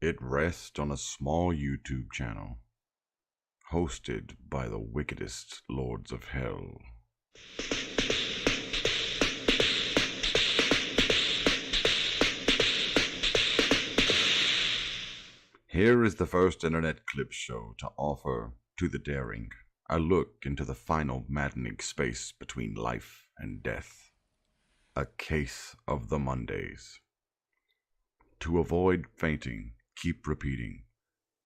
It rests on a small YouTube channel, hosted by the wickedest lords of hell. Here is the first internet clip show to offer to the daring a look into the final maddening space between life and death. A case of the Mondays. To avoid fainting, keep repeating.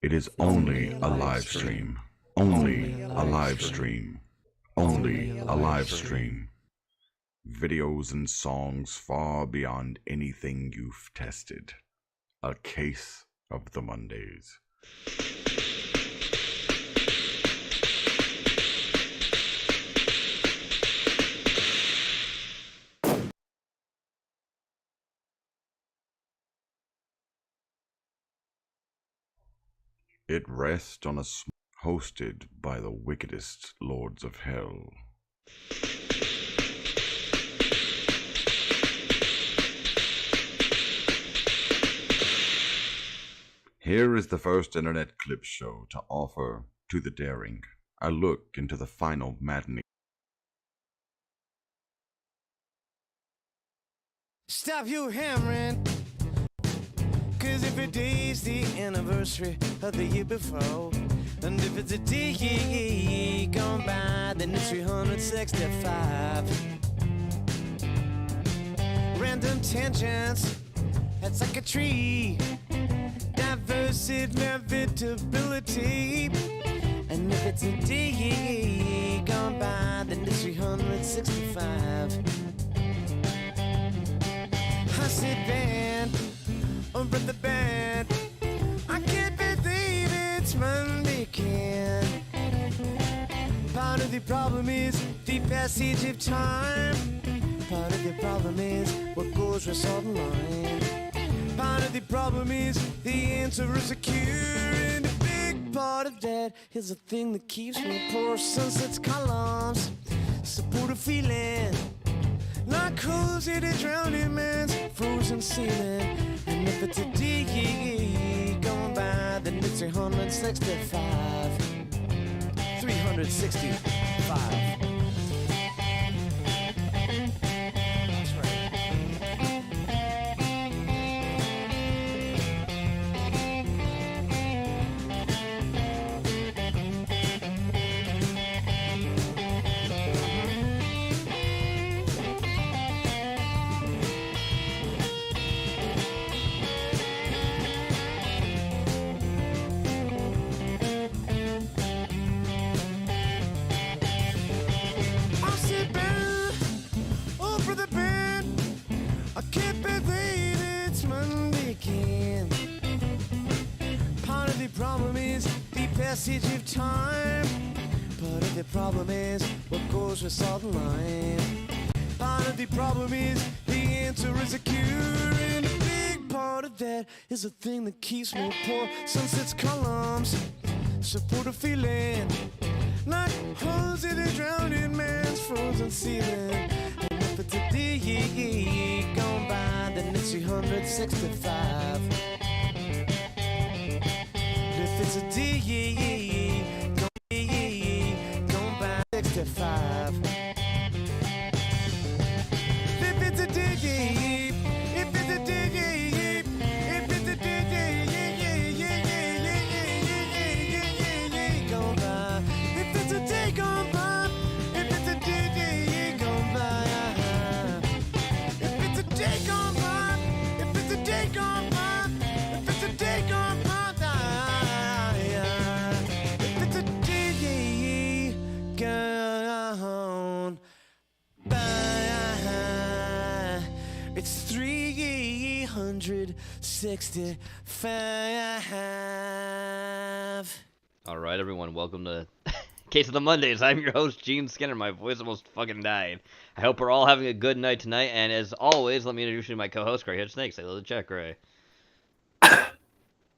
It is only a live stream. Only a live stream. Only a live stream. Videos and songs far beyond anything you've tested. A case of the Mondays. It rests on a hosted by the wickedest lords of hell. Here is the first internet clip show to offer to the daring a look into the final maddening. Stop your hammering, 'cause every day's the anniversary of the year before. And if it's a day gone by, then it's 365. Random tangents, that's like a tree. Diverse inevitability. And if it's a day gone by, then it's 365. I said band, over the band. I can't believe it's Monday again. Part of the problem is the passage of time. Part of the problem is what goes with salt and lime. Part of the problem is the answer is a cure. And a big part of that is the thing that keeps me poor. Sunset's columns support a feeling like holes in a drowning man's frozen ceiling. And if it's a day gone by, then it's 365. 365. That's right. I'll sit down over the bed. I can't believe it's Monday again. Part of the problem is the passage of time. Part of the problem is what goes with salt and lime. Part of the problem is the answer is a cure. And a big part of that is the thing that keeps me poor. Sunset's columns support a feeling like holes in a drowning man's frozen ceiling. And if it's a day gone by, then it's 365. And if it's a day gone by, 65. If it's a day, if it's a day, if it's a day gone by, if it's a day gone by, if it's a day gone by, if it's a day gone by, if it's a day gone by, if it's a day gone by, if it's a day gone by. It's 365. All right, everyone, welcome to Case of the Mondays. I'm your host, Gene Skinner. My voice almost fucking died. I hope we're all having a good night tonight, and as always, let me introduce you to my co-host, Greyhead Snake. Say hello to Chet, Gray.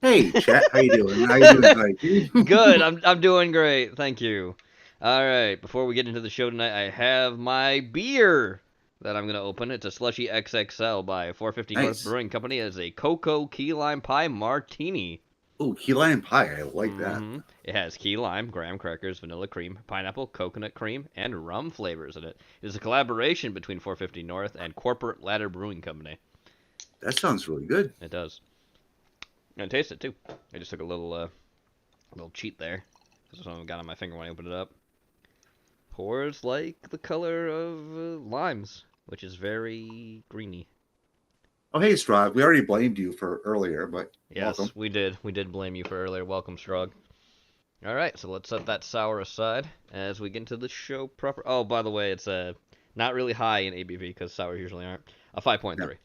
Hey, chat. How you doing? How you doing, Mike? Good. I'm doing great. Thank you. All right. Before we get into the show tonight, I have my beer that I'm gonna open. It's a Slushy XXL by 450 North Nice. Brewing Company. It's a cocoa key lime pie martini. Oh, key lime pie. I like that. Mhm. It has key lime, graham crackers, vanilla cream, pineapple, coconut cream, and rum flavors in it. It is a collaboration between 450 North and Corporate Ladder Brewing Company. That sounds really good. It does. And taste it too. I just took a little cheat there. This is what I got on my finger when I opened it up. Pours like the color of limes, which is very greeny. Oh, hey, Strahd. We already blamed you for earlier, but Yes, welcome. we did. We did blame you for earlier. Welcome, Strug. All right, so let's set that sour aside as we get into the show proper. Oh, by the way, it's not really high in ABV because sours usually aren't. A 5.3. Yeah.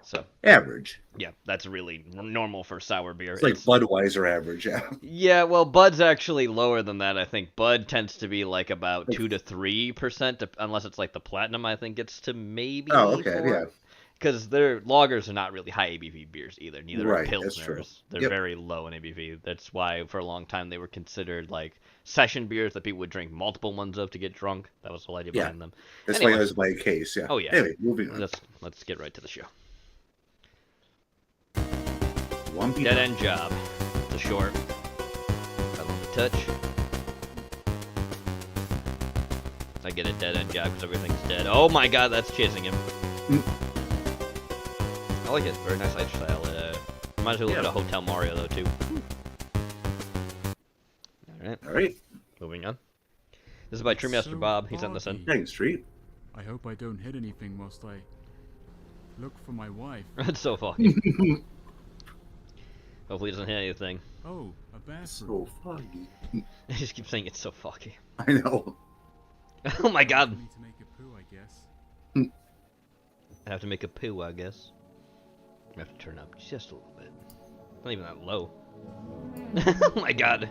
So Average. yeah, that's really normal for sour beer. It's like Budweiser average, yeah. Yeah, well, Bud's actually lower than that. I think Bud tends to be like about 2 to 3%, unless it's like the Platinum. I think it's to maybe. Oh, okay, yeah. Because their lagers are not really high ABV beers either. Neither Right, are that's true. pilsners. They're Yep. very low in ABV. That's why for a long time they were considered like session beers that people would drink multiple ones of to get drunk. That was the whole idea Yeah. behind them. That's Anyway. why I was my case, yeah. Oh, yeah. Anyway, moving on. Let's get right to the show. One Dead End Job. The short. I love the touch. I get a dead end job because everything's dead. Oh my god, that's chasing him. I like it. Very nice art style. Reminds me a little bit of Hotel Mario though too. Alright, All right. moving on. This is by It's Treemaster so Bob. He sent this in. foggy. Thanks, Street. I hope I don't hit anything whilst I look for my wife. It's so foggy. Hopefully he doesn't hit anything. Oh, a bathroom. So foggy. I just keep saying it's so foggy. I know. Oh my god. I need to make a poo, I guess. I have to make a poo, I guess. I have to turn up just a little bit. Not even that low. Oh my god.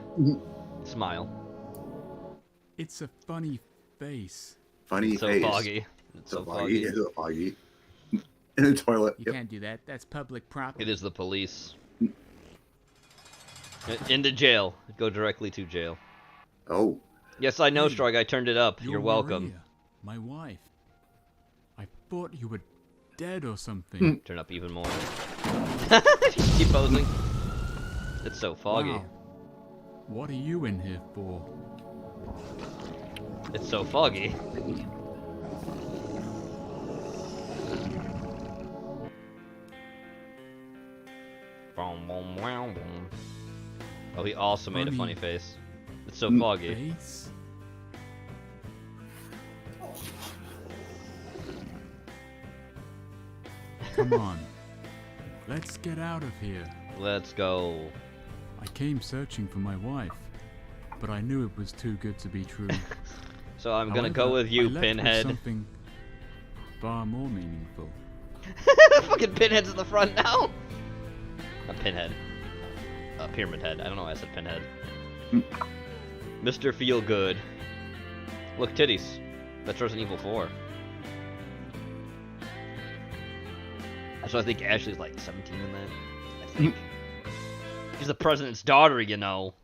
Smile. It's a funny face. Funny It's so face. foggy. It's so foggy. It's so foggy. In the toilet. You Yep. can't do that. That's public property. It is the police. Into jail. Go directly to jail. Oh. Yes, I know, Hey, Strug. I turned it up. You're welcome. Maria, my wife. I thought you were dead or something. Turn up even more. Keep posing. It's so foggy. Wow. What are you in here for? It's so foggy. Oh, he also made a funny Funny. face. It's so foggy. Face? Come on. Let's get out of here. Let's go. I came searching for my wife, but I knew it was too good to be true. So I'm gonna However, go with I you, left with Pinhead. something far more meaningful. Fucking Pinhead's in the front now. A Pinhead. A Pyramid Head. I don't know why I said Pinhead. Mr. Feel Good. Look, titties. That's Resident Evil 4. So I think Ashley's like 17 in that. I think. She's the president's daughter, you know.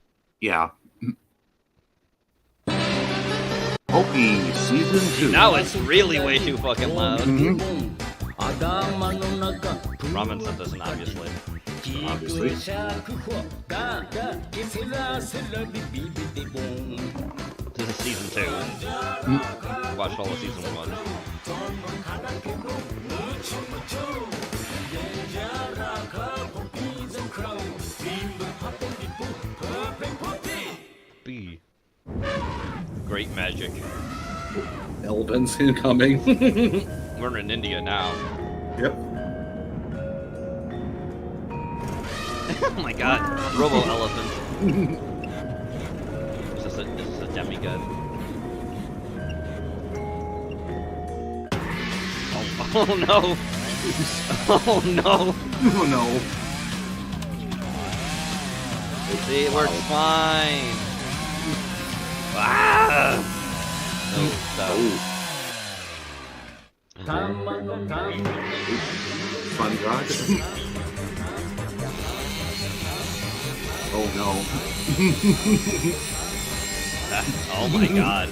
Yeah. Pokey season 2. Now it's really way too fucking loud. Mhm. Ramen sent this in, obviously. Obviously. This is season 2. Watched all of season 1. B. Great magic. Elephants incoming. We're in India now. Yep. Oh my god. Robo elephant. Is this a demigod? Oh no! Oh no! Oh no. See, it works fine. Ah! No, stop. Fun rock. Oh no. Oh my god.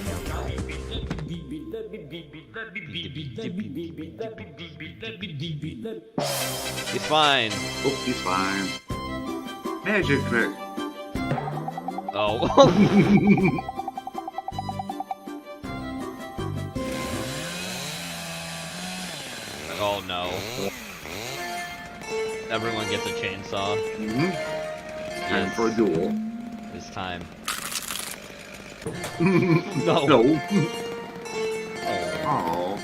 He's fine. Oh, he's fine. Magic trick. Oh. Oh no. Everyone gets a chainsaw. Mm-hmm. Time Yes. for a duel. It's time. No. No. Oh.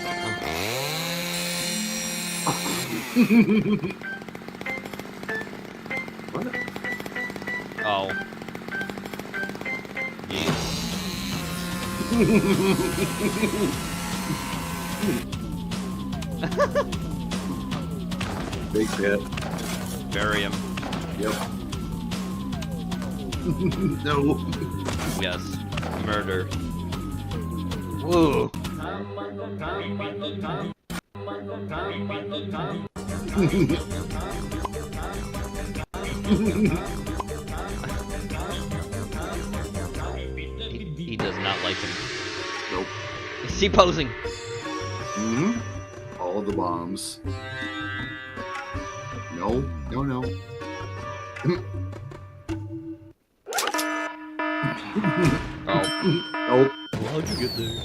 What? Oh. Yeah. Big hit. Bury him. Yep. No. Yes. Murder. Woo. He does not like him. Nope. Is he posing? Mm-hmm. All the bombs. No. No, no. Oh. Nope. How'd you get there?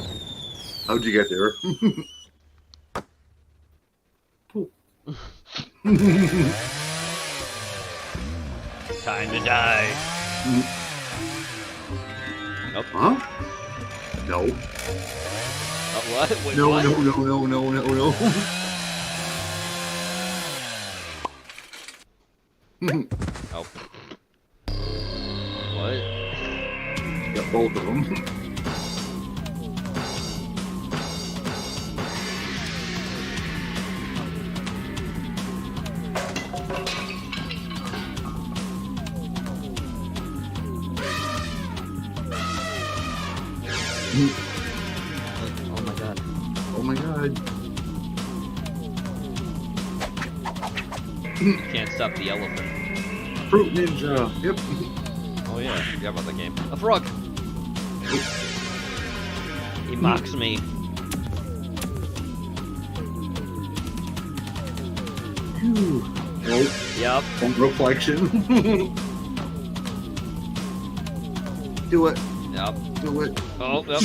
How'd you get there? Time to die. Nope. Huh? No. What? Wait, No, what? no, no, no, no, no, no. Oh. What? Got both of them. Oh my god. Oh my god. Can't stop the elephant. Fruit Ninja. Yep. Oh yeah, I forgot about the game. A frog! He mocks me. Nope. Yup. Reflection. Do it. Yup. Do it. Oh, yep.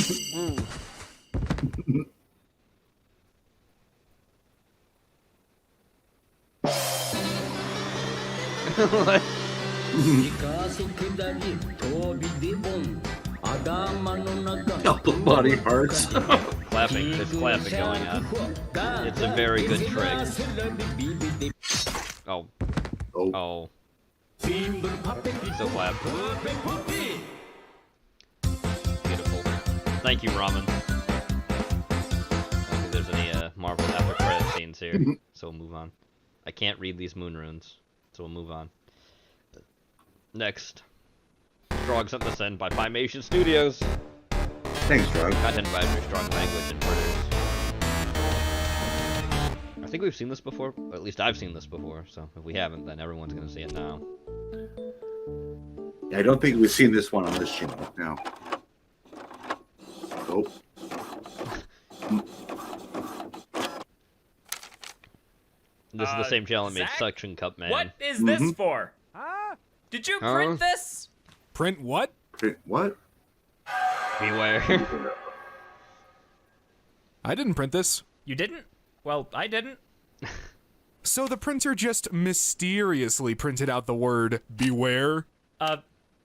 What? Double body parts. Clapping. There's clapping going on. It's a very good trick. Oh. Oh. Oh. Still clap. Beautiful. Thank you, Ramen. I don't think there's any Marvel after credit scenes here, so we'll move on. I can't read these moon runes, so we'll move on. Next. Strong sent this in by Filmation Studios. Thanks, Drug. Content advisory, strong language, and murders. I think we've seen this before, or at least I've seen this before, so if we haven't, then everyone's gonna see it now. I don't think we've seen this one on this channel. No. Nope. This is the same channel that made Zach? Suction Cup Man. What is this for? Huh? Did you print this? Print what? What? Beware. I didn't print this. You didn't? Well, I didn't. So the printer just mysteriously printed out the word beware?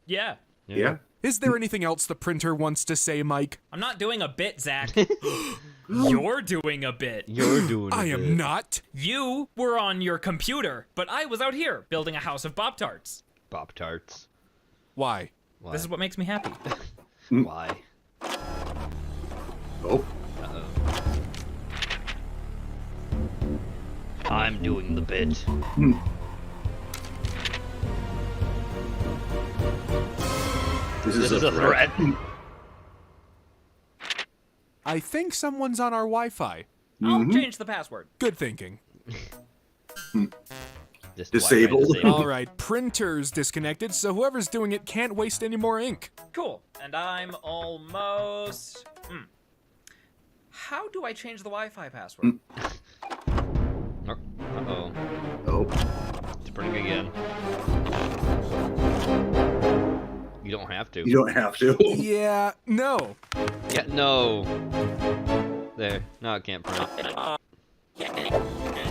Yeah. Yeah. Is there anything else the printer wants to say, Mike? I'm not doing a bit, Zach. You're doing a bit. You're doing I am not. You were on your computer, but I was out here building a house of Pop-Tarts. Pop-Tarts. Why? Why? This is what makes me happy. Why? Nope. Uh-oh. I'm doing the bit. This This is a threat. I think someone's on our Wi-Fi. I'll change the password. Good thinking. Just Disabled. Wi-Fi disabled. All right, printer's disconnected, so whoever's doing it can't waste any more ink. Cool. And I'm almost... How do I change the Wi-Fi password? Uh-oh. Oh, It's printing again. You don't have to. you don't have to. Yeah, no. Yeah, no. There. No, it can't print.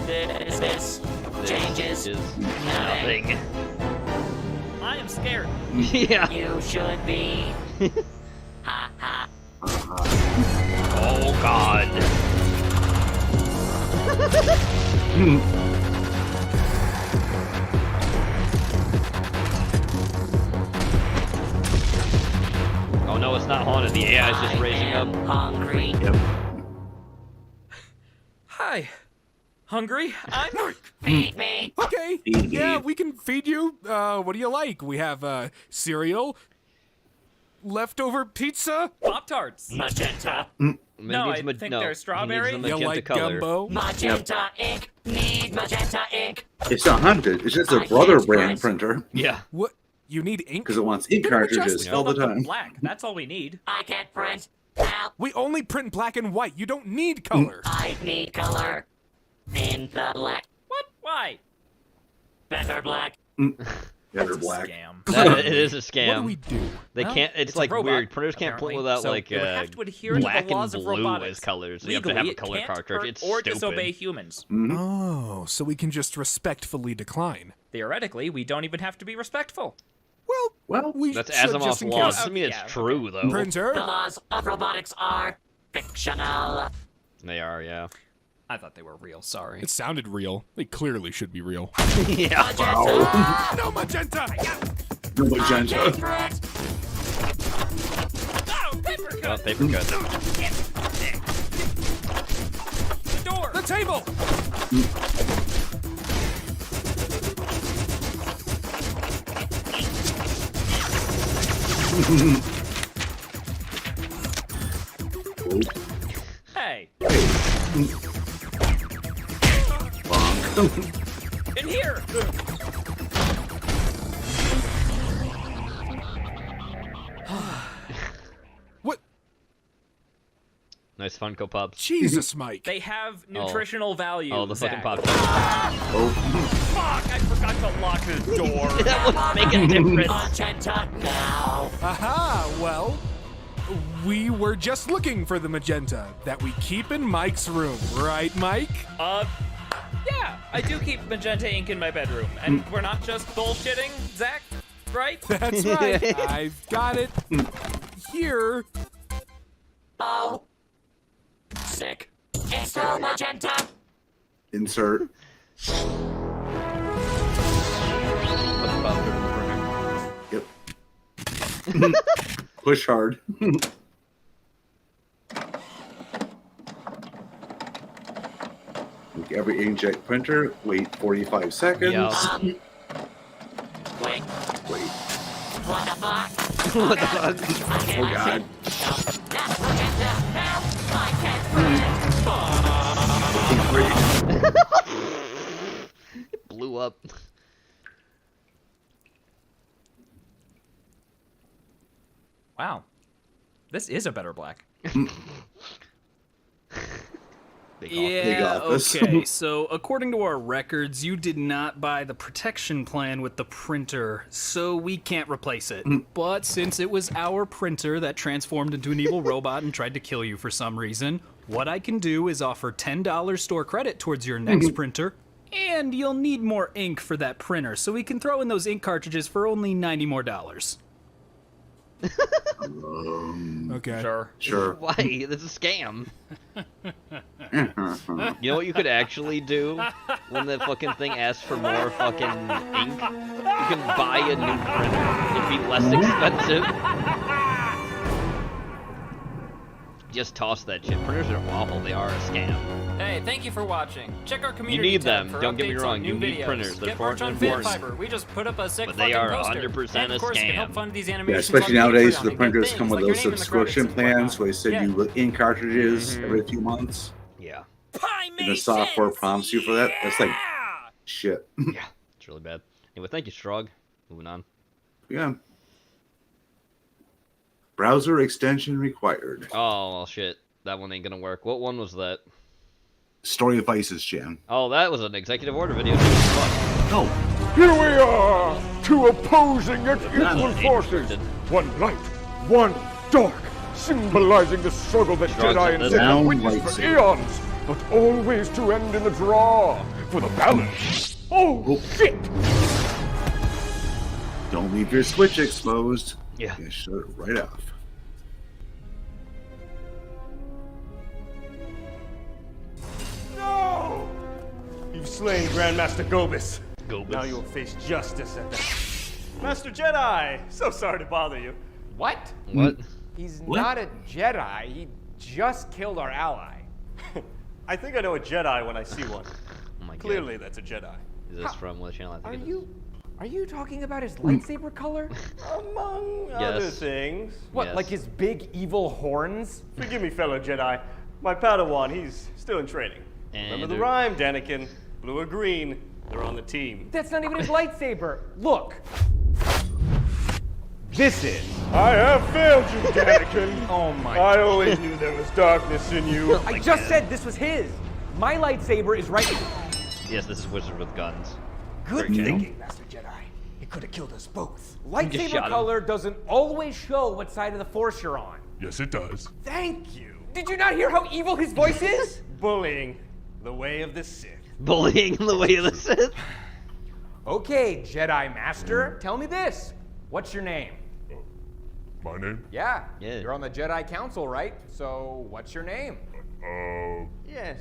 This changes Is nothing. I am scared. Yeah. you should be. Ha ha. Oh, God. Oh, no, it's not haunted. The AI is just raising I up. am hungry. Yep. Hi. Hungry? I'm Feed me. Okay. Feed Yeah, me. we can feed you. What do you like? We have cereal, leftover pizza. Pop-Tarts. Magenta. Maybe No, it's I think no, they're he needs strawberry. the You You magenta like color. gumbo? Magenta ink. Need magenta ink. It's not haunted. It's just a I brother can't brand print. printer Yeah. What? You need ink? because it wants ink Then we cartridges just all the Fill up with time. black. That's all we need. I can't print. Help. We only print black and white. You don't need color. I need color. In the black. What? Why? Better black. Better black. Scam. It is a What scam. do we do? They Well, can't. It's a like robot, weird. Printers can't print apparently, without so like it would have to adhere to black the laws and of blue robotics. as colors. So you Legally, have to have a it color can't cartridge. hurt It's or stupid. disobey humans. Oh, so we can just respectfully decline. Theoretically, we don't even have to be respectful. Well, we That's should just Asimov's in law. case. Doesn't mean it's Yeah, true though. Printer. The laws of robotics are fictional. They are, yeah. I thought they were real. Sorry. It sounded real. They clearly should be real. Yeah. Magenta. No magenta. No magenta. Favorite. Oh, paper Oh, cut. paper cut. The door. The table. Hey. Bonk. In here. What? Nice Funko Pops. Jesus, Mike. They have nutritional value. Oh, the fucking Zach. pop. Oh, Fuck! I forgot to lock the door. That would make a difference. Magenta now. Aha, well, we were just looking for the magenta that we keep in Mike's room, right, Mike? Yeah, I do keep magenta ink in my bedroom, and we're not just bullshitting, Zach, right? That's right. I've got it here. Oh. Sick. It's still magenta. insert. Yep. Push hard. Like every inkjet printer, wait 45 seconds. Yeah. Wait. Wait. What the fuck? What the fuck? Oh god. That's magenta. Help. I can't print. It blew up. Wow. This is a better black. Big Big Yeah, office. okay. So, according to our records, you did not buy the protection plan with the printer, so we can't replace it. But since it was our printer that transformed into an evil robot and tried to kill you for some reason, what I can do is offer $10 store credit towards your next printer. And you'll need more ink for that printer, so we can throw in those ink cartridges for only $90 more. Okay. Sure. Sure. Why? This is a scam. You know what you could actually do when the fucking thing asks for more fucking ink? You can buy a new printer. It'd be less expensive. Just toss that shit. Printers are awful. They are a scam. Hey, thank you for watching. Check our community need tab them. for Don't get me updates wrong. on You new need videos. printers. They're Get merch on important. Fanfiber. We just put up a sick But they fucking are poster. 100% And of course, a you can help scam. fund these Yeah, animations especially on nowadays, Patreon the and printers things come with like your those name in the credits subscription and plans whatnot. where they send Yeah. you ink cartridges Mhm. every few months. Yeah. And the software prompts you for that. That's like shit. Yeah. It's really bad. Anyway, thank you, Strog. Moving on. Yeah. Browser extension required. Oh, well, shit. that one ain't gonna work. What one was that? Story of Vices, Jan. Oh, that was an executive order video. Fuck. No. Here we are, two opposing yet equal forces. One light, one dark, symbolizing the struggle that Jedi and Sith have witnessed for eons, but always to end in a draw for the balance. Oh, shit! Don't leave your switch exposed. Yeah. You shut it right off. No! You've slain Grandmaster Gobus. Gobus. Now you will face justice at the... Master Jedi! So sorry to bother you. What? What? He's What? not a Jedi. He just killed our ally. I think I know a Jedi when I see one. Oh my god. Clearly that's a Jedi. Is this from what channel? I think it is. Are you talking about his lightsaber color? Among other Yes. things. What, Yes. like his big evil horns? Forgive me, fellow Jedi. My Padawan, he's still in training. Remember the And- rhyme, Danikin? Blue or green, they're on the team. That's not even his lightsaber. Look. This is. I have failed you, Danikin. Oh my. I always knew there was darkness in you. I just said this was his. My lightsaber is right. Yes, this is Wizard with Guns. Good Great channel. thinking, Master Jedi. He could have killed us both. just Lightsaber shot him. color doesn't always show what side of the Force you're on. Yes, it does. Thank you. Did you not hear how evil his voice is? Bullying, the way of the Sith. Bullying in the way of the Sith. Okay, Jedi Master, tell me this. What's your name? My name? Yeah. Yeah. You're on the Jedi Council, right? So, what's your name? Yes,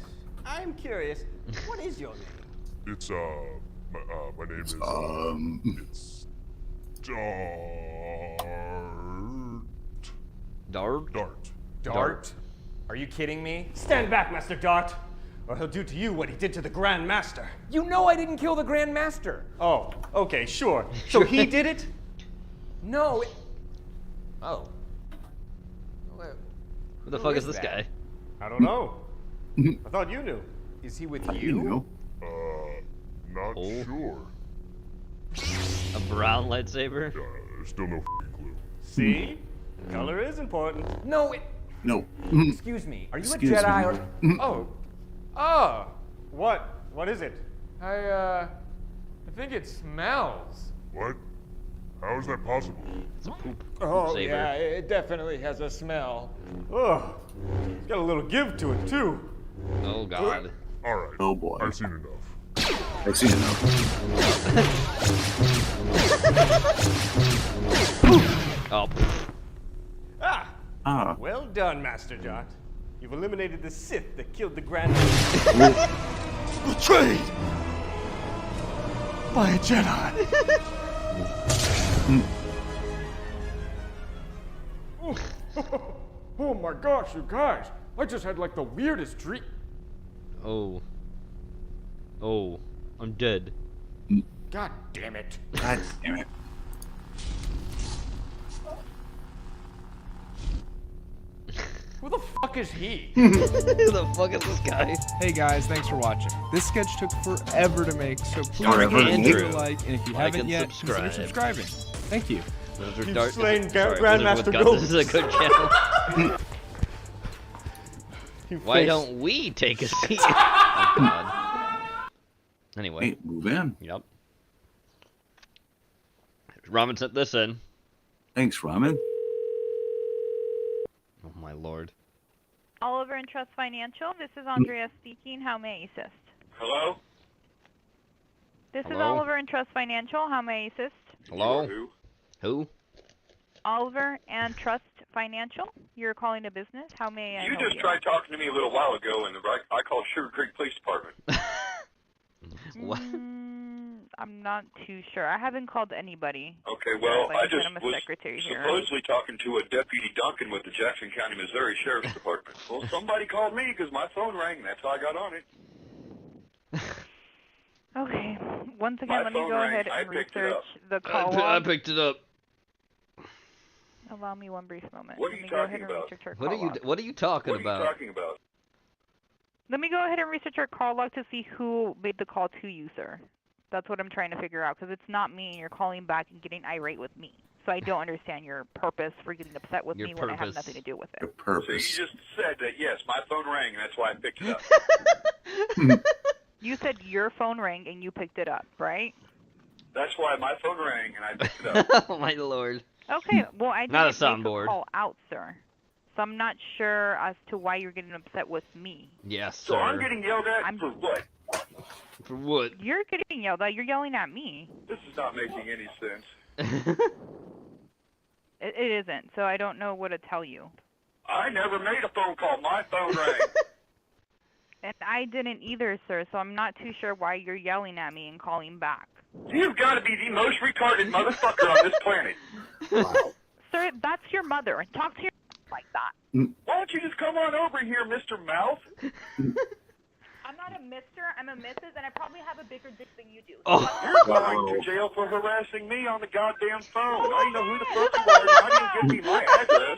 I'm curious. What is your name? It's, my name is, it's Dart. Dart. Dart? Are you kidding me? Stand back, Master Dart, or he'll do to you what he did to the Grand Master. You know I didn't kill the Grand Master. Oh, okay, sure. So he did it? No. Oh. Who the fuck is this that? guy? I don't know. I thought you knew. Is he with You you? know. Not Oh. sure. A brown lightsaber? Still no clue. See? Color is important. No. No. Excuse me. Are you Excuse a Jedi me. or? Oh. Oh. What? What is it? I think it smells. What? How is that possible? It's a poop Oh saber. yeah, it definitely has a smell. Oh, it's got a little give to it, too. Oh god. Alright. Oh boy. I've seen enough. I've seen enough. Oh. Ah! Ah. Well done, Master Dart. You've eliminated the Sith that killed the Grand Master. Betrayed by a Jedi. Oh my gosh, you guys! I just had like the weirdest dream. Oh. Oh. I'm dead. God damn it. God damn it. Who the fuck is he? Who the fuck is this guy? Hey guys, thanks for watching. This sketch took forever to make, so please Forever to give it make. a like, and if you Like haven't and yet, subscribe. consider subscribing. Thank you. Wizard You've Dart. slain Sorry, Grandmaster Wizard with Guns. This is a good channel. You Why face- don't we take a seat? Oh god. Anyway. Hey, move in. Yep. Ramen sent this in. Thanks, Ramen. Oh my lord. Oliver and Trust Financial, this is Andrea speaking. How may I assist? Hello? This is Hello? Oliver and Trust Financial. How may I assist? Hello? Who? Who? Oliver and Trust Financial. You're calling a business. How may I You help just you? tried talking to me a little while ago, and I called Sugar Creek Police Department. What? I'm not too sure. I haven't called anybody. Okay, well, Like I I said, just I'm a was secretary here. supposedly talking to a Deputy Duncan with the Jackson County, Missouri Sheriff's Department. Well, somebody called me because my phone rang, and that's how I got on it. Okay. Once My again, let me phone go rang. ahead I and picked it research up. the call I log. picked it up. Allow me one brief moment. What are Let you me go ahead talking and about? research our What are call you log. What are you talking What are you about? talking about? Let me go ahead and research our call log to see who made the call to you, sir. That's what I'm trying to figure out, because it's not me, and you're calling back and getting irate with me. So I don't understand your purpose for getting upset with Your me when I have purpose. nothing to do with it. Your So you purpose. just said that, yes, my phone rang, and that's why I picked it up. You said your phone rang and you picked it up, right? That's why my phone rang, and I picked it up. Oh my lord. Okay, well I Not a didn't make soundboard. a call out, sir. So I'm not sure as to why you're getting upset with me. Yes, So I'm sir. getting yelled at for what? For what? You're getting yelled at. You're yelling at me. This is not making any sense. It isn't, so I don't know what to tell you. I never made a phone call. My phone rang. And I didn't either, sir, so I'm not too sure why you're yelling at me and calling back. You've got to be the most retarded motherfucker on this planet. Sir, that's your mother. Talk to your like that. Why don't you just come on over here, Mr. Mouth? I'm not a mister, I'm a missus, and I probably have a bigger dick than you do. You're going to jail for harassing me on the goddamn phone. I don't know who the fuck you are. How do you give me my address?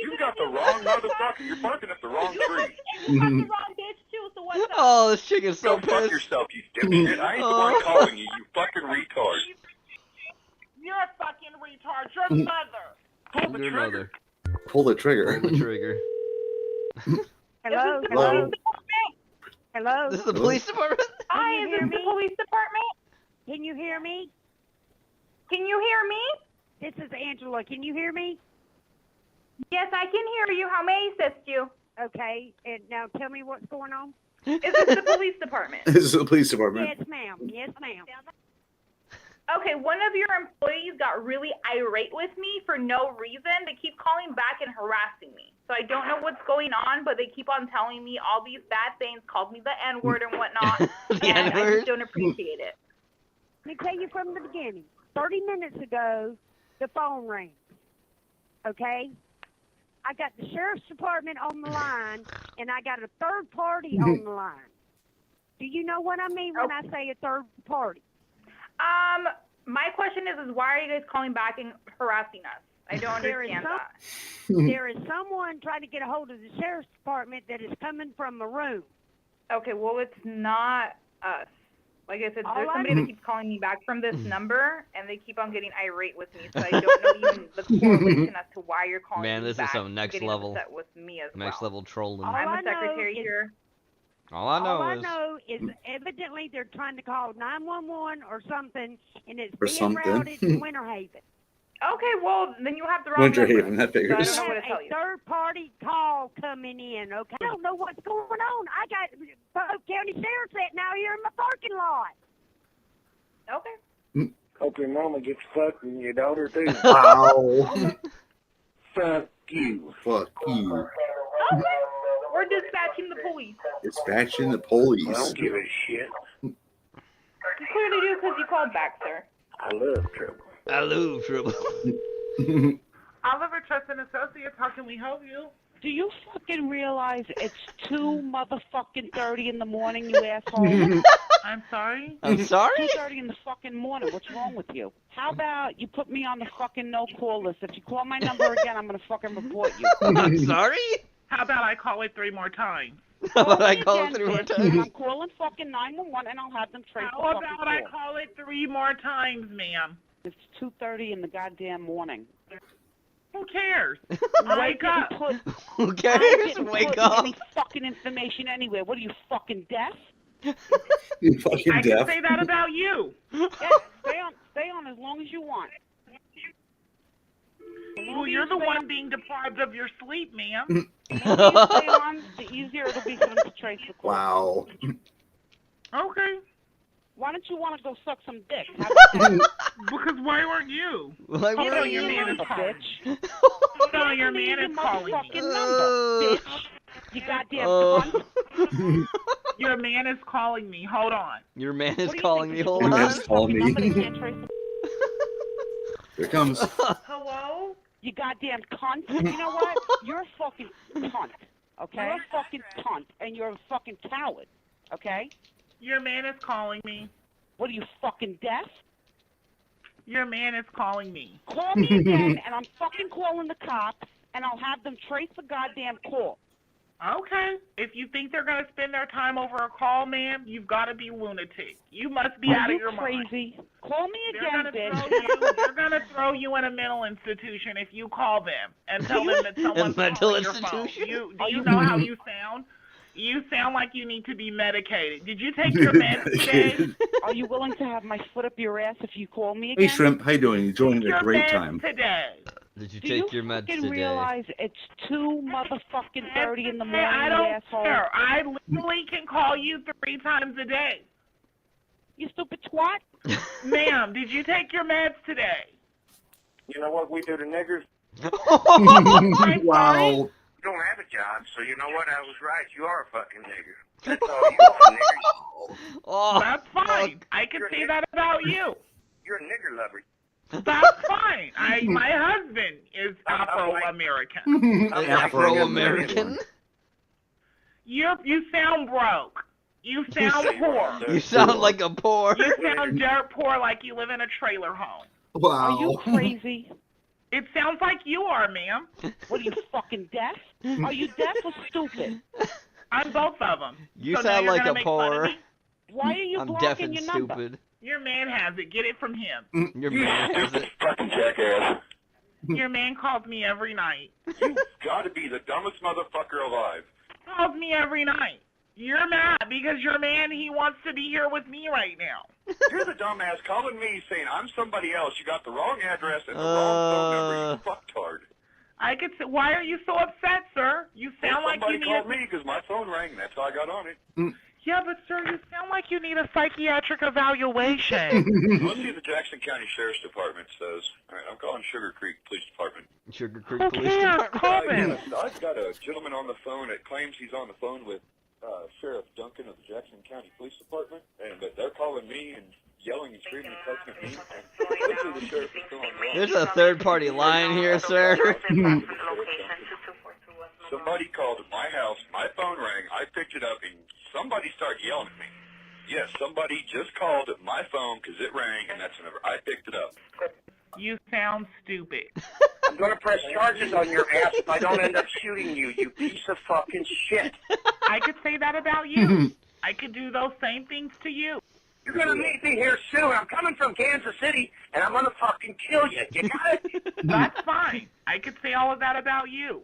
You got the wrong motherfucker. You're barking up the wrong tree. You got the wrong bitch, too, so what's up? Oh, this chick is so Go fuck pissed. yourself, you dipshit. I ain't the one calling you, you fucking retard. You're a fucking retard. Your mother. Pull the Your trigger. mother. Pull the trigger. Pull the trigger. Hello? Hello? Hello? This is the police department? Hi, is this the police department? Can you hear me? Can you hear me? This is Angela. Can you hear me? Yes, I can hear you. How may I assist you? Okay, and now tell me what's going on. Is this the police department? This is the police department. Yes, ma'am. Yes, ma'am. Okay, one of your employees got really irate with me for no reason. They keep calling back and harassing me. So I don't know what's going on, but they keep on telling me all these bad things, called me the N-word and whatnot, and I just don't appreciate it. Let me tell you from the beginning. 30 minutes ago, the phone rang. Okay? I got the sheriff's department on the line, and I got a third party on the line. Do you know what I mean when I say a third party? My question is why are you guys calling back and harassing us? I don't understand that. There is someone trying to get a hold of the sheriff's department that is coming from a room. Okay, well, it's not us. Like I said, All there's I somebody know- that keeps calling me back from this number, and they keep on getting irate with me, so I don't know even the correlation as to why you're calling Man, me this is back some next getting level. upset with me as Next well. level trolling. All I'm I a know secretary is- here. All I know is evidently they're trying to call 911 or something, and it's Or being something. routed in Winter Haven. Okay, well, then you have the wrong Winter number. Haven, that So I figures. don't know what to Have tell a you. third-party call coming in, okay? I don't know what's going on. I got Polk County Sheriff's sitting out here in my parking lot. Okay. Hope your mama gets fucked and your daughter too. Wow. Fuck you. Fuck you. Okay. We're dispatching the police. Dispatching the police. I don't give a shit. You clearly do because you called back, sir. I love trouble. I love trouble. Oliver Trust and Associates, how can we help you? Do you fucking realize it's 2:30 in the morning, you asshole? I'm sorry? I'm sorry? 2:30 in the fucking morning. What's wrong with you? How about you put me on the fucking no-call list? If you call my number again, I'm gonna fucking report you. I'm sorry? How about I call it 3 more times? How about I call Again, it 3 more bitch, and I'm times? calling fucking 911, and I'll have them trace the How fucking about I call. call it 3 more times, ma'am? It's 2:30 in the goddamn morning. Who cares? I Wake up. didn't put, Who I cares? didn't Wake put up. any fucking information anywhere. What are you, fucking deaf? You fucking I deaf. can say that about you. Yeah, stay on as long as you want. Well, you're the one being deprived of your sleep, ma'am. The longer you stay on, the easier it'll be for them to trace the call. Wow. Okay. Why don't you want to go suck some dick? Because why weren't you? Why Hold weren't on, your you? man is a calling. bitch? Hold on, your man is calling me. Fucking number, bitch. You goddamn cunt. Your man is calling me. Hold on. Your man is What do you calling think me. you Hold Your on. man's calling me. Number that can't trace the- Here it comes. Hello? You goddamn cunt. You know what? You're a fucking cunt. Okay? You're a fucking cunt, and you're a fucking coward. Okay? Your man is calling me. What are you, fucking deaf? Your man is calling me. Call me again, and I'm fucking calling the cops, and I'll have them trace the goddamn call. Okay. If you think they're going to spend their time over a call, ma'am, you've got to be lunatic. You must be Are out of you your crazy? mind. Call me again, They're going to throw you in a mental institution if you call them and tell them that someone's mental calling your phone. institution? Do you know how you sound? You sound like you need to be medicated. Did you take your meds today? Are you willing to have my foot up your ass if you call me Hey, again? Shrimp, how you doing? You're doing Your a great meds time. today. Did you Do take you your meds fucking today? realize it's 2 motherfucking 30 in the morning, I you don't asshole? care. I literally can call you 3 times a day. You stupid twat. Ma'am, did you take your meds today? You know what we do to niggers? Wow. You don't have a job, so you know what? I was right. You are a fucking nigger. That's all you are, nigger. Oh, That's fine. I can say that about you. You're a nigger lover. That's fine. My husband is Afro-American. Afro-American? You sound broke. You sound poor. You sound like a poor. You sound dirt poor, like you live in a trailer home. Wow. Are you crazy? It sounds like you are, ma'am. What are you, fucking deaf? Are you deaf or stupid? I'm both of them. You So now sound you're like gonna a make fun of poor. me? Why are you I'm blocking deaf and your number? stupid. Your man has it. Get it from him. Your man has it. Fucking jackass. Your man calls me every night. You gotta be the dumbest motherfucker alive. Calls me every night. You're mad because your man, he wants to be here with me right now. You're the dumbass calling me saying I'm somebody else. You got the wrong address and the wrong phone number. You fucktard. I could say, why are you so upset, sir? You sound like you Somebody need called me because my phone rang. That's how I got on it. Yeah, but sir, you sound like you need a psychiatric evaluation. Let's see what the Jackson County Sheriff's Department says. All right, I'm calling Sugar Creek Police Department. Sugar Creek Who Police cares? Department. Call them. I've got a gentleman on the phone that claims he's on the phone with Sheriff Duncan of the Jackson County Police Department, and they're calling me and yelling and screaming and cussing at me. And hopefully the sheriff is still on the line. There's a third-party line here, sir. Somebody called at my house, my phone rang, I picked it up, and somebody started yelling at me. Yes, somebody just called at my phone because it rang, and that's whenever I picked it up. You sound stupid. I'm going to press charges on your ass if I don't end up shooting you, you piece of fucking shit. I could say that about you. I could do those same things to you. You're going to meet me here soon. I'm coming from Kansas City, and I'm going to fucking kill you. You got it? That's fine. I could say all of that about you.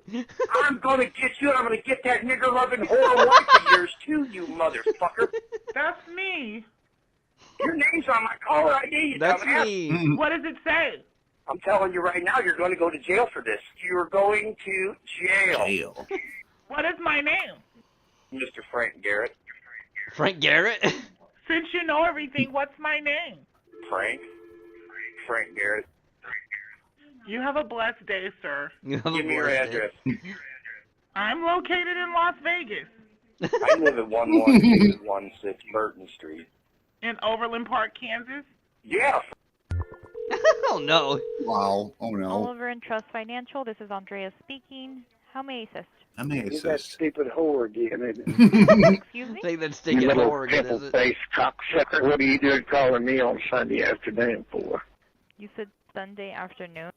I'm going to get you, and I'm going to get that nigger-loving whore wife of yours, too, you motherfucker. That's me. Your name's on my caller ID, you That's dumbass. me. What does it say? I'm telling you right now, you're going to go to jail for this. You're going to jail. What is my name? Mr. Frank Garrett. Frank Garrett? Since you know everything, what's my name? Frank Garrett. You have a blessed day, sir. You have a Give me your blessed day. address. I'm located in Las Vegas, I live at 11616 Burton Street. in Overland Park, Kansas. Yeah. Oh, no. Wow. Oh, no. Oliver and Trust Financial, this is Andrea speaking. How may I assist? I may Is that assist. stupid whore again, isn't it? Excuse me? Take that stinking Oregon, is it? Pimple-faced cocksucker. What are you doing calling me on Sunday afternoon for? You said Sunday afternoon.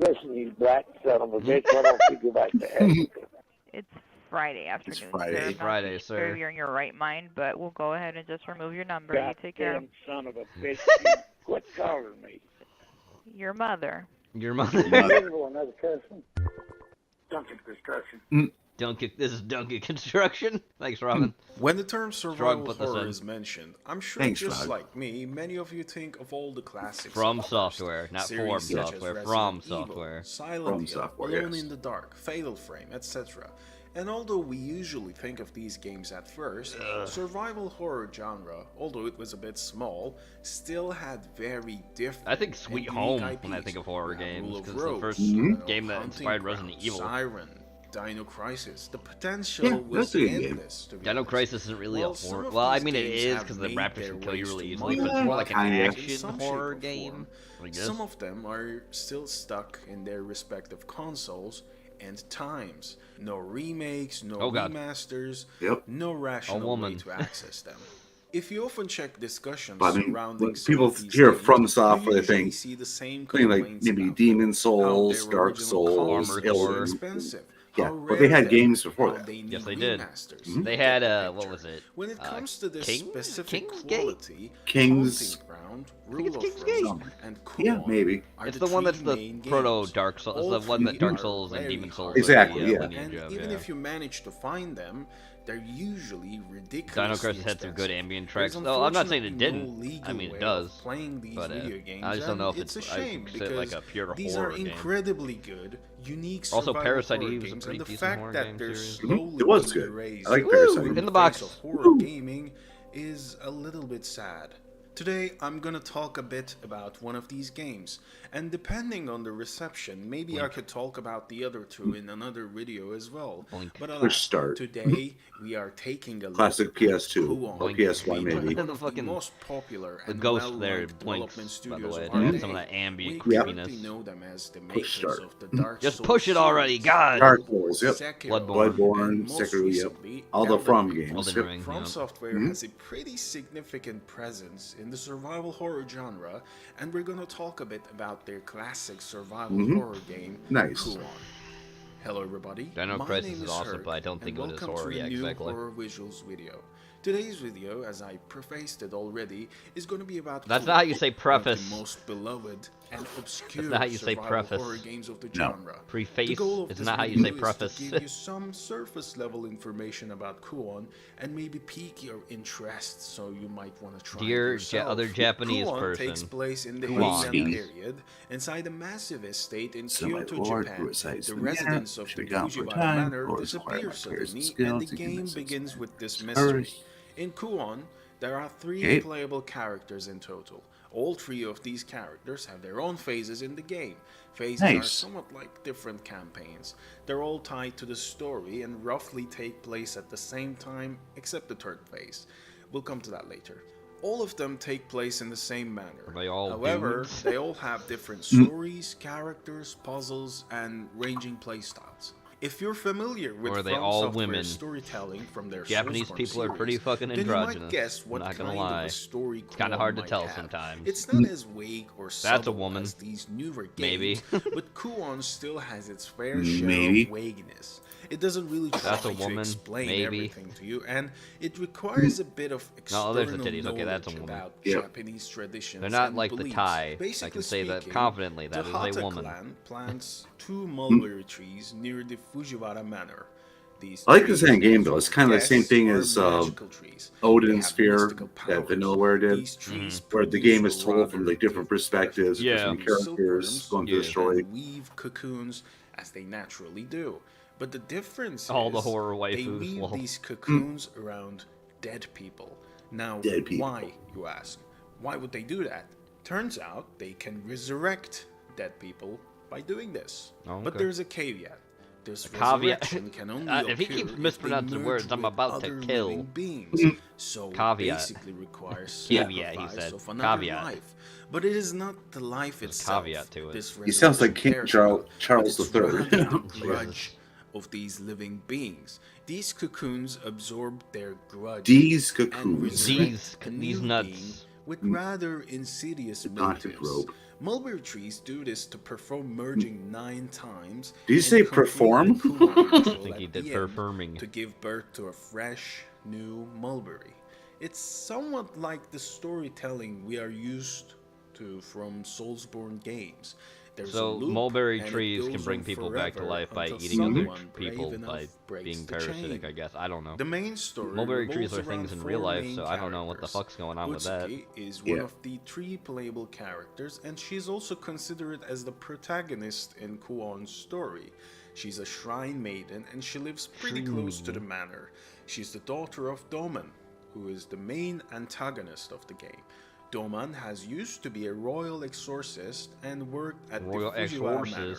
Listen, you black son of a bitch, why don't you go back to Africa? It's Friday afternoon, Friday. sir. I'm not Friday, really sir. sure you're in your right mind, but we'll go ahead and just remove your number. You take care of Goddamn son of a bitch. Quit calling me. your mother. Your mother. Another person. Duncan Construction. This is Duncan Construction. Thanks, Robin. When the term survival put this horror in. is mentioned, I'm sure Thanks, just Rod. like me, many of you think of all the classics. From of the Software, not series Form such as Software, Resident From Evil, Software. Silent From Hill, Software, Alone yes. in the Dark, Fatal Frame, etc. And although we usually think of these games at first, survival horror genre, although it was a bit small, still had very different. I think Sweet and Home unique when I IPs. think of horror We have games, Rule of because it's the Rose, first game that Hunting inspired Ground, Resident Evil. Siren, Dino Crisis. The potential Yeah, was that's a good game. endless. To be Dino honest. Crisis isn't really Well, a some horror. of Well, I these mean it games is have because the made raptors their can kill you ways really to easily, but it's modern more like an kinda. in action some shape horror or game. form. I guess. Some of them are still stuck in their respective consoles and times. No remakes, no Oh, God. remasters, Yep. no rational way woman. to access them. If you often check discussions But I mean, surrounding when some people of these hear games, From you Software, they usually think see the same something like complaints maybe about Demon how Souls, their Dark original Souls, consoles were Armored Core. Alien. expensive, Yeah, but they had games before that. Yes, they did. Mhm. They had what was it? When it comes to this specific King's quality, King's. Haunting Ground, I think Rule it's of King's Rose, Gate. and Yeah, Kuon maybe. are It's the one that's three the main proto games. Dark Souls, All the one that three Dark are Souls and very Demon Souls. hard. Exactly, are the, yeah. lineage And of, even yeah. if you manage to find them, they're usually ridiculous. Dino Crisis had some good ambient tracks. No, I'm not saying it didn't. I mean, it does. Playing these But video games, I just don't know if it's a I shame consider it like a pure these horror are game. incredibly good, unique Also, survival Parasite horror Eve was a games, pretty and the decent fact horror that game they're series. slowly It was being good. erased I like from Parasite. the In the box. face of horror gaming is a little bit sad. Today, I'm gonna talk a bit about one of these games, and depending on the reception, maybe I could talk about the other two in another video as well. But alas, start. today we are taking a look Classic at PS2 Kuon, or PS1 maybe. one of the most popular The and ghost there well-liked blinks, development by the studios way. of They our had day. some of that ambient We creepiness. currently know them as the Push makers start. of the Dark Just Souls push it already, series, God! Dark Souls, yep. Sekiro, Bloodborne, and most Sekiro, yep. recently, All the Elden From Ring. games. Elden Yep. Ring, From yeah. Software has a pretty significant presence in the survival horror genre, and we're gonna talk a bit about their classic survival horror game, Nice. Kuon. Hello everybody, Dino my Crisis name is is awesome, Herc, but I don't think and it was welcome horror to a yet, new exactly. horror visuals video. Today's video, as I prefaced it already, is going to be about That's Kuon, not how you say one of preface. the most beloved and obscure That's not how you say survival preface. horror games of the No. genre. Preface The goal of is this not how you video say is preface. to give you some surface level information about Kuon and maybe pique your interest so you might want to try Dear it yourself. other Japanese Kuon person, takes place in the Kuon. Heian period inside a massive estate in So my Kyoto, lord, Japan. who resides The in residents there, of the should've gone for Fujiwara time, Manor or disappear acquire my players and suddenly, and the skills to game convince begins with this Spurs. mystery. In Kuon, there are 3 Okay. playable characters in total. All 3 of these characters have their own phases in the game. Phases are Nice. somewhat like different campaigns. They're all tied to the story and roughly take place at the same time, except the 3rd phase. We'll come to that later. All of them take place in the same manner. Are they all However, dudes? they all have different stories, characters, puzzles, and ranging playstyles. If you're familiar with Or are they From all Software's women? storytelling from their Japanese Soulsborne people are pretty series, fucking then you might androgynous. guess what Not gonna kind lie. of a story It's kinda Kuon hard to might tell have. sometimes. It's not as vague or That's a subtle woman. as these newer Maybe. games, but Kuon still has its fair share Maybe. of vagueness. It doesn't really try That's a to woman. explain Maybe. everything to you, and it requires a bit of external Oh, there's the titties. Okay, that's a knowledge woman. about Yep. Japanese traditions. They're not and like the beliefs. Thai. I Basically can say that speaking, confidently. That the is a Hata woman. clan plants 2 mulberry trees near the Fujiwara Manor. These I like the trees, same game though. It's kind of the same yes, thing are as magical trees. They Odin's have Sphere mystical that powers. Vanillaware did, These trees where the produce game is told from rather like different perspectives, Yeah. different characters silkworms going through the Yeah. story. and weave cocoons as they naturally do. But the difference All is the horror they waifus, weave lol. these cocoons around dead people. Now, Dead people. why, you ask? Why would they do that? Turns out they can resurrect dead people by doing this. Oh, But okay. there's a caveat. This Caveat. resurrection can only If he occur keeps if mispronouncing they words, merge I'm with about to other kill. living beings. So it Caveat. basically requires Caveat, he sacrifice said. of another Caveat. life. But it is not the life There's itself. caveat to it. This He sounds like resurrection King cares Charles, about, Charles but it's III. rather the grudge of these living beings. These cocoons absorb their grudge These and cocoons. resurrect a These new nuts. being with rather insidious Haunted motives. rope. Mulberry trees do this to perform merging 9 times. Did you and say complete perform? the Kuon I ritual think he at did the end performing. to give birth to a fresh, new mulberry. It's somewhat like the storytelling we are used to from Soulsborne games. There's a So loop, mulberry and it trees can goes bring on people back to forever life by until eating other someone brave people enough by breaks being the parasitic, chain. I guess. I don't know. The main story Mulberry trees revolves are things around in real 4 life, main so I don't know what the characters. fuck's going on with that. Utsuki is one Yeah. of the 3 playable characters, and she's also considered as the protagonist in Kuon's story. She's a shrine maiden, and she lives pretty close to the manor. She's the daughter of Doman, who is the main antagonist of the game. Doman has used to be a royal exorcist and worked at Royal the Fujiwara exorcist. Manor.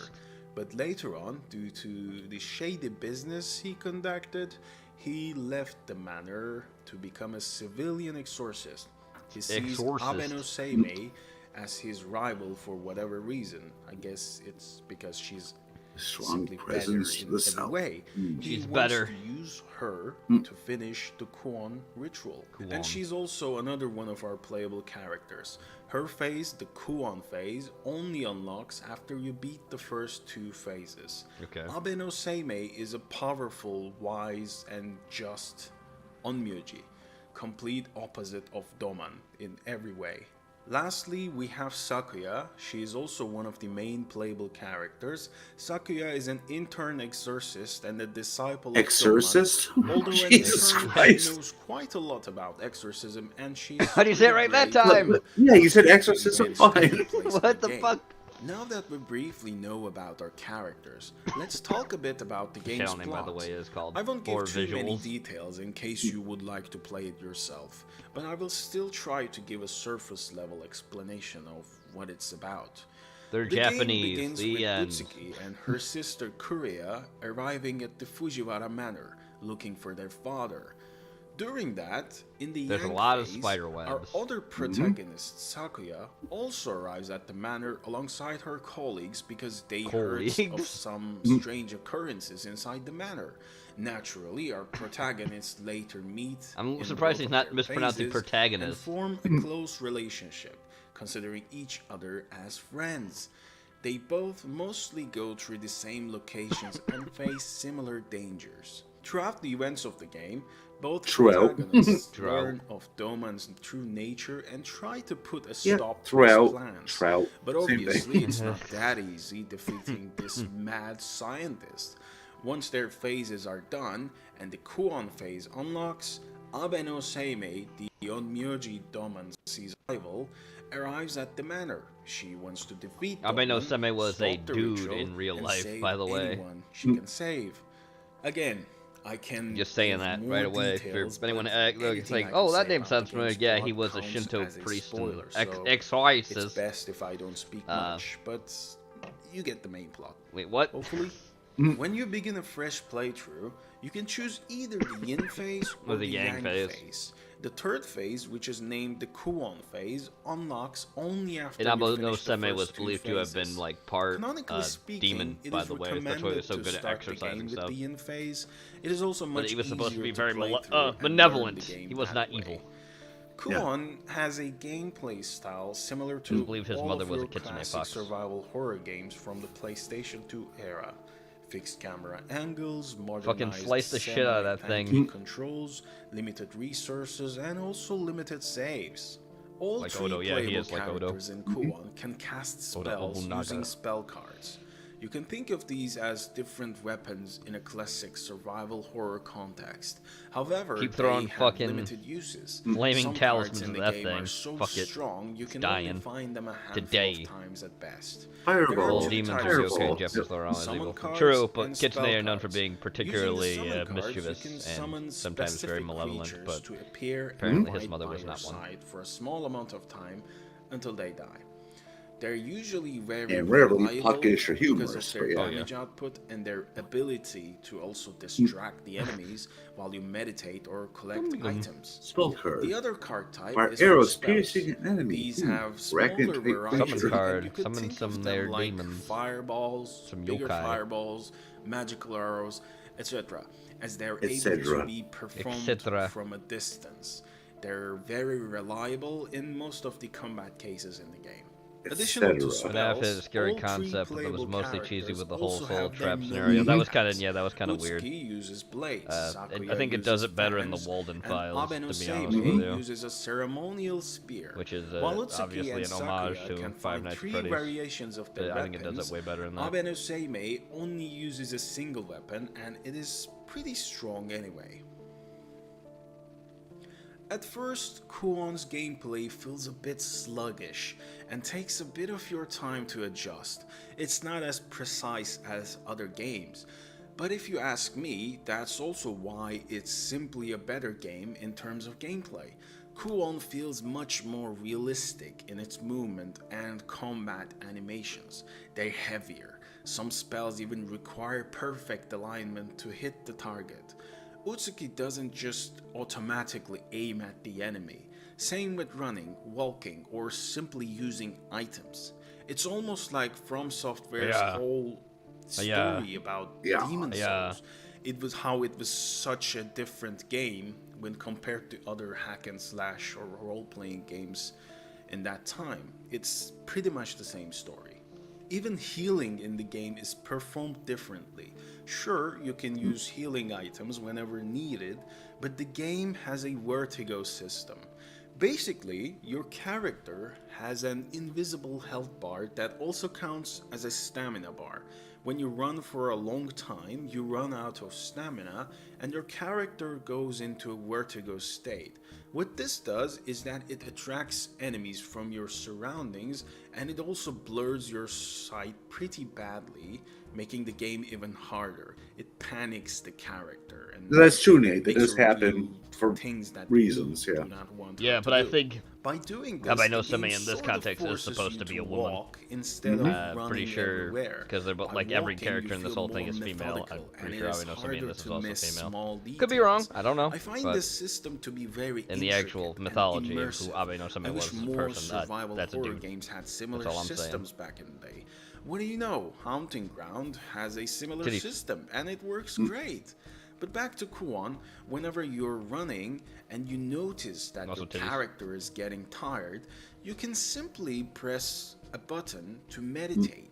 But later on, due to the shady business he conducted, he left the manor to become a civilian exorcist. He sees Exorcist. Abeno Seimei as his rival for whatever reason. I guess it's because she's Strong simply presence better to the in every south. way. He She's wants better. to use her to finish the Kuon ritual. Kuon. And she's also another one of our playable characters. Her phase, the Kuon phase, only unlocks after you beat the first 2 phases. Okay. Abe no Seimei is a powerful, wise, and just Onmyoji, complete opposite of Doman in every way. Lastly, we have Sakuya. She is also one of the main playable characters. Sakuya is an intern exorcist and a disciple of Exorcist? Doman. Although an Jesus intern, Christ. she knows quite a lot about exorcism, and she's How do you say it right that pretty time? brave. Yeah, you said exorcism, Managed to fine. take place in What the game. fuck? Now that we briefly know about our characters, let's talk a bit about the game's Channel name, by plot. the way, is called I won't Or give too many Visuals. details in case you would like to play it yourself, but I will still try to give a surface level explanation of what it's about. They're The Japanese. game begins The with end. Utsuki and her sister Kuria arriving at the Fujiwara Manor, looking for their father. During that, in the There's a Yang lot of phase, spider our webs. other protagonist, Sakuya, also arrives at the manor alongside her colleagues because they heard of Colleagues? some strange occurrences inside the manor. Naturally, our protagonists later meet. I'm in surprised both he's of not their mispronouncing phases protagonist. And form a close relationship, considering each other as friends. They both mostly go through the same locations and face similar dangers. Throughout the events of the game, both Throughout. protagonists Throughout. learn of Doman's true nature and try to put a Yeah, stop to throughout. his plans. Throughout. But Same obviously, thing. it's not that easy defeating this mad scientist. Once their phases are done and the Kuon phase unlocks, Abe no Seimei, the Onmyoji Doman's rival, arrives at the manor. She wants to defeat Abe no Doman, Seimei was a stop the dude ritual, in real and life, save by the way. anyone she can save. Again, I can Just saying give that more right away. details, If anyone but looks anything like, I oh, can that say name about sounds the familiar. game's Yeah, plot he was a counts Shinto as a priest spoiler, and so exorcist. it's best if I don't speak much, but you get the main plot. Wait, what? Hopefully. When you begin a fresh playthrough, you can choose either the Yin phase or Or the the Yang Yang phase. phase. The third phase, which is named the Kuon phase, unlocks only after And you Abe no finish the Seimei was first 2 believed to have been phases. like part Canonically speaking, demon, it by is the way. That's why he recommended was so to good at start the exercising game with stuff. the Yin phase. It is also much But he was supposed to be easier very play through and learn benevolent. the game He was that not way. evil. Kuon has a gameplay style similar I to believe his all mother of was a your Kitsune classic fox. survival horror games from the PlayStation 2 era. Fixed camera angles, Fucking modernized slice the shit out of that semi-tanky thing. controls, limited resources, and also limited saves. All Like 3 Odo, yeah, he playable is like Odo. characters in Kuon can cast Oda spells Nobunaga. using spell cards. You can think of these as different weapons in a classic survival horror context. However, Keep throwing they have fucking limited uses. flaming Some cards talismans in at the that game thing. are so Fuck it. strong you It's can dying. only find them a handful Today. of times at best. Fireball. There are All two demons types are of okay in spells, Japanese lore, is summon evil. cards True, but and Kitsune spell are known for cards. being Using the particularly summon cards, mischievous you can and summon sometimes very specific malevolent, creatures but to appear apparently and his mother fight was by not your one. side for a small amount of time until they die. They're usually very And rarely reliable puckish or because humorous, of their but yeah. damage output and their ability to also distract the enemies while you meditate or collect items. Spell card. The other card type Fire is for arrows spells. piercing an enemy. These have Bracken smaller type variety, creature. Summon card. and you could Summon think some of their them like demons. fireballs, Some bigger yokai. fireballs, magical arrows, etc., as they're able Etc. to be performed Etc. from a distance. They're very reliable in most of the combat cases in the game. Additional to Etc. But after the spells, scary all three concept, but it was playable mostly cheesy with the whole characters soul also have trap their scenario. That was kind of melee that was kind of attacks. weird. Utsuki uses blades, I Sakuya think it does uses it better in the fans, Walden and Files, Abe no to be honest Seimei with you. uses a ceremonial spear. Which is While Utsuki obviously and an homage Sakuya to can Five find Nights at 3 Freddy's. variations of their I think it does weapons, it way better than that. Abe no Seimei only uses a single weapon, and it is pretty strong anyway. At first, Kuon's gameplay feels a bit sluggish and takes a bit of your time to adjust. It's not as precise as other games, but if you ask me, that's also why it's simply a better game in terms of gameplay. Kuon feels much more realistic in its movement and combat animations. They're heavier. Some spells even require perfect alignment to hit the target. Utsuki doesn't just automatically aim at the enemy. Same with running, walking, or simply using items. It's almost like From Software's Yeah. whole story about Demon Souls. It was how it was such a different game when compared to other hack and slash or role-playing games in that time. It's pretty much the same story. Even healing in the game is performed differently. Sure, you can use healing items whenever needed, but the game has a vertigo system. Basically, your character has an invisible health bar that also counts as a stamina bar. When you run for a long time, you run out of stamina and your character goes into a vertigo state. What this does is that it attracts enemies from your surroundings, and it also blurs your sight pretty badly, making the game even harder. It panics the character. And that's true, Nate. That makes does her happen do for things that reasons, you yeah. do not want Yeah, her but to I do. think By doing this, I know the somebody game in this sorta context is forces supposed you to be a woman. walk instead of running Pretty sure everywhere. because they're both By like every walking, character you in this feel whole thing more is female. I'm methodical, and pretty it sure is I know somebody in harder this is to also miss female. small Could be wrong. details. I don't know. I find but this system to be very in the actual mythology of who Abe no Same I was wish as a more person, survival that's a horror dude. games had similar That's all I'm saying. systems back in the day. What do you know? Haunting Ground has a similar Titties. system, and it works great. But back to Kuon, whenever you're running and you notice that Also your titties. character is getting tired, you can simply press a button to meditate.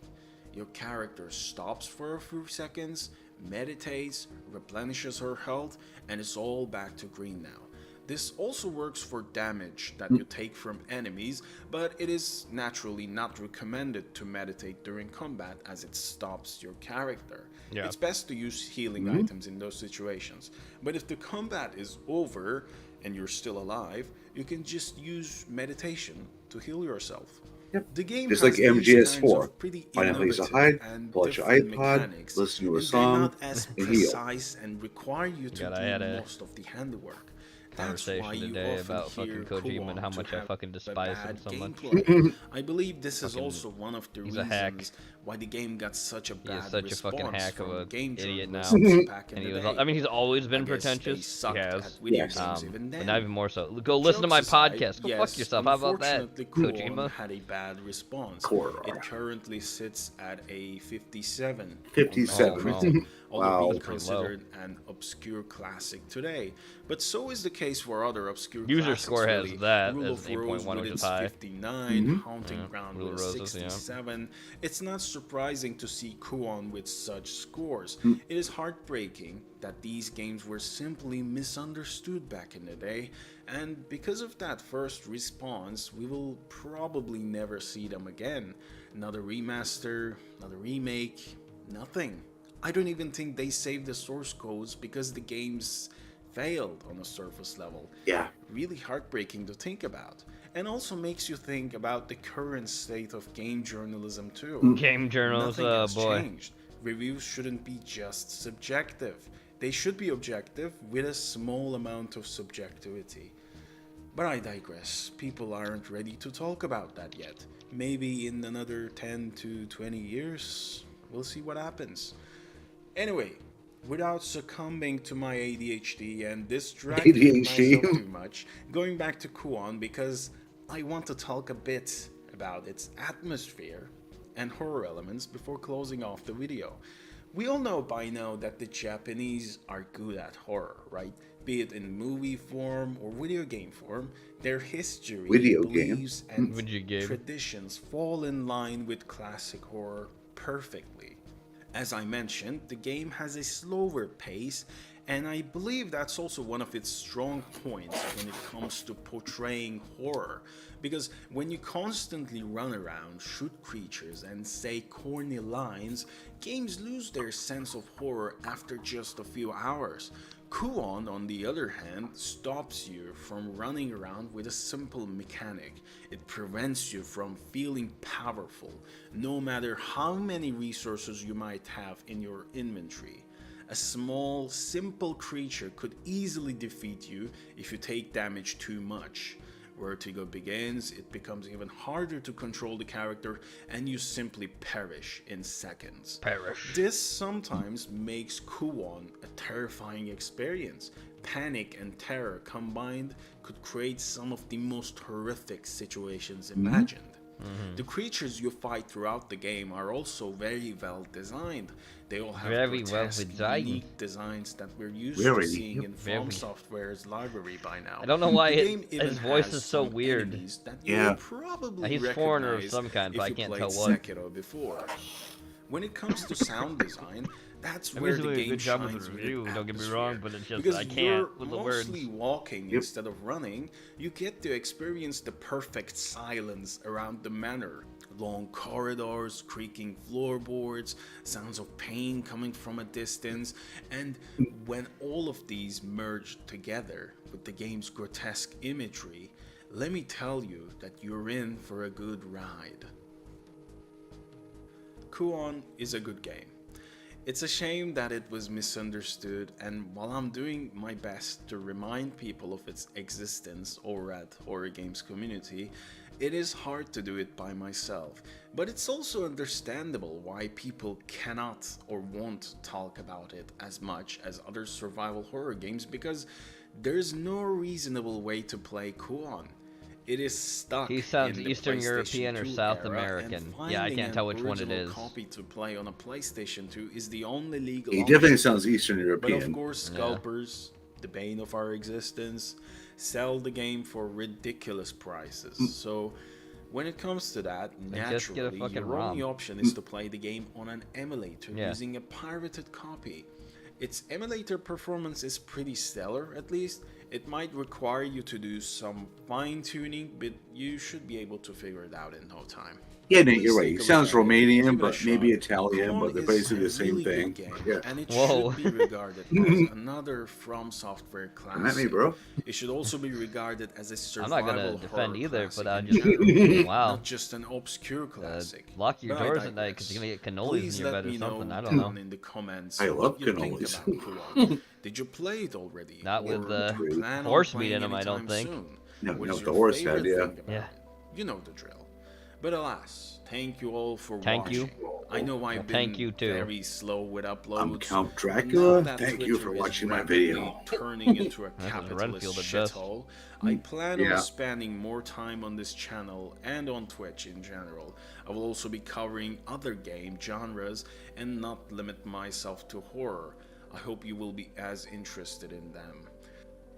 Your character stops for a few seconds, meditates, replenishes her health, and it's all back to green now. This also works for damage that you take from enemies, but it is naturally not recommended to meditate during combat as it stops your character. Yeah. It's best to use healing items in those situations. But if the combat is over and you're still alive, you can just use meditation to heal yourself. Yep. The game Just has like these kinds MGS4. of pretty Find a place to innovative hide, and pull out your different iPod, mechanics, listen to a and song, they're not as and heal. precise and require you to God, I do had a most of the handiwork. That's conversation why you today often about hear fucking Kojima and how Kuon much to I have fucking a despise him bad so much. gameplay. I believe this is Fucking- also one of the he's a reasons hack. why the game got such a He bad is such a fucking response hack of from a game idiot now. journalists back in And he the was, day. I mean, he's always been I guess they pretentious. He sucked has. at video games even But then. now even more so. Go listen to my Jokes aside, podcast. Go yes, fuck yourself. How about that, unfortunately, Kuon Kojima? had a bad response. Corridor. It currently sits at a 57. 57. on Metacritic, although Wow. being Pretty low. considered an obscure classic today. But so is the case for other obscure User classics, score has really. that Rule as of Rose 8.1, with which is its high. 59, Haunting Yeah, Ground Rule with of Roses, yeah. 67. It's not surprising to see Kuon with such scores. It is heartbreaking that these games were simply misunderstood back in the day, and because of that first response, we will probably never see them again. Another remaster, another remake, nothing. I don't even think they saved the source codes because the games failed on a surface level. Yeah. Really heartbreaking to think about. And also makes you think about the current state of game journalism too. Game journals, Nothing has boy. changed. Reviews shouldn't be just subjective. They should be objective with a small amount of subjectivity. But I digress. People aren't ready to talk about that yet. Maybe in another 10 to 20 years, we'll see what happens. Anyway, without succumbing to my ADHD and distracting ADHD. myself too much, going back to Kuon because I want to talk a bit about its atmosphere and horror elements before closing off the video. We all know by now that the Japanese are good at horror, right? Be it in movie form or video game form, their history, Video game. beliefs, and Video game. traditions fall in line with classic horror perfectly. As I mentioned, the game has a slower pace, and I believe that's also one of its strong points when it comes to portraying horror. Because when you constantly run around, shoot creatures, and say corny lines, games lose their sense of horror after just a few hours. Kuon, on the other hand, stops you from running around with a simple mechanic. It prevents you from feeling powerful, no matter how many resources you might have in your inventory. A small, simple creature could easily defeat you if you take damage too much. Vertigo begins, it becomes even harder to control the character, and you simply perish in seconds. This sometimes makes Kuon a terrifying experience. Panic and terror combined could create some of the most horrific situations imagined. The creatures you fight throughout the game are also very well designed. They all have Very well grotesque, designed. unique designs that we're used Very. to seeing in Very. From Software's library by now. I don't know why The game even his voice has is so some weird. enemies that you Yeah. will probably He's foreigner of recognize some kind, if but I you can't played tell what. Sekiro before. When it comes to sound design, that's I'm where usually the doing a game good job with shines the with review, don't get me atmosphere. wrong, but it's just Because I can't you're with the words. mostly walking instead of running, you get to experience the perfect silence around the manor. Long corridors, creaking floorboards, sounds of pain coming from a distance, and when all of these merge together with the game's grotesque imagery, let me tell you that you're in for a good ride. Kuon is a good game. It's a shame that it was misunderstood, and while I'm doing my best to remind people of its existence over at Horror Games Community, it is hard to do it by myself. But it's also understandable why people cannot or won't talk about it as much as other survival horror games, because there's no reasonable way to play Kuon. It is stuck. He sounds in the Eastern PlayStation European or 2 South era, American. and Yeah, I finding can't tell which an one it original is. copy to play on a PlayStation 2 is the only legal He option. definitely sounds Eastern But European. of course, scalpers, the bane of our existence, sell the game for ridiculous prices. So when it comes to that, Then just get a naturally, fucking your only ROM. option is to play the game on an emulator Yeah. using a pirated copy. Its emulator performance is pretty stellar, at least. It might require you to do some fine-tuning, but you should be able to figure it out in no time. Yeah, Nate, Please you're right. take He a look sounds at it, give Romanian, it a but maybe shot. Italian, Kuon but they're is basically a the same really thing. good game, Yeah. and it Whoa. should be regarded as another From Software classic. Come at me, bro. It should also be regarded as a I'm survival not gonna defend horror either, classic but I in just general, wow. not just an obscure classic. Lock your But I doors at night because digress. you're gonna get cannolis Please in your let bed or me something. know I don't know. down in the comments I love what you think cannolis. about Kuon. Did you play it already? Not with Or the plan on horse meat playing in them, I don't anytime think. soon? No, What no, is the your horse favorite head, yeah. thing about Yeah. it? You know the drill. But alas, thank you all for Thank you. watching. I know I've been Thank you, too. very slow with uploads. I'm Count but Dracula. now that Thank you Twitter for is watching my rapidly video. turning into a That's capitalist Renfield at best. shithole, I plan Yeah. on spending more time on this channel and on Twitch in general. I will also be covering other game genres and not limit myself to horror. I hope you will be as interested in them.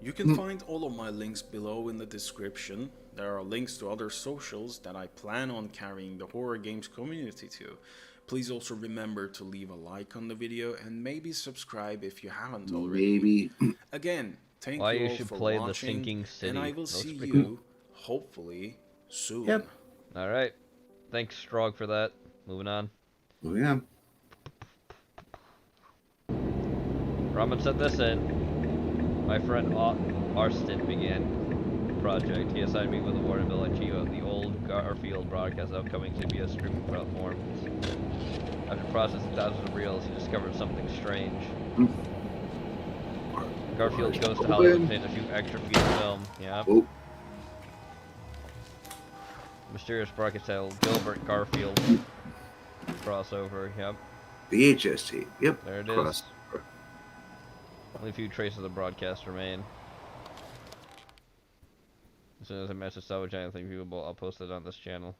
You can find all of my links below in the description. There are links to other socials that I plan on carrying the Horror Games community to. Please also remember to leave a like on the video and maybe subscribe if you haven't already. Maybe. Again, thank Why you you all should for play The watching, Sinking City. and I will Looks see pretty you, hopefully, soon. Yep. All right. Thanks, Strog, for that. Moving on. Oh, yeah. Ramen sent this in. My friend Arston began the project. He assigned me with a Warrenville Archivo, the old Garfield broadcast upcoming CBS streaming platforms. After processing thousands of reels, he discovered something strange. Garfield goes to Hollywood and a few extra feet of film. Yeah. Oh. Mysterious broadcast title Gilbert Garfield crossover. Yep. The HST. Yep. There it is. Cross. Only a few traces of the broadcast remain. As soon as I message Salvage anything viewable, I'll post it on this channel.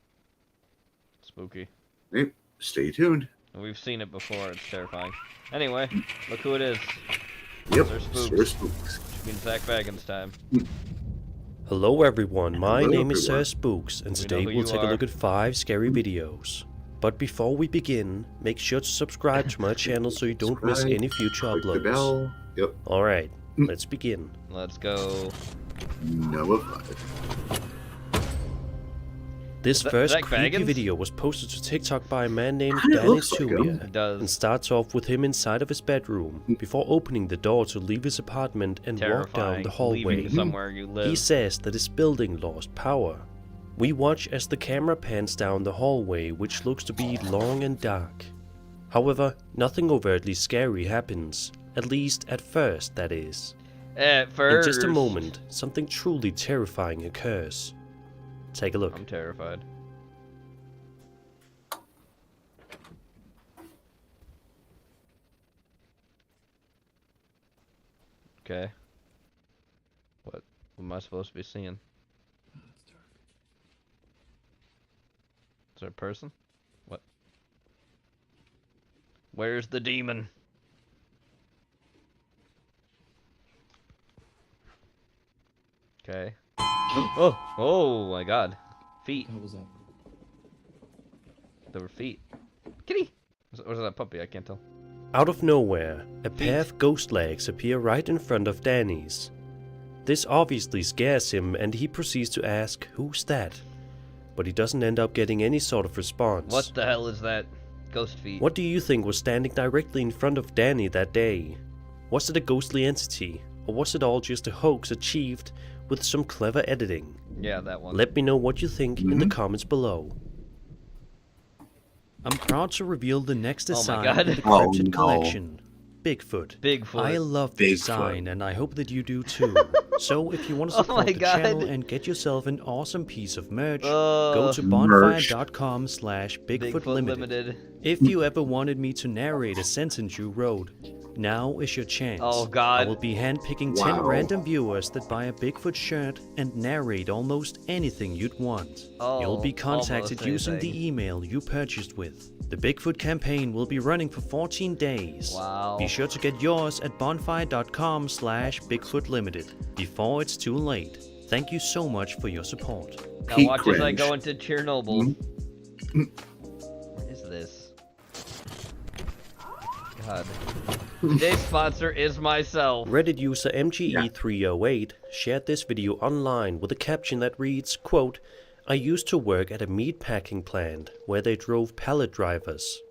Spooky. Yep. Stay tuned. And we've seen it before, it's terrifying. Anyway, look who it is. Yep. Sir Spooks. Sir Spooks. Which means Zach Baggins time. Hello everyone, my Hello, name is Sir everyone. Spooks, and We know today who we'll you take a are. look at 5 scary videos. But before we begin, make sure to subscribe to my channel so you don't miss Subscribe, any future Click the uploads. bell. Yep. Alright, let's begin. Let's go. Number 5. This that first Zach creepy Baggins? video was posted to TikTok by a man named Kinda Danny looks like him. Tumia, It does. and starts off with him inside of his bedroom before opening the door to leave his apartment and walk down Terrifying. the hallway. Leaving somewhere you live. He says that his building lost power. We watch as the camera pans down the hallway, which looks to be long and dark. However, nothing overtly scary happens. At least at first, that is. At In first. just a moment, something truly terrifying occurs. Take a look. I'm terrified. Okay. What am I supposed to be seeing? Is there a person? What? Where's the demon? Okay. Oh my god. Feet. What was that? There were feet. Kitty! Or is that a puppy? I can't tell. Out of nowhere, a pair of ghost legs appear right in front of Danny's. This obviously scares him and he proceeds to ask, "Who's that?" But he doesn't end up getting any sort of response. What the hell is that? Ghost feet. What do you think was standing directly in front of Danny that day? Was it a ghostly entity, or was it all just a hoax achieved with some clever editing? Yeah, that one. Let me know what you think in the comments below. I'm proud to reveal the next design in the Cryptid collection. Bigfoot. Bigfoot. I love the design and I hope that you do too. So if you want to support the channel and get yourself an awesome piece of merch, go to bonfire.com/BigfootLimited. If you ever wanted me to narrate a sentence you wrote, now is your chance. Oh god. I will be handpicking 10 random viewers that buy a Bigfoot shirt and narrate almost anything you'd want. You'll be contacted using the email you purchased with. The Bigfoot campaign will be running for 14 days. Wow. Be sure to get yours at bonfire.com/BigfootLimited before it's too late. Thank you so much for your support. Now watch as I go into Chernobyl. What is this? God. Today's sponsor is myself. Reddit user MGE308 shared this video online with a caption that reads, quote, "I used to work at a meatpacking plant where they drove pallet drivers.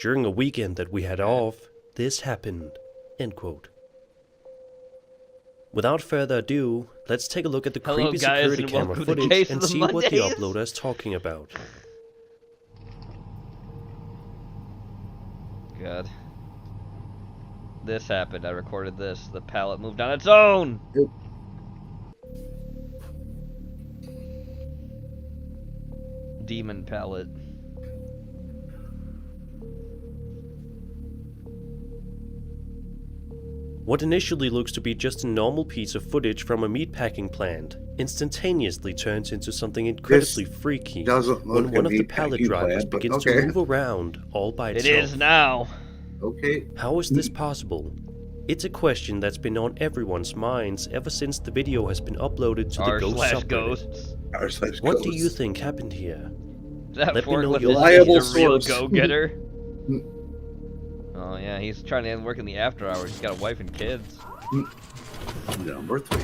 During a weekend that we had off, this happened." End quote. Without further ado, let's take a look at the creepy security camera footage and see what the uploader is talking about. God. This happened. I recorded this. The pallet moved on its own! Demon pallet. What initially looks to be just a normal piece of footage from a meatpacking plant instantaneously turns into something incredibly freaky when one of the pallet drivers begins to move around all by itself. It is now. Okay. How is this possible? It's a question that's been on everyone's minds ever since the video has been uploaded to the Ghost subreddit. What do you think happened here? That Let me know forklift your is a real go-getter. Oh yeah, he's trying to work in the after hours. He's got a wife and kids. Number 3.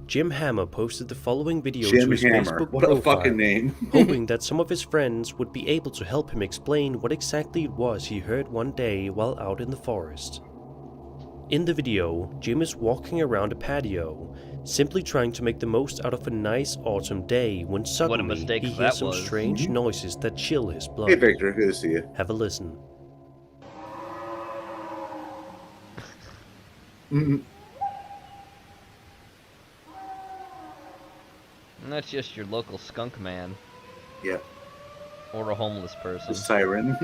Jim Hammer posted the following video Jim to his Hammer. Facebook What a profile, fucking name. hoping that some of his friends would be able to help him explain what exactly it was he heard one day while out in the forest. In the video, Jim is walking around a patio, simply trying to make the most out of a nice autumn day when suddenly he hears some strange noises that chill his blood. Hey Victor, good to see you. Have a listen. And that's just your local skunk man. Yeah. Or a homeless person. The siren.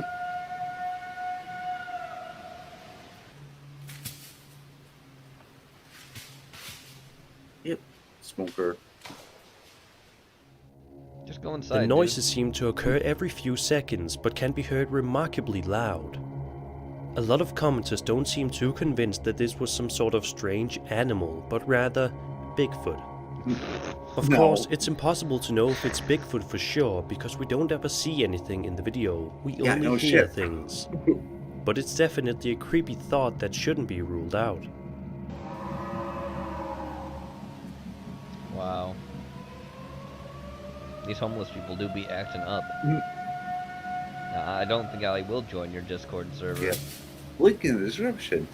Yep. Smoker. Just go inside. The noises seem to occur every few seconds, but can be heard remarkably loud. A lot of commenters don't seem too convinced that this was some sort of strange animal, but rather Bigfoot. Of course, it's impossible to know if it's Bigfoot for sure, because we don't ever see anything in the video, we only hear things. But it's definitely a creepy thought that shouldn't be ruled out. Wow. These homeless people do be acting up. I don't think I will join your Discord server. Yeah. Link in the description.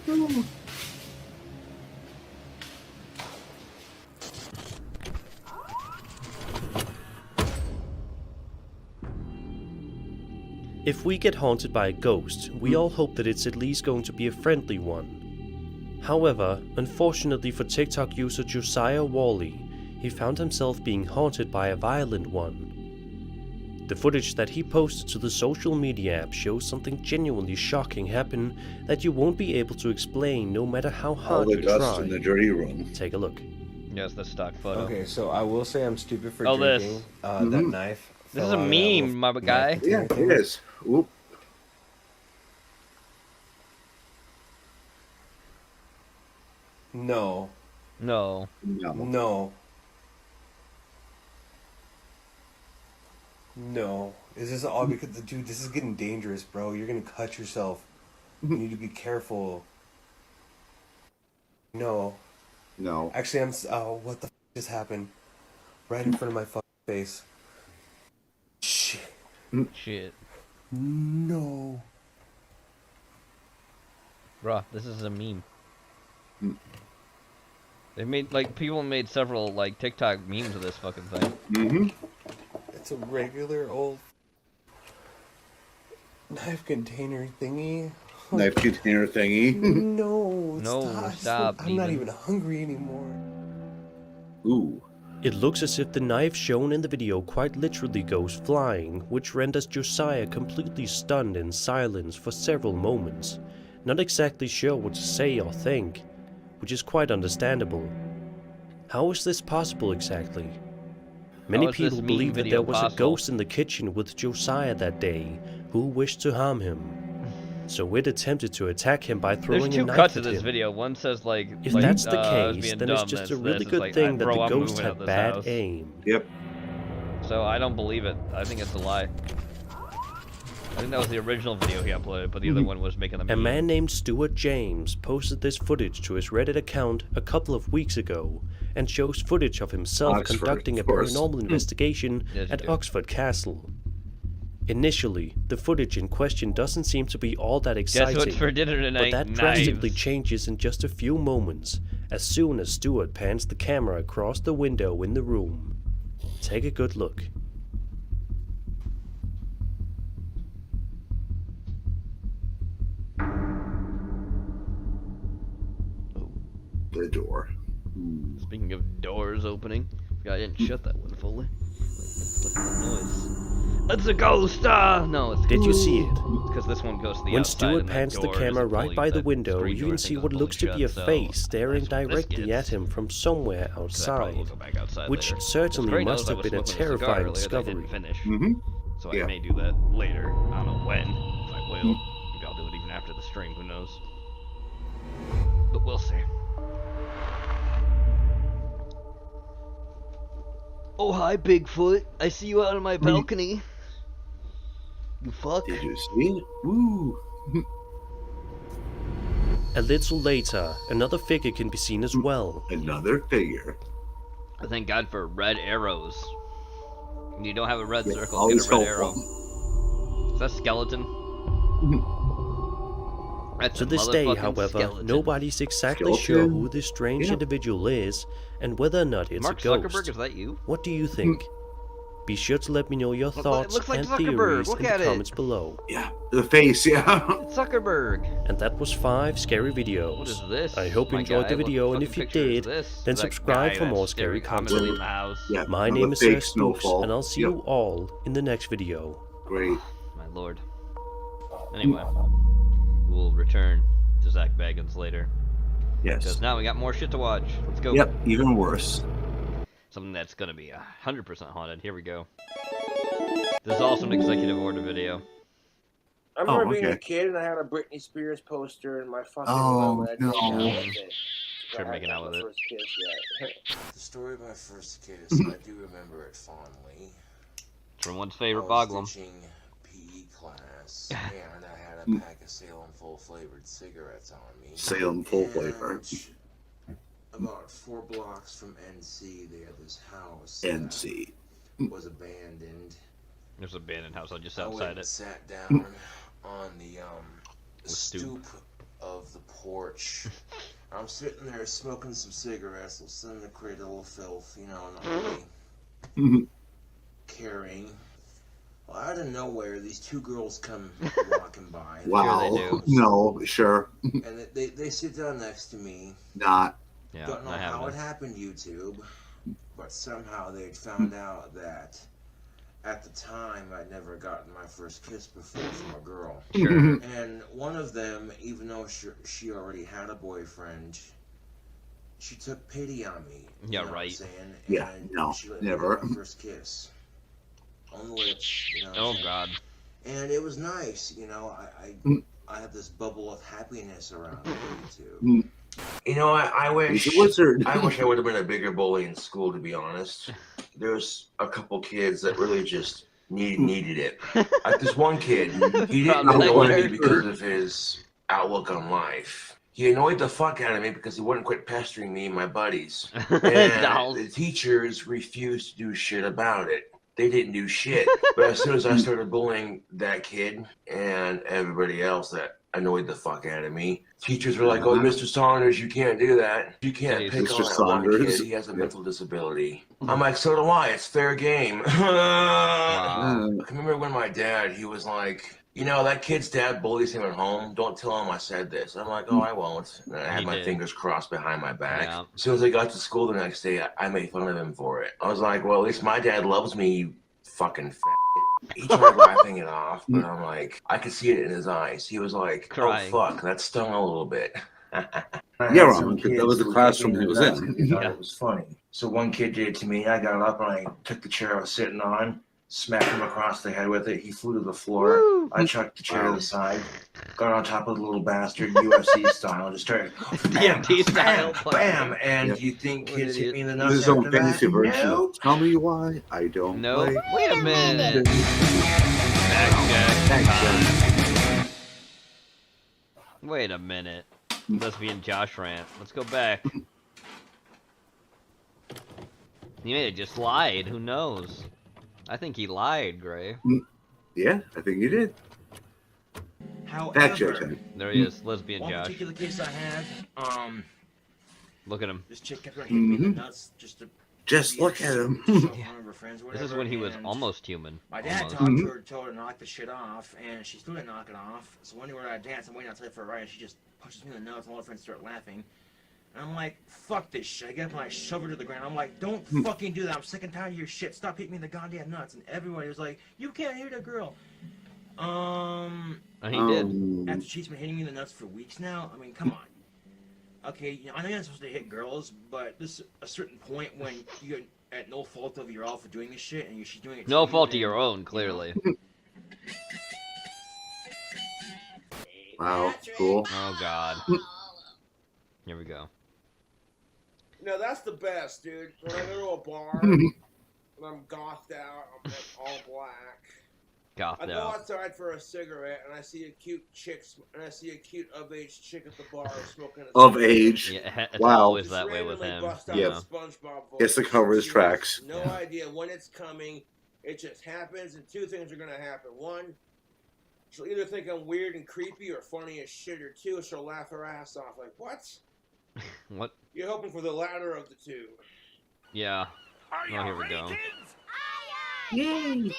If we get haunted by a ghost, we all hope that it's at least going to be a friendly one. However, unfortunately for TikTok user Josiah Wally, he found himself being haunted by a violent one. The footage that he posted to the social media app shows something genuinely shocking happen that you won't be able to explain no matter how hard you try. All the dust in the dirty room. Take a look. Yes, the stock photo. Okay, so I will say I'm stupid for Oh, drinking. this. That knife This is a meme, my guy. Yeah, it is. Oop. No. No. No. No. Is this all because, dude, this is getting dangerous, bro. You're gonna cut yourself. You need to be careful. No. No. Actually, oh, what the just happened? Right in front of my fucking face. Shit. Shit. No. Bruh, this is a meme. They made, like, people made several, like, TikTok memes of this fucking thing. Mm-hmm. It's a regular old knife container thingy. Knife container thingy. No, No, stop, I'm not demon. even hungry anymore. Ooh. It looks as if the knife shown in the video quite literally goes flying, which renders Josiah completely stunned in silence for several moments, not exactly sure what to say or think, which is quite understandable. How is this possible exactly? Many How is this people meme believe that video there was possible? a ghost in the kitchen with Josiah that day, who wished to harm him. So it attempted to attack him by There's throwing a two knife cuts at of this him. video. One says, like, If like, that's the I was case, being then dumb, it's just a this. really It's good like, thing that bro, the I'm ghost moving out had this bad house. aim. Yep. So I don't believe it. I think it's a lie. I think that was the original video he uploaded, but the other one was making them. A man named Stuart James posted this footage to his Reddit account a couple of weeks ago and shows footage of himself Oxford, conducting a of course. paranormal investigation Yes, you at do. Oxford Castle. Initially, the footage in question doesn't seem to be all that Guess exciting, what's for dinner tonight? but that drastically Knives. changes in just a few moments as soon as Stuart pans the camera across the window in the room. Take a good look. The door. Speaking of doors opening, I didn't shut that one fully. What's the noise? It's a ghost! No, it's. Did you see it? Because this one goes to the When outside. Stuart and that pans the door camera isn't right fully- by the that window, screen you door, can I see think, what isn't looks to fully be a shut, face so staring that's what this directly gets. at him from somewhere So that probably outside, will go back outside which later. certainly It's great must knows I have was been a smoking cigar terrifying earlier that I discovery. didn't finish. Mm-hmm. So Yeah. I may do that later. I don't know when. If I will. Maybe I'll do it even after the stream. Who knows? But we'll see. Oh, hi, Bigfoot. I see you out on my balcony. You fuck. Did you see it? Ooh. A little later, another figure can be seen as well. Another figure. I thank God for red arrows. When you don't have a red Yeah, circle, always get a red helpful. arrow. Is that skeleton? That's To a this day, motherfucking however, skeleton. nobody's exactly sure Skeleton. who this strange Yeah. individual is and whether or not it's Mark a ghost. Zuckerberg, is that you? What do you think? Be sure to let me know your It thoughts looks like and Zuckerberg. theories Look in at the it. comments below. Yeah. The face, yeah. It's Zuckerberg. And that was 5 scary videos. What is this? I hope you My enjoyed guy? the What video, and if fucking you picture is did, this? then That subscribe guy for more that's scary staring comically in content. the house. Yeah. My another name is fake Sir Spooks, snowfall. and I'll see Yep. you all in the next video. Great. My lord. Anyway, we'll return to Zach Baggins later. Yes. Because now we got more shit to watch. Let's go. Yep. Even worse. Something that's gonna be 100% haunted. Here we go. This is also an executive order video. I remember being a okay. kid and I had a Britney Spears poster in my fucking Oh, room. And I no. didn't know it. Tried I making had out my with it. first kiss yet. The story of my first kiss, I do remember it fondly. It's from one's favorite I was Boglum. teaching PE class, and I had a pack of Salem full flavored cigarettes on me. Salem full flavor. And about 4 blocks from NC, they had this house. NC. Was abandoned. There's an abandoned house just I went outside and it. sat down on the stoop. stoop of the porch. I'm sitting there smoking some cigarettes, listening to Cradle of Filth, you know, not really caring. Well, out of nowhere, these 2 girls come walking by. Wow. No, sure. And they sit down next to me. Not. Yeah, Don't know not having how it. it happened, YouTube, but somehow they'd found out that at the time I'd never gotten my first kiss before from a girl. Sure. And one of them, even though she already had a boyfriend, she took pity on me. Yeah, you know right. What I'm saying? Yeah, And no, she let me never. have my first kiss. on the lips. You know. Oh God. And it was nice, you know. I have this bubble of happiness around me too. You know, I wish He's a wizard. I wish I would have been a bigger bully in school. To be honest, there's a couple kids that really just needed it. Like this one kid, he didn't annoy me because of his outlook on life. He annoyed the fuck out of me because he wouldn't quit pestering me and my buddies. And the teachers refused to do shit about it. They didn't do shit. But as soon as I started bullying that kid and everybody else that annoyed the fuck out of me, teachers were like, "Oh, Mr. Saunders, you can't do that. You can't pick on that one kid. He has a mental disability." I'm like, "So do I. It's fair game." I can remember when my dad, he was like, "You know, that kid's dad bullies him at home. Don't tell him I said this." I'm like, "Oh, I won't." And I had my fingers crossed behind my back. Yeah. As soon as I got to school the next day, I made fun of him for it. I was like, "Well, at least my dad loves me, you fucking fat." He tried laughing it off, but I'm like, I could see it in his eyes. He was like, Crying. "Oh, fuck, that stung a little bit." Yeah, Ron, because that was the classroom he was in. It was funny. So one kid did it to me. I got up and I took the chair I was sitting on, smacked him across the head with it. He flew to the floor. I chucked the chair to the side, got on top of the little bastard, UFC style, just started bam, bam, bam. And you think kids hit me in the nuts His own after fantasy that? version. No. Tell me why I don't No. like. Wait a minute. Backjack. Wait a minute. Lesbian Josh rant. Let's go back. He may have just lied. Who knows? I think he lied, Gray. Yeah, I think you did. However, There he is, lesbian one Josh. particular case I had, Look at him. this chick kept on hitting me in the nuts Just look at him. one of her friends, This is whatever, when he was and almost human. My dad Almost. talked to her, told her to knock the shit off, and she still didn't knock it off. So one day we're at a dance, I'm waiting outside for a ride, and she just punches me in the nuts, and all her friends start laughing. And I'm like, fuck this shit. I get up and I shove her to the ground. I'm like, don't fucking do that. I'm sick and tired of your shit. Stop hitting me in the goddamn nuts. And everybody was like, you can't hit a girl. He did. After she's been hitting me in the nuts for weeks now, I mean, come on. Okay, you know, I know you're not supposed to hit girls, but there's a certain point when you're at no fault of your all for doing this shit, and she's doing it. No to fault you, of your own, clearly. Wow, cool. Oh God. Here we go. No, that's the best, dude. When I go to a bar and I'm gothed out, I'm like all black. I go outside for a cigarette and I see a cute chick, and I see a cute of-age chick at the bar smoking a Of cigarette. age. Yeah, it's Wow. always that way with him. Yeah. SpongeBob Gets to voice. cover his She tracks. has no idea when it's coming. It just happens, and two things are gonna happen. One, she'll either think I'm weird and creepy or funny as shit, or two, she'll laugh her ass off. Like, what? What? You're hoping for the latter of the two. Yeah. Oh, here we go. Yay!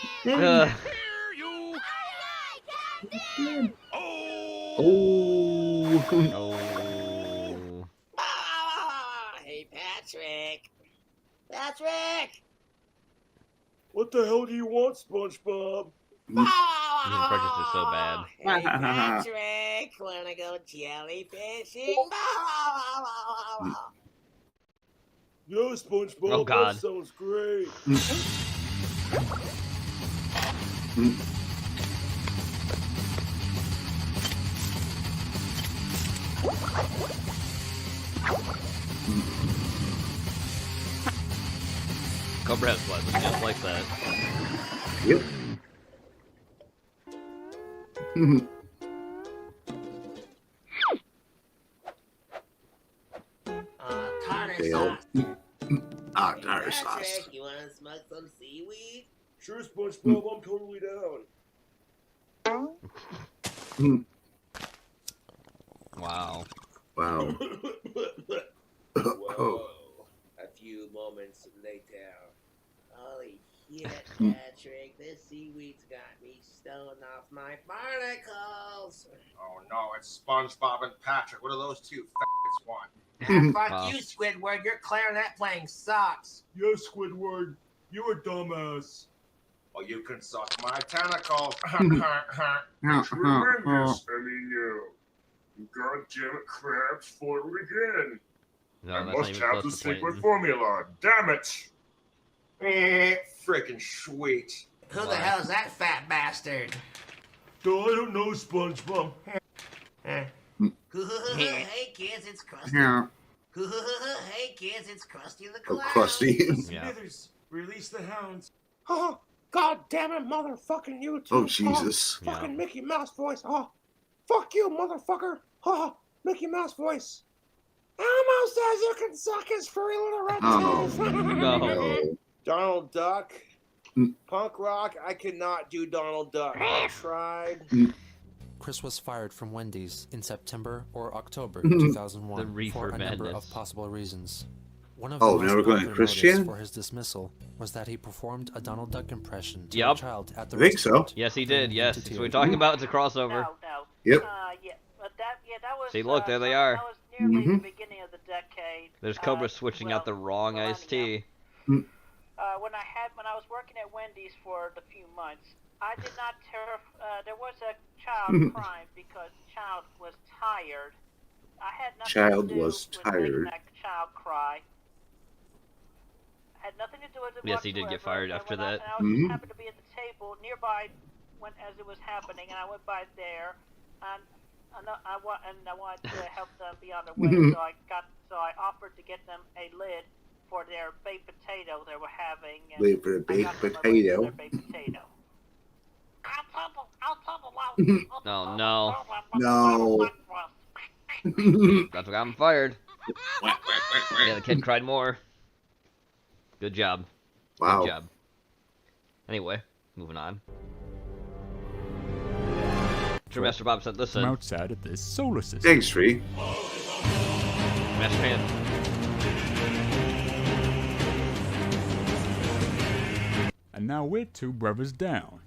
Oh. Hey, Patrick. Patrick! What the hell do you want, SpongeBob? His impressions are so bad. Hey, Patrick. Wanna go jellyfishing? Yo, SpongeBob. Oh, God. That sounds great. Cobra has blood, just like that. Yep. Tartar Dale. sauce. Tartar sauce. Patrick, you wanna smoke some seaweed? Sure, SpongeBob. I'm totally down. Wow. Wow. Whoa. A few moments later. Holy shit, Patrick. This seaweed's got me stoned off my barnacles. Oh no, it's SpongeBob and Patrick. What do those two f***ers want? Fuck Wow. you, Squidward. Your clarinet playing sucks. Yes, Squidward. You're a dumbass. Well, you can suck my tentacles. Tremendous, you. God damn it, Krabs, foiled again. No, I that's must not even have close the to secret Clayton. formula. Damn it! Freaking sweet. Who the hell's that fat bastard? I don't know, SpongeBob. Hey kids, it's Krusty. Yeah. Hey kids, it's Krusty the Oh, Clown. Krusty. Smithers, release the hounds. Oh, God damn it, motherfucking you two. Oh, Jesus. Oh, fucking Mickey Mouse voice. Oh, fuck you, motherfucker. Oh, Mickey Mouse voice. Elmo says you can suck his furry little red toes. No. Donald Duck. Punk rock, I could not do Donald Duck. I tried. Chris was fired from Wendy's in September or October The 2001 reefer for a number madness. of possible reasons. One of Oh, the now most we're going popular Christian? motives for his dismissal was that he performed a Donald Duck impression to a Yup. child at the I think so. restaurant. Yes, he did. Yes. to So tears. we're talking about it's a crossover. No. Yep. That was. See, look, there they are. That was nearly Mhm. the beginning of the decade. There's Cobra switching out the wrong iced tea. When I was working at Wendy's for the few months, I did not there was a child crying because the child was tired. I had nothing Child to do was with tired. making that child cry. Had nothing to do with it. Yes, he did get fired whatsoever. after And when that. I was just happened to be at the table nearby as it was happening, and I went by there, and I wanted to help them be on their way, so I offered to get them a lid for their baked potato they were having. And Wait for the I baked got them a lid for potato. their baked potato. No, no. No. That's what got him fired. Yeah, the kid cried more. Good job. Wow. Good job. Anyway, moving on. True Master Bob said, listen. From outside of this solar system. Thanks, Tree. Master Pan. And now we're 2 brothers down.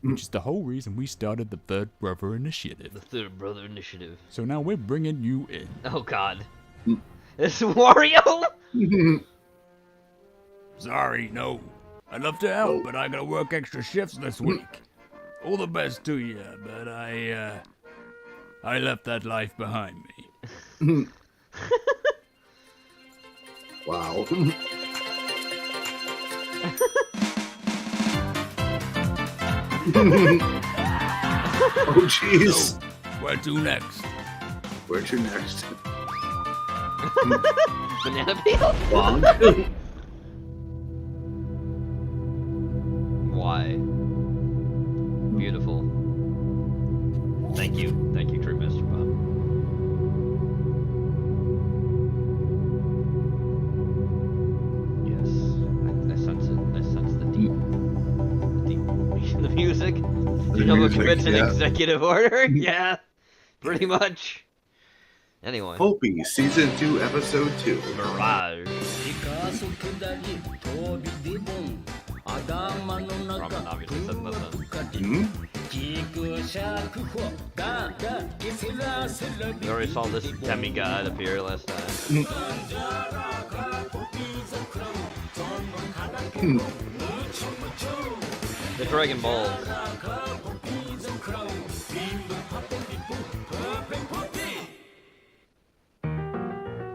Which is the whole reason we started the Third Brother Initiative. The Third Brother Initiative. So now we're bringing you in. Oh, God. This is Wario? Sorry, no. I'd love to help, but I gotta work extra shifts this week. All the best to you, but I left that life behind me. Wow. Oh, jeez. So, where to next? Where to next? Banana peel? Bonk. Why? Beautiful. Thank you. Thank you, True Master Bob. Yes. I sense it. I sense the deep the music. Do you know what commits an executive order? Yeah. Pretty much. Anyway. Popey, Season 2, Episode 2. Mirage. Ramen obviously said nothing. We already saw this demigod appear last time. The Dragon Balls.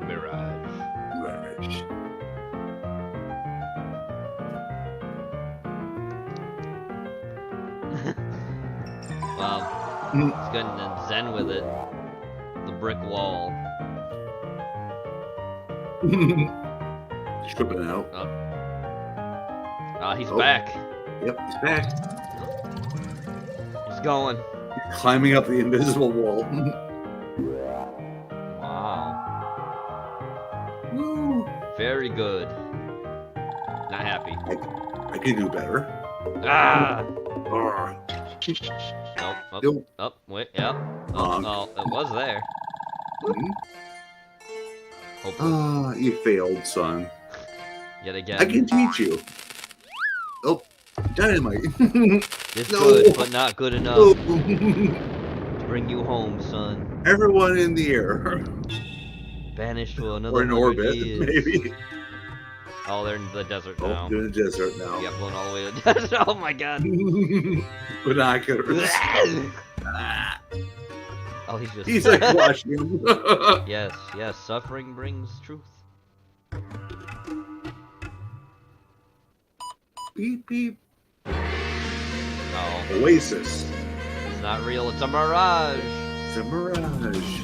Mirage. Wow. It's good and zen with it. The brick wall. Stripping out. He's back. Yep, he's back. He's going. He's climbing up the invisible wall. Wow. Woo. Very good. Not happy. I can do better. Ah! Arr. Oh, wait, yeah. Oh, it was there. Ah, you failed, son. Yet again. I can teach you. Oh, dynamite. It's No. good, but not good enough No. to bring you home, son. Everyone in the air. Banished for another Or in 100 orbit, years. maybe. Oh, they're in the desert Oh, now. they're in the desert now. Yeah, blown all the way to the desert. Oh my god. Binoculars. Oh, he's just. He's like watching him. Yes, yes. Suffering brings truth. Beep beep. Oh. Oasis. It's not real, it's a mirage. It's a mirage.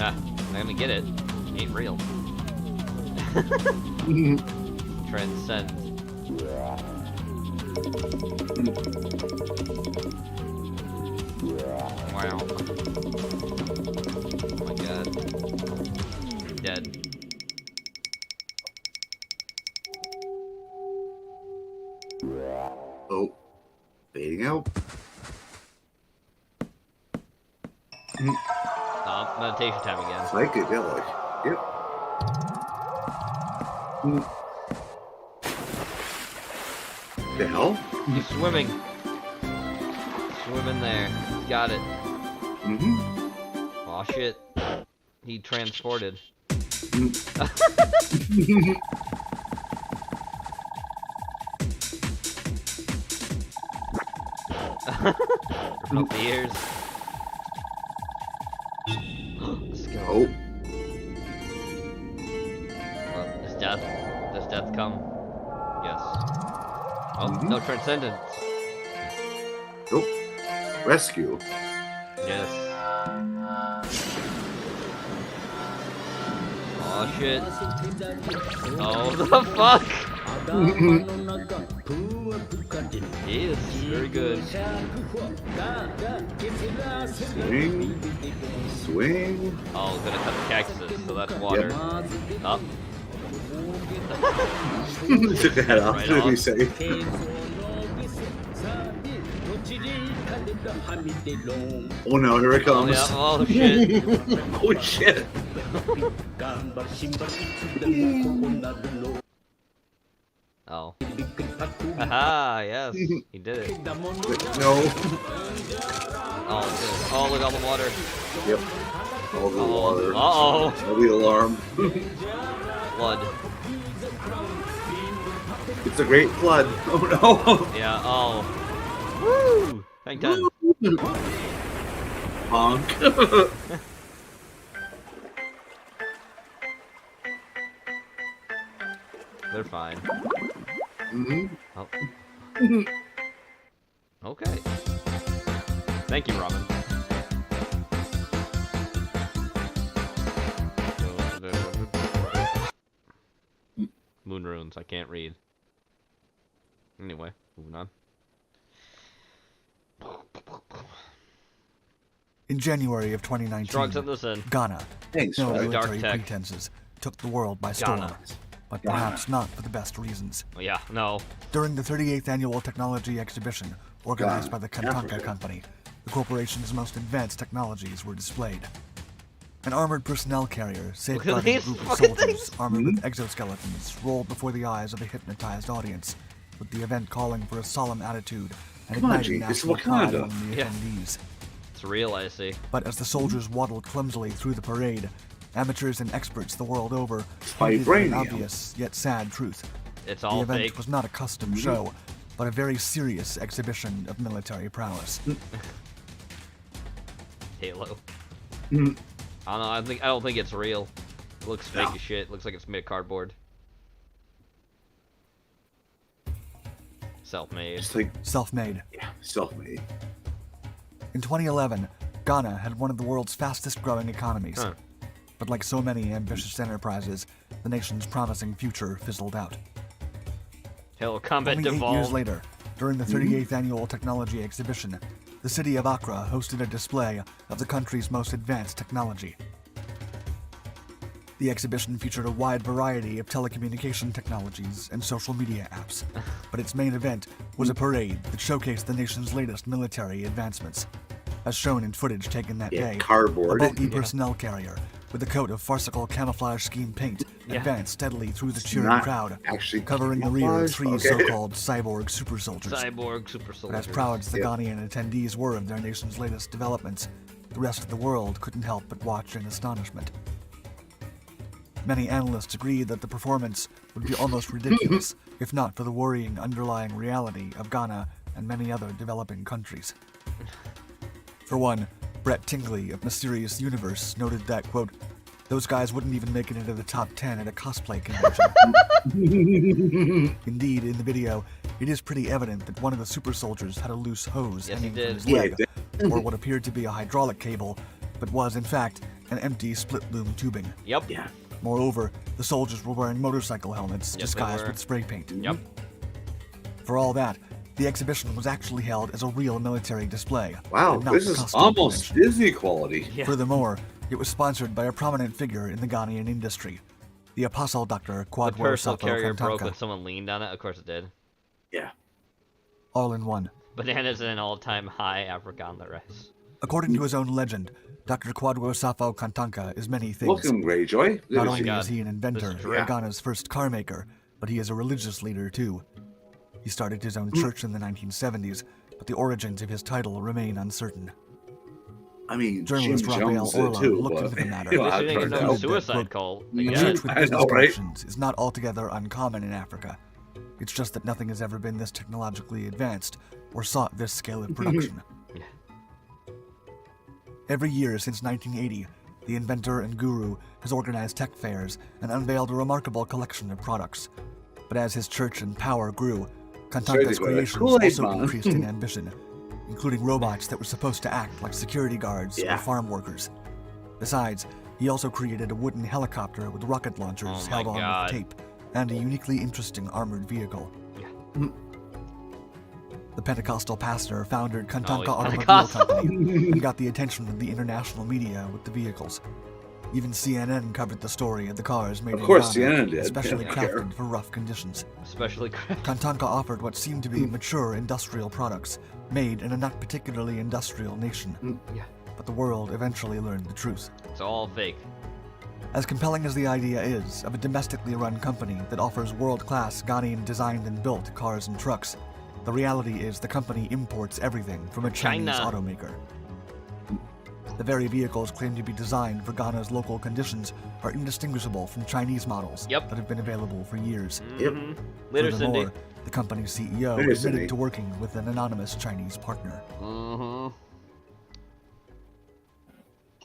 Ah, I'm gonna get it. It ain't real. Transcend. Wow. Oh my god. Dead. Oh. Fading out. Oh, meditation time again. Psychedelic. Yep. The hell? He's swimming. Swim in there. Got it. Aw, shit. He transported. From the ears. Let's go. Oh. Does death? Does death come? Yes. Oh, no transcendence. Nope. Rescue. Yes. Oh shit. Oh the fuck! He is very good. Swing. Swing. Oh, gonna cut the cactuses, so that's water. Up. Took that off. Right What did we off. say? Oh no, here it comes. Oh, yeah. Oh shit. Oh shit. Oh. Haha, yes. He did it. No. Oh, good. Oh, look, all the water. Yep. All the water. Uh-oh. All the alarm. Blood. It's a great flood. Oh no. Yeah, oh. Woo! Thank God. Honk. They're fine. Oh. Okay. Thank you, Robin. Moon runes, I can't read. Anyway, moving on. In January of 2019, Strong, send this in. Ghana, Thanks, no Strong. military Dark tech. pretenses, took the world by storm. Ghana. But perhaps not for the best reasons. Oh, yeah, no. During the 38th Annual Technology Exhibition, organized by the Kantanka Africa. Company, the corporation's most advanced technologies were displayed. An armored personnel carrier, safeguarding a these group of fucking soldiers armored with exoskeletons, rolled before the eyes of a hypnotized audience, with the event calling for a solemn attitude and Come on, igniting G, it's national pride Wakanda. among the Yeah. attendees. It's real, I see. But as the soldiers waddled clumsily through the parade, amateurs and experts the world over Vibranium. pointed at an obvious yet sad truth. It's The all event fake. was not a custom show, but a very serious exhibition of military prowess. Halo. Mm. I don't know, I don't think it's real. It looks fake No. as shit. It looks like it's made of cardboard. Self-made. Just like, Self-made. yeah, self-made. In 2011, Ghana had one of the world's fastest growing economies. Huh. But like so many ambitious enterprises, the nation's promising future fizzled out. Halo Combat Only 8 years Devolved. later, during the 38th Annual Technology Exhibition, the city of Accra hosted a display of the country's most advanced technology. The exhibition featured a wide variety of telecommunication technologies and social media apps, but its main event was a parade that showcased the nation's latest military advancements. As shown in footage taken that Yeah, day, cardboard. a bulky Yeah. personnel carrier with a coat of farcical camouflage scheme paint advanced steadily through the cheering Not crowd, actually covering the rear of camouflage? three Okay. so-called cyborg super soldiers. Cyborg super But soldiers. as proud as the Yep. Ghanaian attendees were of their nation's latest developments, the rest of the world couldn't help but watch in astonishment. Many analysts agreed that the performance would be almost ridiculous if not for the worrying underlying reality of Ghana and many other developing countries. For one, Brett Tingley of Mysterious Universe noted that, quote, Those guys wouldn't even make it into the top 10 at a cosplay convention. Indeed, in the video, it is pretty evident that one of the super soldiers had a loose hose hanging from his leg, or what appeared to be a hydraulic cable, but was, in fact, an empty split-loom tubing. Yep. Yeah. Moreover, the soldiers were wearing motorcycle helmets disguised with spray paint. Yep. For all that, the exhibition was actually held as a real military display. Wow, and not this a is costume almost convention. Disney quality. Furthermore, it was sponsored by a prominent figure in the Ghanaian industry, the apostle Dr. The Kwadwo personal Sappho carrier broke Kantanka. when someone leaned on it. Of course it did. Yeah. All in one. Bananas at an all-time high. Africa on the rise. According to his own legend, Dr. Kwadwo Sappho Kantanka is many things. Welcome, Greyjoy. Not Oh my only God. is he an inventor This is and Ghana's first car maker, but he is a religious leader too. He started his own church in the 1970s, but the origins of his title remain uncertain. I mean, Journalist Jim Raphael Jones did Orla too, looked but- into the matter. You know, This ain't and no proved that, suicide quote, cult. A Yeah. church with I know, business right? connections is not altogether uncommon in Africa. It's just that nothing has ever been this technologically advanced or sought this scale of production. Every year since 1980, the inventor and guru has organized tech fairs and unveiled a remarkable collection of products. But as his church and power grew, Kantanka's creations Kool-Aid also Man. increased in ambition, including robots that were supposed to act like security guards Yeah. or farm workers. Besides, he also created a wooden helicopter with rocket launchers Oh my held on God. with tape, and a uniquely interesting armored vehicle. The Pentecostal pastor founded Kantanka Oh, Automobile Pentecostal. Company and got the attention of the international media with the vehicles. Even CNN covered the story of the cars made Of in course, Ghana, CNN did. especially Yeah. crafted for rough conditions. Especially crafted. Kantanka offered what seemed to be mature industrial products made in a not particularly industrial nation. Yeah. But the world eventually learned the truth. It's all fake. As compelling as the idea is of a domestically run company that offers world-class Ghanaian designed and built cars and trucks, the reality is the company imports everything from a Chinese China. automaker. The very vehicles claimed to be designed for Ghana's local conditions are indistinguishable from Chinese models that have been available for years. Mhm. Later, Cindy. Furthermore, the company's CEO Later, admitted Cindy. to working with an anonymous Chinese partner. Mm-hmm.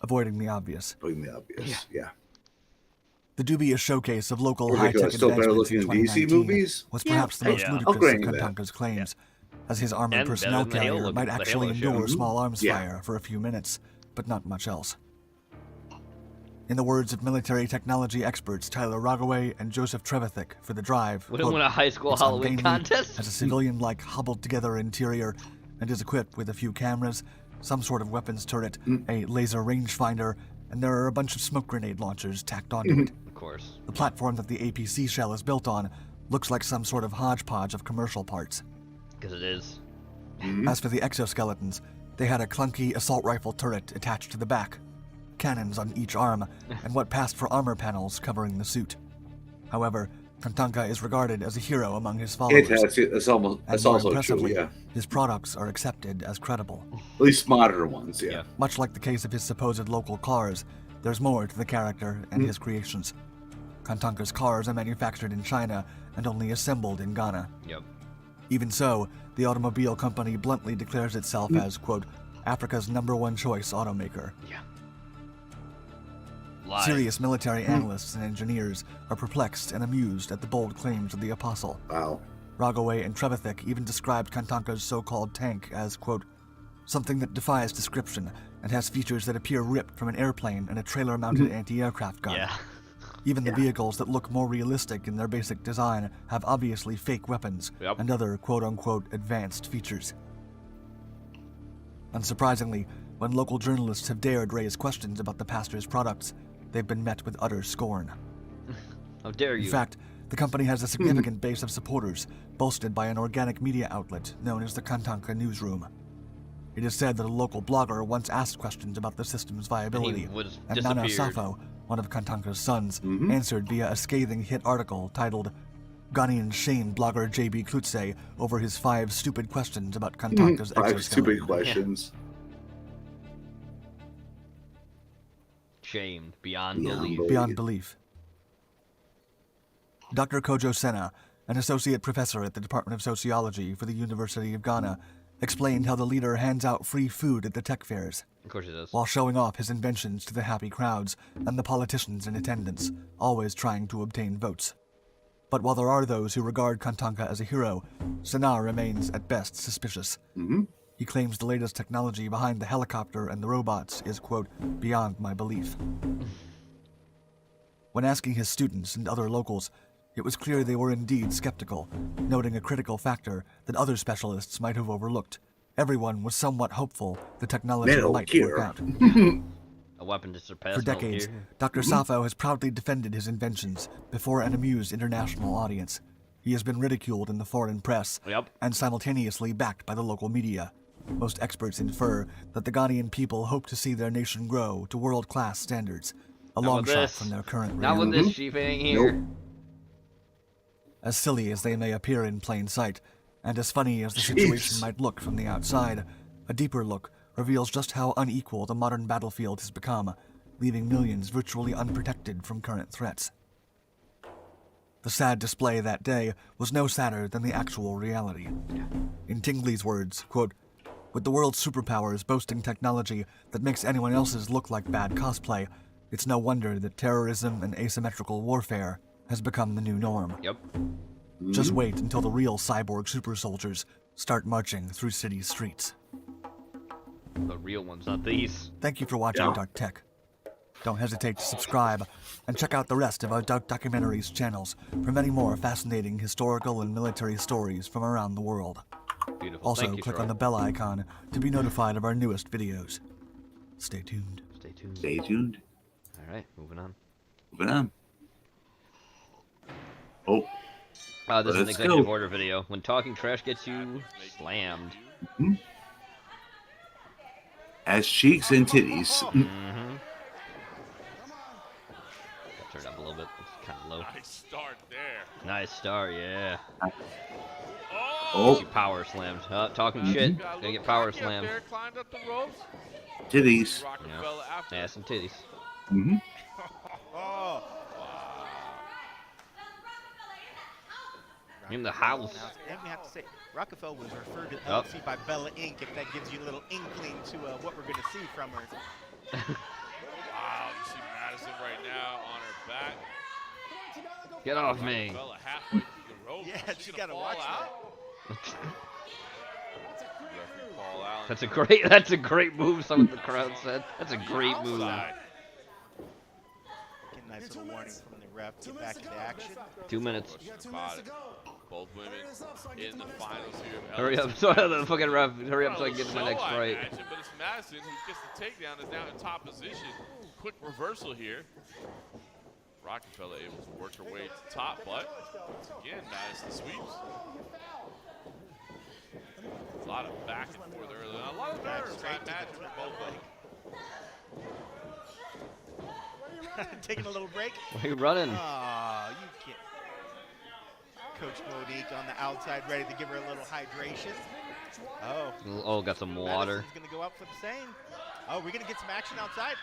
Avoiding the obvious. Avoiding the obvious, yeah. The dubious showcase of local Or high-tech because still better advancements in looking in DC 2019 movies? was Yeah, perhaps the most I'll ludicrous grant of you that. Kantanka's claims, as his armored And personnel better than the carrier Halo- might the actually Halo show. endure small arms Yeah. fire for a few minutes, but not much else. In the words of military technology experts Tyler Rogaway and Joseph Trevithick for The Drive, Wouldn't quote, win a high school "It's Halloween ungainly, contest?" has a civilian-like hobbled-together interior, and is equipped with a few cameras, some sort of weapons turret, a laser rangefinder, and there are a bunch of smoke grenade launchers tacked onto it. Of course. The platform that the APC shell is built on looks like some sort of hodgepodge of commercial parts. Because it is. As for the exoskeletons, they had a clunky assault rifle turret attached to the back, cannons on each arm, and what passed for armor panels covering the suit. However, Kantanka is regarded as a hero among his followers. That's almost and that's more also true, impressively, yeah. his products are accepted as credible. At least modern ones, yeah. Much like the case of his supposed local cars, there's more to the character and his creations. Kantanka's cars are manufactured in China and only assembled in Ghana. Yep. Even so, the automobile company bluntly declares itself as, quote, Africa's #1 choice automaker. Yeah. Serious military analysts and engineers are perplexed and amused at the bold claims of the apostle. Wow. Rogaway and Trevithick even described Kantanka's so-called tank as, quote, something that defies description and has features that appear ripped from an airplane and a trailer-mounted anti-aircraft gun. Yeah. Even the vehicles that look more realistic in their basic design have obviously fake weapons and other quote-unquote advanced features. Unsurprisingly, when local journalists have dared raise questions about the pastor's products, they've been met with utter scorn. How dare you? In fact, the company has a significant base of supporters, bolstered by an organic media outlet known as the Kantanka Newsroom. It is said that a local blogger once asked questions about the system's viability, and Nana disappeared. Safo, one of Kantanka's sons, answered via a scathing hit article titled Ghanaians shame blogger J.B. Klutse over his 5 stupid questions about Kantanka's 5 exoskeleton. stupid questions. Shamed beyond belief. Beyond belief. Dr. Kojo Senna, an associate professor at the Department of Sociology for the University of Ghana, explained how the leader hands out free food at the tech fairs. Of course he does. While showing off his inventions to the happy crowds and the politicians in attendance, always trying to obtain votes. But while there are those who regard Kantanka as a hero, Sinar remains at best suspicious. He claims the latest technology behind the helicopter and the robots is, quote, beyond my belief. When asking his students and other locals, it was clear they were indeed skeptical, noting a critical factor that other specialists might have overlooked. Everyone was somewhat hopeful the technology might work out. A weapon to surpass For decades, Dr. Safo has proudly defended his inventions before an amused international audience. He has been ridiculed in the foreign press and simultaneously backed by the local media. Most experts infer that the Ghanaian people hope to see their nation grow to world-class standards, a long shot from their current Not with this, Chief ain't here. As silly as they may appear in plain sight, and as funny as the situation might look from the outside, a deeper look reveals just how unequal the modern battlefield has become, leaving millions virtually unprotected from current threats. The sad display that day was no sadder than the actual reality. In Tingley's words, quote, with the world's superpowers boasting technology that makes anyone else's look like bad cosplay, it's no wonder that terrorism and asymmetrical warfare has become the new norm. Just wait until the real cyborg super soldiers start marching through city streets. The real ones, not these. Thank you for watching Dark Tech. Don't hesitate to subscribe and check out the rest of our Dark Documentaries channels for many more fascinating historical and military stories from around the world. Beautiful. Also, Thank you, click Troy. on the bell icon to be notified of our newest videos. Stay tuned. Stay tuned. Stay tuned. All right, moving on. Moving on. Oh. This is an Let's executive go. order video. When talking trash gets you slammed. As cheeks and titties. Turn it up a little bit. It's kind of low. Nice start there. Nice start, yeah. Oh. You power slammed. Talking shit. Gonna get power slammed. Climbed up the ropes. Titties. Yeah. Yeah, some titties. Oh. In the house. And we have to say, Rockefeller was referred to LLC by Bella Inc. If that gives you a little inkling to what we're going to see from her. Wow, you see Madison right now on her back. Get off me. Bella halfway through the rope. Yeah, She's you gonna got to watch fall that. Referee Paul Allen. That's a great move, some of the crowd said. That's a great move. Get a nice little warning from the ref. Get back into action. 2 minutes. Both women in the finals here. Hurry up, so the fucking ref. Hurry up so I can get to my next Slow, I fight. imagine, but it's Madison who gets the takedown, is now in top position. Quick reversal here. Rockefeller able to work her way to the top, but again, Madison sweeps. A lot of back and forth early on. A lot of nerves, I imagine, for both of them. Taking a little break. Why are you running? Oh, you can't. Coach Monique on the outside, ready to give her a little hydration. Oh. Oh, got some water. Madison's going to go up for the same. Oh, we're going to get some action outside.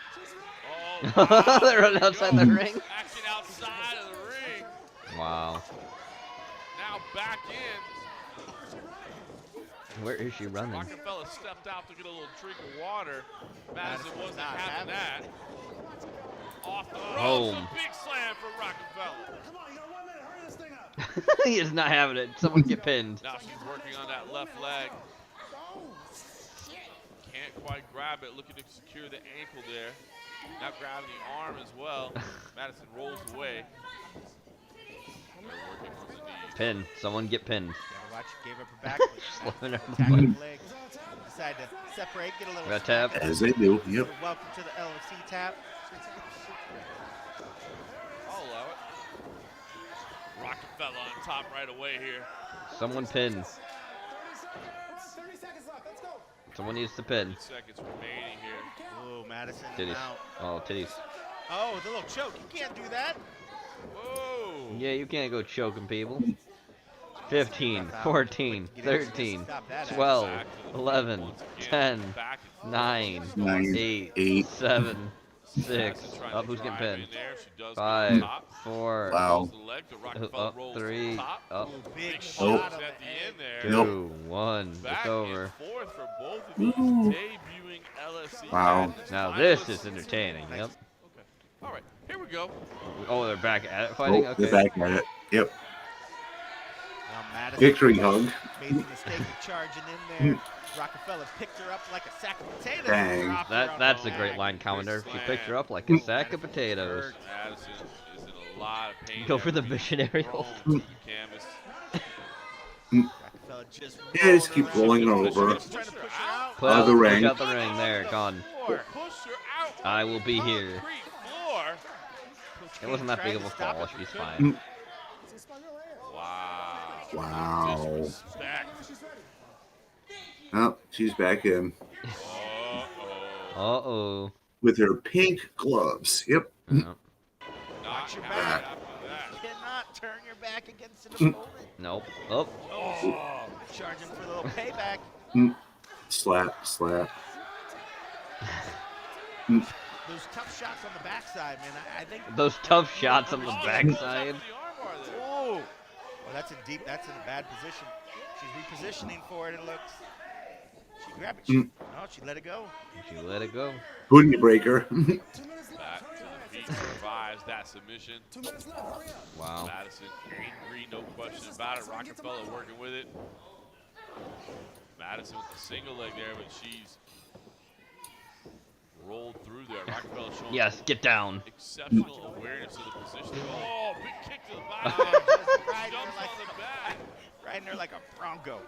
Oh, wow. They're running outside the ring. Action outside of the ring. Wow. Now back in. Where is she running? Rockefeller stepped out to get a little drink of water. Madison wasn't having that. Off the ropes, Home. a big slam for Rockefeller. He is not having it. Someone get pinned. Now she's working on that left leg. Can't quite grab it. Looking to secure the ankle there. Now grabbing the arm as well. Madison rolls away. They're working on the knees. Pin. Someone get pinned. Yeah, watch, gave up her back. Slamming her Attacking leg. Decide to separate, get a little. Got tap. As they do, yep. Welcome to the LFC tap. I'll allow it. Rockefeller on top right away here. Someone pin. Someone needs to pin. 30 seconds remaining here. Oh, Madison Titties. out. Oh, titties. Oh, the little choke. You can't do that. Whoa. Yeah, you can't go choking people. 15, 14, 13, 12, 11, 10, 9, 8, 7, 6. trying Up, to who's getting drive pinned? in there. She does 5, get top. 4. Wow. Rolls the leg, but Rockefeller Up, rolls 3. top. Up. Big Nope. shots at the end there. 2, 1. Back It's over. and forth for both of these debuting LFC Wow. Madness Now this finalists. is entertaining. Yep. Okay. All right, here we go. Oh, they're back at it fighting? Oh, Okay. they're back at it. Yep. Now Madison Victory hug. made the mistake of charging in there. Rockefeller picked her up like a sack of potatoes. Dang. And dropped her on That's the a great back. line counter. She picked her up like a sack of potatoes. Madison is in a lot of pain. Go for the missionary hold. Through the canvas. Rockefeller just Yeah, just keep rolling over. trying to push her out. Push the ring. out the ring. There, gone. Push her out. I will be here. Concrete floor. It wasn't that big of a fall. She's fine. Wow. Wow. Disrespect. Oh, she's back in Uh-oh. with her pink gloves. Yep. Not Watch your happy back. after that. You cannot turn your back against an opponent. Nope. Oh. Oh, charging for a little payback. Slap, slap. Those tough shots on the backside, man. I think. Those tough shots on the backside. Oh, well, that's in deep. That's in a bad position. She's repositioning for it. It looks. She grabbed it. No, she let it go. She let it go. Booty breaker. Back to the feet, survives that submission. Wow. Madison angry, no question about it. Rockefeller working with it. Madison with the single leg there, but she's rolled through there. Rockefeller showing Yes, get down. exceptional awareness of the position. Oh, big kick to the bottom. Just riding her Jumps like on the back. riding her like a bronco.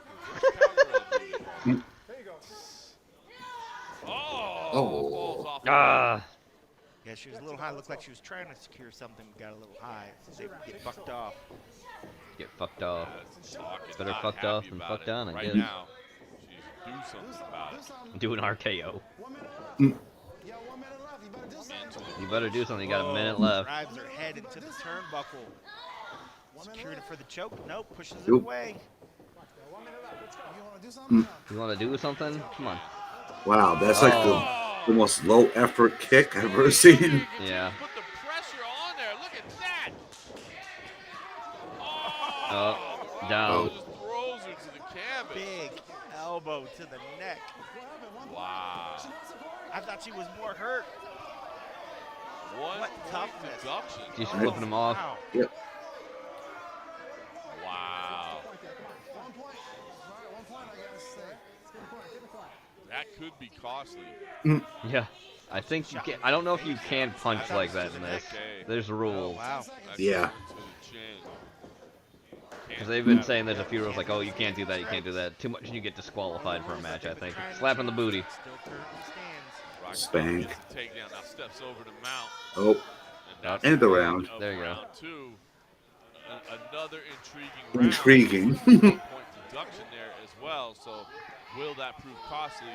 Oh, falls off. Ah. Yeah, she was a little high. Looked like she was trying to secure something. Got a little high. So they get bucked off. Get fucked off. Madison talking, Better not fucked happy off than about fucked it. down, I right guess. now, she's do something about it. Do an RKO. Into You better do something. You got a minute left. Drives her head into the turnbuckle. Secured it for the choke. Nope, pushes it Nope. away. You want to do something? Come on. Wow, that's like the most low effort kick I've ever seen. Yeah. put the pressure on there. Look at that. Down. Just throws her to the canvas. Big elbow to the neck. Wow. I thought she was more hurt. What toughness. deduction. She's flipping them off. Wow. Yep. Wow. That could be costly. Yeah. I think you can. I don't know if you can punch like that in this. There's rules. Wow. Yeah. Because they've been saying there's a few rules like, oh, you can't do that, you can't do that. Too much and you get disqualified for a match, I think. Slap in the booty. Still currently stands. Spank. Takedown now steps over to mount. Oh. That's End of the end round. of There you go. round two. Another intriguing round. Intriguing. Point deduction there as well. So will that prove costly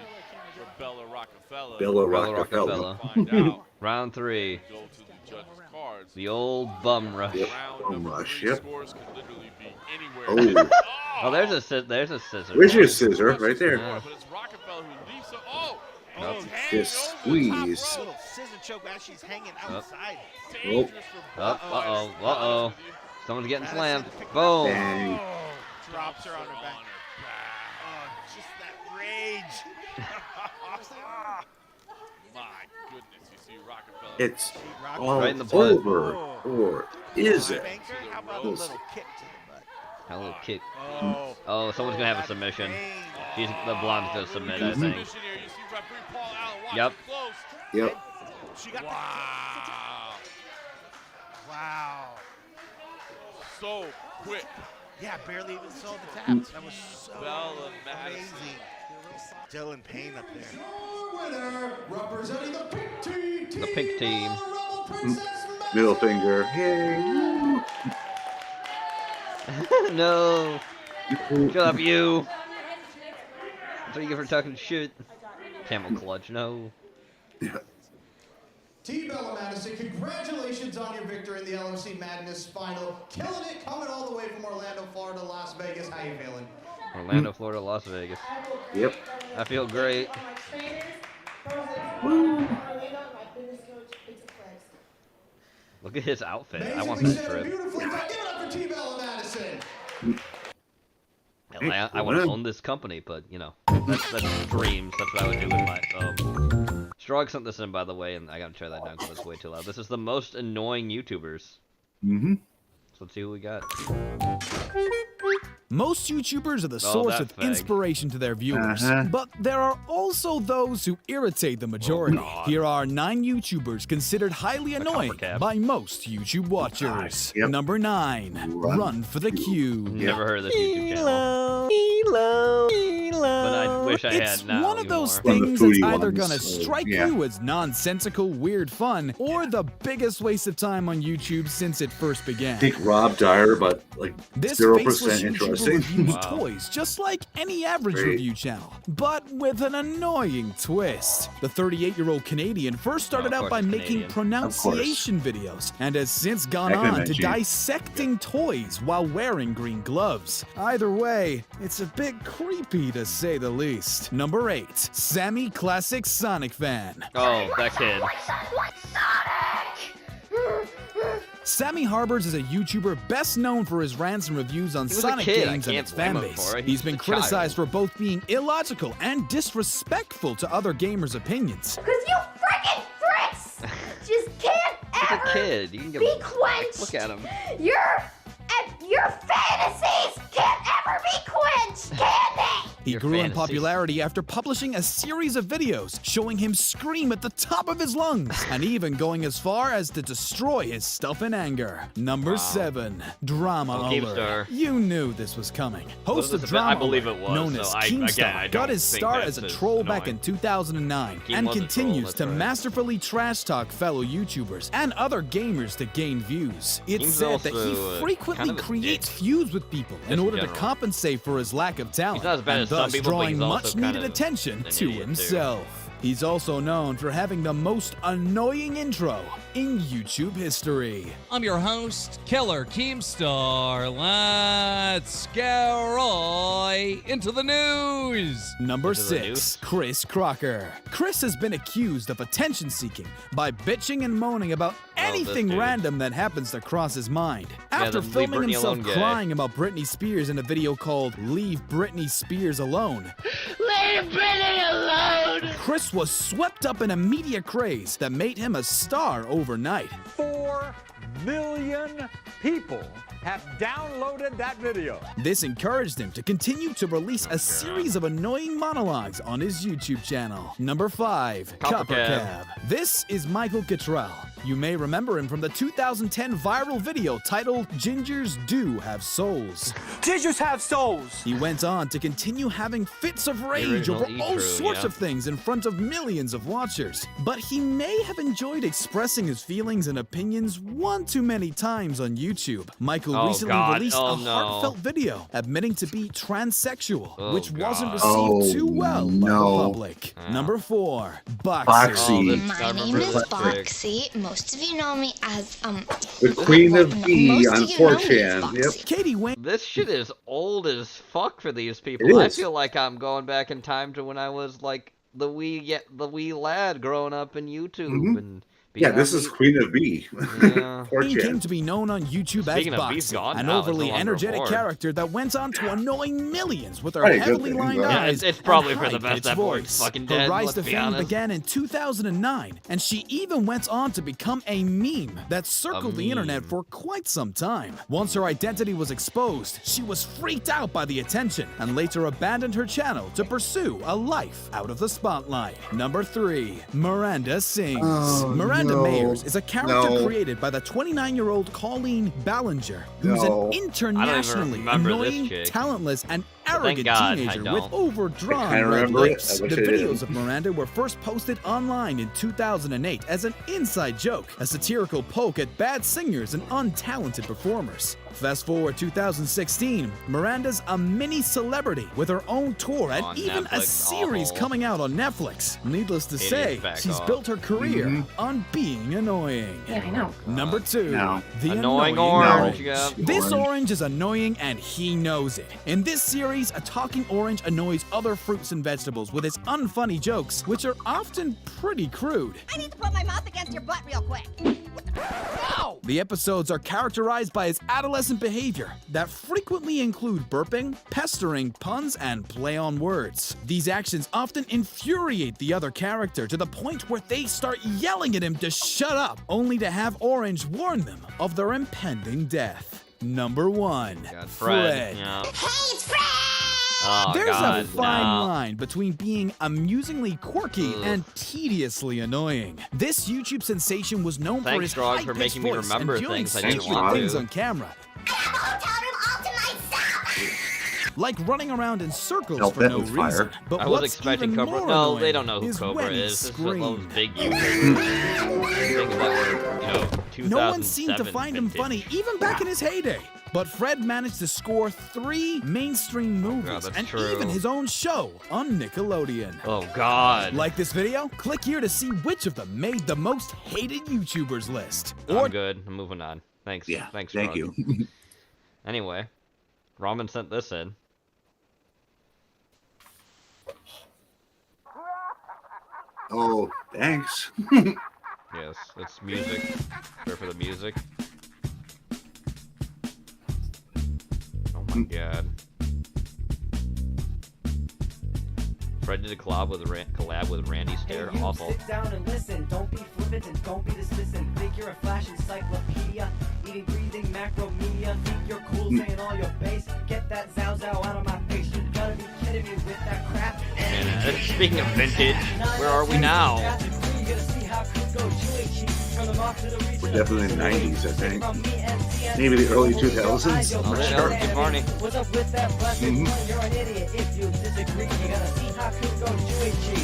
for Bella Rockefeller? Bella Bella Rockefeller. Find out. Round 3. Go to the judges' cards. The old bum rush. Yep. Round Bum number rush, 3 yep. scores can literally be anywhere. Oh. Oh, there's a scissor. Where's your scissor? Right there. Yeah. But it's Rockefeller who leaps up. Oh! Nope. He's hanging Just over the top squeeze. rope. Little scissor choke as she's hanging outside. Dangerous for Uh-oh. Bella. Uh-oh. Someone's getting slammed. Boom. Dang. Drops her on her back. Oh, just that rage. My goodness, you see Rockefeller. It's Rock- all Right in the butt. over. Or is it? Banker, how about a Those- little kick to the butt? A little kick. Oh, Oh, someone's gonna have a submission. She's the blonde's gonna submit, I think. Submission here. You see referee Paul Allen watching Yep. close. Yep. she got Wow. Wow. So quick. Yeah, barely even saw the taps. That was so Bella Madison. amazing. Still in pain up there. Winner, representing the pink team. The pink team. Middle finger. Yay. No. Shut up, you. That's what you get for talking shit. Camel clutch, no. Team Bella Madison, congratulations on your victory in the LMC Madness final. Killing it, coming all the way from Orlando, Florida, Las Vegas. How you feeling? Orlando, Florida, Las Vegas. Yep. I feel great. Woo. Look at his outfit. I want Amazingly that said, for it. beautifully done. Give it up for T-Bell and Madison. I want to own this company, but you know, that's dreams. That's what I would do with my. Strog sent this in, by the way, and I gotta turn that down because it's way too loud. This is the most annoying YouTubers. Mm-hmm. So let's see who we got. Most YouTubers are the source of inspiration to their viewers, but there are also those who irritate the majority. Here are 9 YouTubers considered highly annoying by most YouTube watchers. Number 9, Run for the Cube. Never heard of this YouTube channel. But I wish I had It's now. one of those things that's either gonna strike you as nonsensical, weird fun, or the biggest waste of time on YouTube since it first began. I think Rob Dyer, but like This 0% faceless YouTuber interesting. reviews toys just like any average Great. review channel, but with an annoying twist. The 38-year-old Canadian first started out by making pronunciation videos and has since gone I can on to imagine. dissecting toys while wearing green gloves. Either way, it's a bit creepy to say the least. Number 8, Sammy Classic Sonic Fan. Oh, that kid. Sammy Harbors is a YouTuber best known for his rants and reviews on He was a Sonic kid. I games and can't its blame him fanbase. for it. He's He's been a criticized for both being illogical and disrespectful to other gamers' opinions. Because you freaking freaks just can't He's a ever kid. You can be quenched. Look at him. Your fantasies can't ever be quenched, can they? He Your grew in fantasies. popularity after publishing a series of videos showing him scream at the top of his lungs and even going as far as to destroy his stuff in anger. Number 7, Drama Alert. Keemstar. You knew this was coming. Host Was of this a bit? I Drama believe Alert, it was, known so as I Keemstar, don't got his think start that's as a as troll back annoying. in 2009 Keem and was a troll, continues that's to right. masterfully trash talk fellow YouTubers and other gamers to gain views. It's Keem's said that also, he frequently kind of a creates feuds with people in Just order in to general. compensate for his lack of talent, He's not as bad and as some thus people, but drawing he's also much kind needed of attention an to idiot, too. himself. He's also known for having the most annoying intro in YouTube history. I'm your host, Killer Keemstar. Let's go right into the news. Number Into the 6, news? Chris Crocker. Chris has been accused of attention seeking by bitching and moaning about anything dude. random that happens to cross his mind. Yeah, After the Leave filming Britney himself Alone guy. crying about Britney Spears in a video called Leave Britney Spears Alone, Leave Britney alone! Chris was swept up in a media craze that made him a star overnight. 4 million people have downloaded that video. This encouraged him to continue to release a series of annoying monologues on his YouTube channel. Number 5, Copper Cab. This is Michael Cottrell. You may remember him from the 2010 viral video titled Gingers Do Have Souls. Gingers have souls! He went on to continue having fits of rage original over all E-Crew, sorts yeah. of things in front of millions of watchers. But he may have enjoyed expressing his feelings and opinions one too many times on YouTube. Michael Oh, recently God. released Oh, a no. heartfelt video admitting to be transsexual, Oh, which wasn't God. received too well by the no. public. Number 4, Boxy. Boxy. My name is Boxy. Most of you know me as The Queen of B most on of you know me as 4chan. Yep. Katie Wayne. This shit is old as fuck for these people. It I is. feel like I'm going back in time to when I was like the wee lad growing up in YouTube Mhm. and Yeah, being this on is me- Queen of B. Yeah. He 4chan. came to be known on YouTube Speaking as of, he's Boxy, gone an now. It's no overly longer energetic Borg. character that went on to annoying millions with her Probably a good heavily thing, lined though. Yeah, eyes. it's probably and for the best high-pitched that Borg's voice. fucking Her dead, rise let's to be fame honest. began in 2009, and she even went on to become a meme that circled the internet for quite some time. Once her identity was exposed, she was freaked out by the attention and later abandoned her channel to pursue a life out of the spotlight. Number 3, Miranda Sings. Oh, Miranda no. Mayers is a character No. created by the 29-year-old Colleen Ballinger, who's No. an internationally remember this annoying, chick. talentless, and arrogant God I teenager don't. with overdrawn I kinda red remember it. lips. I wish The I did. videos of Miranda were first posted online in 2008 as an inside joke, a satirical poke at bad singers and untalented performers. Fast forward 2016, Miranda's a mini celebrity with her own tour and On even a Netflix, series awful. coming out on Netflix. Needless to Idiot, say, back she's off. built her career Mhm. on being annoying. Yeah, I know. Number 2, No. the Annoying annoying orange, orange. yeah. This Orange. orange is annoying and he knows it. In this series, series, a talking orange annoys other fruits and vegetables with his unfunny jokes, which are often pretty crude. I need to put my mouth against your butt real quick. No! The episodes are characterized by his adolescent behavior that frequently include burping, pestering, puns, and play on words. These actions often infuriate the other character to the point where they start yelling at him to shut up, only to have Orange warn them of their impending death. Number 1. Fred. Yeah. Hey, it's Fred! Oh, There's God, a fine no. line between being amusingly quirky and tediously annoying. This YouTube sensation was known for his Thanks, Grog, for high-pitched making me voice remember and doing things I didn't stupid want things to. on camera. Like running around in circles Help for that no with reason. fire. But I was what's expecting even Cobra. more No, annoying they don't know who is Cobra when he is. This is one of those screamed. big YouTubers. Things that were, 2007 No one seemed to find him vintage. funny, even back in his heyday. But Fred managed to score 3 mainstream movies that's and true. even his own show on Nickelodeon. Oh, God. Like this video? Click here to see which of them made the most hated YouTubers list. I'm good. I'm moving on. Thanks. Yeah, Thanks, thank Grog. you. Anyway, Ramen sent this in. Oh, thanks. Yes, it's music. Prepare for the music. Oh my God. Fred did a collab with Randy Stair. Awful. Sit down and listen. Don't be flippant and don't be dismissing. Think you're a flash encyclopedia. Eating, breathing, macro media. Think you're cool saying all your base. Get that Zao Zao out of my face. You gotta be kidding me with that crap. And speaking of vintage, where are we now? We're definitely in the 90s, I think. Maybe the early 2000s. I'm not sure. Good morning. What's up with that plastic one? You're an idiot. If you disagree, you gotta see Haku go Juichi.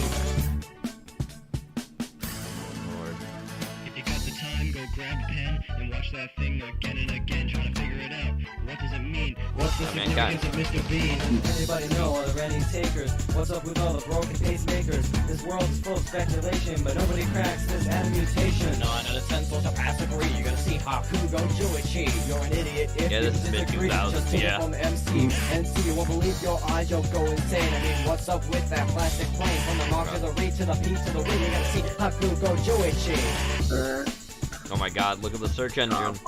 If you got the time, go grab a pen and watch that thing again and again, trying to figure it out. What does it mean? What's the significance of Mr. Bean? Anybody know all the Randy takers? What's up with all the broken pacemakers? This world is full of speculation, but nobody cracks this atom mutation. 9 out of 10 supposed to pass agree. You're gonna see Haku go Juichi. You're an idiot if Yeah, you this is disagree. mid-2000s, Just take yeah. it from MC. MC, you won't believe your eyes, you'll go insane. I mean, what's up with that plastic plane? From the mark to the read to the P to the win, you're gonna see Haku go Juichi. Oh my God, look at the search engine.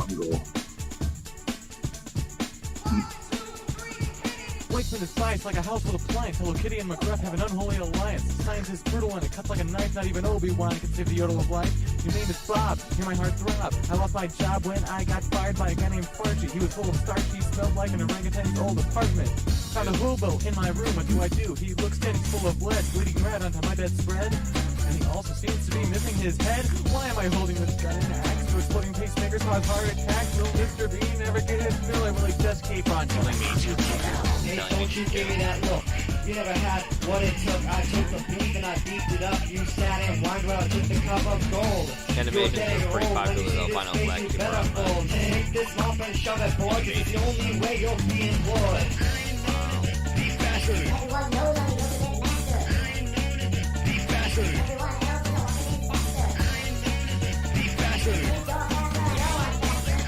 Wakeman is science like a household appliance. Hello Kitty and McGruff have an unholy alliance. Science is brutal and it cuts like a knife. Not even Obi-Wan can save the yodel of life. Your name is Bob, hear my heart throb. I lost my job when I got fired by a guy named Fargie. He was full of starch, he smelled like an orangutan's old apartment. Found a hobo in my room, what do? He looks dead, he's full of blood, bleeding red onto my bedspread. And he also seems to be missing his head. Why am I holding this gun and axe to exploding pacemakers cause heart attacks? Will Mr. Bean ever get his fill, or will he just keep on telling me to kill? Hey, don't you give me that look. You never had what it took. I took the beef and I beefed it up. You sat and whined while I took the cup of gold. Animation was pretty popular though. Final Black came around. Take this mop and shove it, boy, 'cause it's the only way you'll be in wood. Beef bastard. Everyone knows I'm the ultimate master. Beef bastard. Everyone else knows I'm faster. Beef bastard. You don't have to know I'm faster.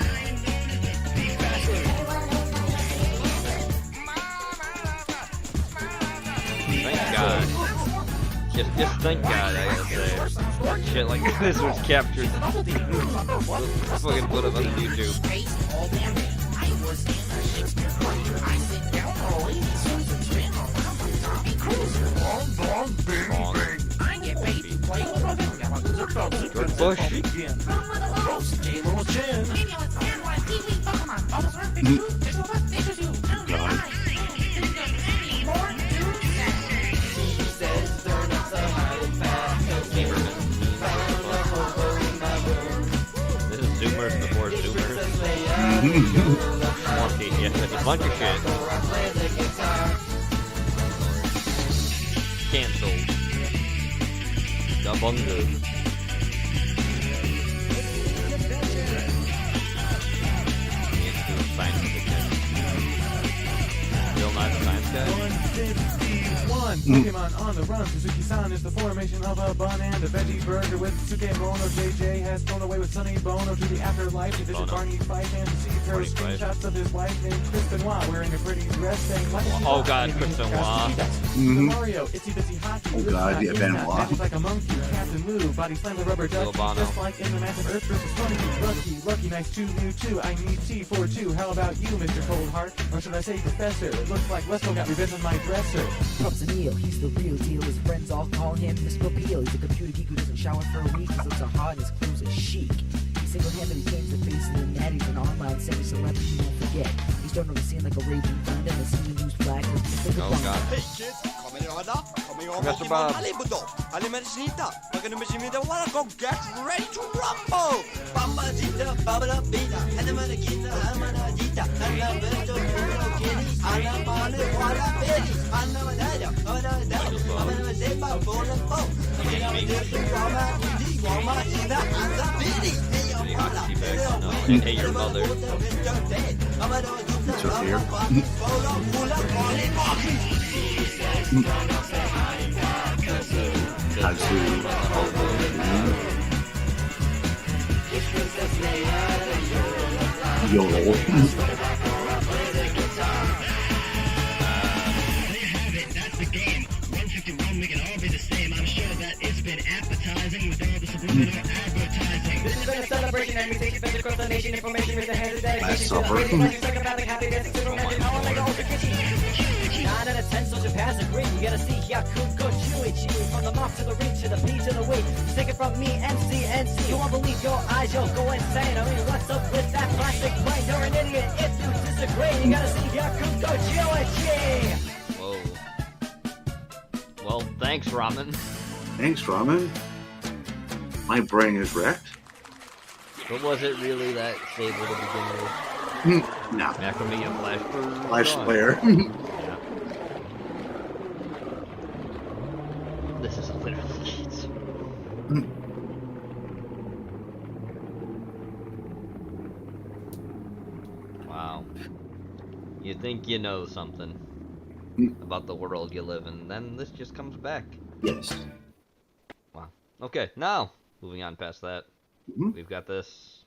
Beef bastard. Everyone knows my Thank God. Just thank God, I gotta say. Shit like this was captured. Fucking put up on YouTube. George Bush. This is Zoomers before Zoomers. More shit, yeah, there's a bunch of shit. Cancelled. The bungo. Science again. Bill Nye the Science Guy? fun. Pokemon on the run. Suzuki-san is the formation of a bun and a veggie burger with Sukebono. JJ has flown away with Sonny Bono to the afterlife to visit Barney Fife and see her screenshots of his wife named Chris Benoit wearing a pretty dress saying, oh god, Chris Benoit. Mario, Itsy Bitsy Hockey. Oh god, yeah, Benoit. Magic like a monkey, Captain Lou, body slam the rubber ducky, just like in the massive Earth versus Funky. Lucky, nice to meet you. I need tea for two. How about you, Mr. Coldheart? Or should I say Professor? It looks like Wesco got revenge on my dresser. Pups and Eel, he's the real deal. His friends all call him Mr. Peel. He's a computer geek who doesn't shower for a week. His looks are hot and his clothes are chic. He single-handedly changed the face of the net. He's an online semi-celebrity you won't forget. He's starting to scene like a raging thunder and a singing news flag. Oh god. Hey kids, come here, Professor Bob. We're gonna miss you. Wanna go get ready to rumble. Bamba Gita, Babala Bita, Anamana Gita, Amana Gita, Anabeto, Kitty, Anamana, Walla Betty, Anamanada, Anada, Amana Zepa, Bola Bo, Rama, Rama, Ina, Anda Betty, Hey, your mother. It's up here. YOLO. That's the game. 151, we can all be the same. I'm sure that it's been appetizing with all the subliminal advertising. This has been a celebration and mutation spread across the nation. Information with the hands of dedication. Last Supper. 9 out of 10 soldier pass agree. You gotta see Yakuko Chewy Chewy. From the mop to the reach to the P to the week. Take it from me, MC. You won't believe your eyes, you'll go insane. I mean, what's up with that plastic brain? You're an idiot if you disagree. You gotta see Yakuko Chewy. Whoa. Well, thanks, Ramen. Thanks, Ramen. My brain is wrecked. But was it really that stable to begin with? No. Macromedia Flash player. Yeah. This is literally cheats. Wow. You think you know something about the world you live in, then this just comes back. Yes. Wow. Okay, now, moving on past that, we've got this.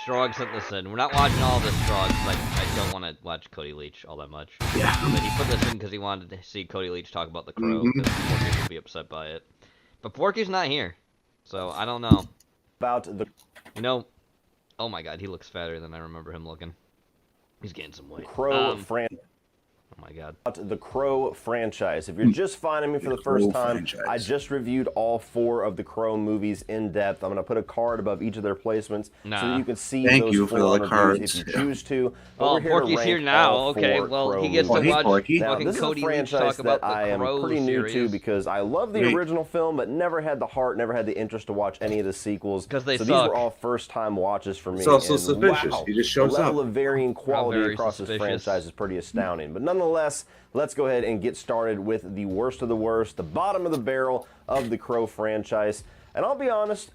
Strog sent this in. We're not watching all this, Strog, because I don't want to watch Cody Leach all that much. Yeah. But he put this in because he wanted to see Cody Leach talk about the Crow, because Porky would be upset by it. But Porky's not here, so I don't know. About the... You know, oh my god, he looks fatter than I remember him looking. He's getting some weight. Crow Oh my god. The Crow franchise. If you're just finding me for the first time, franchise. I just reviewed all 4 of the Crow movies in depth. I'm going to put a card above each of their placements so that you can see those you for 4 the reviews cards. if you choose to. But Oh, we're here Porky's to here rank now. all Okay, 4 well, Crow he gets to movies. watch Now, fucking this is a Cody Leach franchise talk about that the I am Crow pretty new to series. because I love the Right. original film, but never had the heart, never had the interest to watch any of the sequels. Because they so suck. these were all first-time watches for me. It's also and suspicious. Wow, He just shows the level up. of varying quality very across this suspicious. franchise is pretty astounding. But nonetheless, let's go ahead and get started with the worst of the worst, the bottom of the barrel of the Crow franchise. And I'll be honest,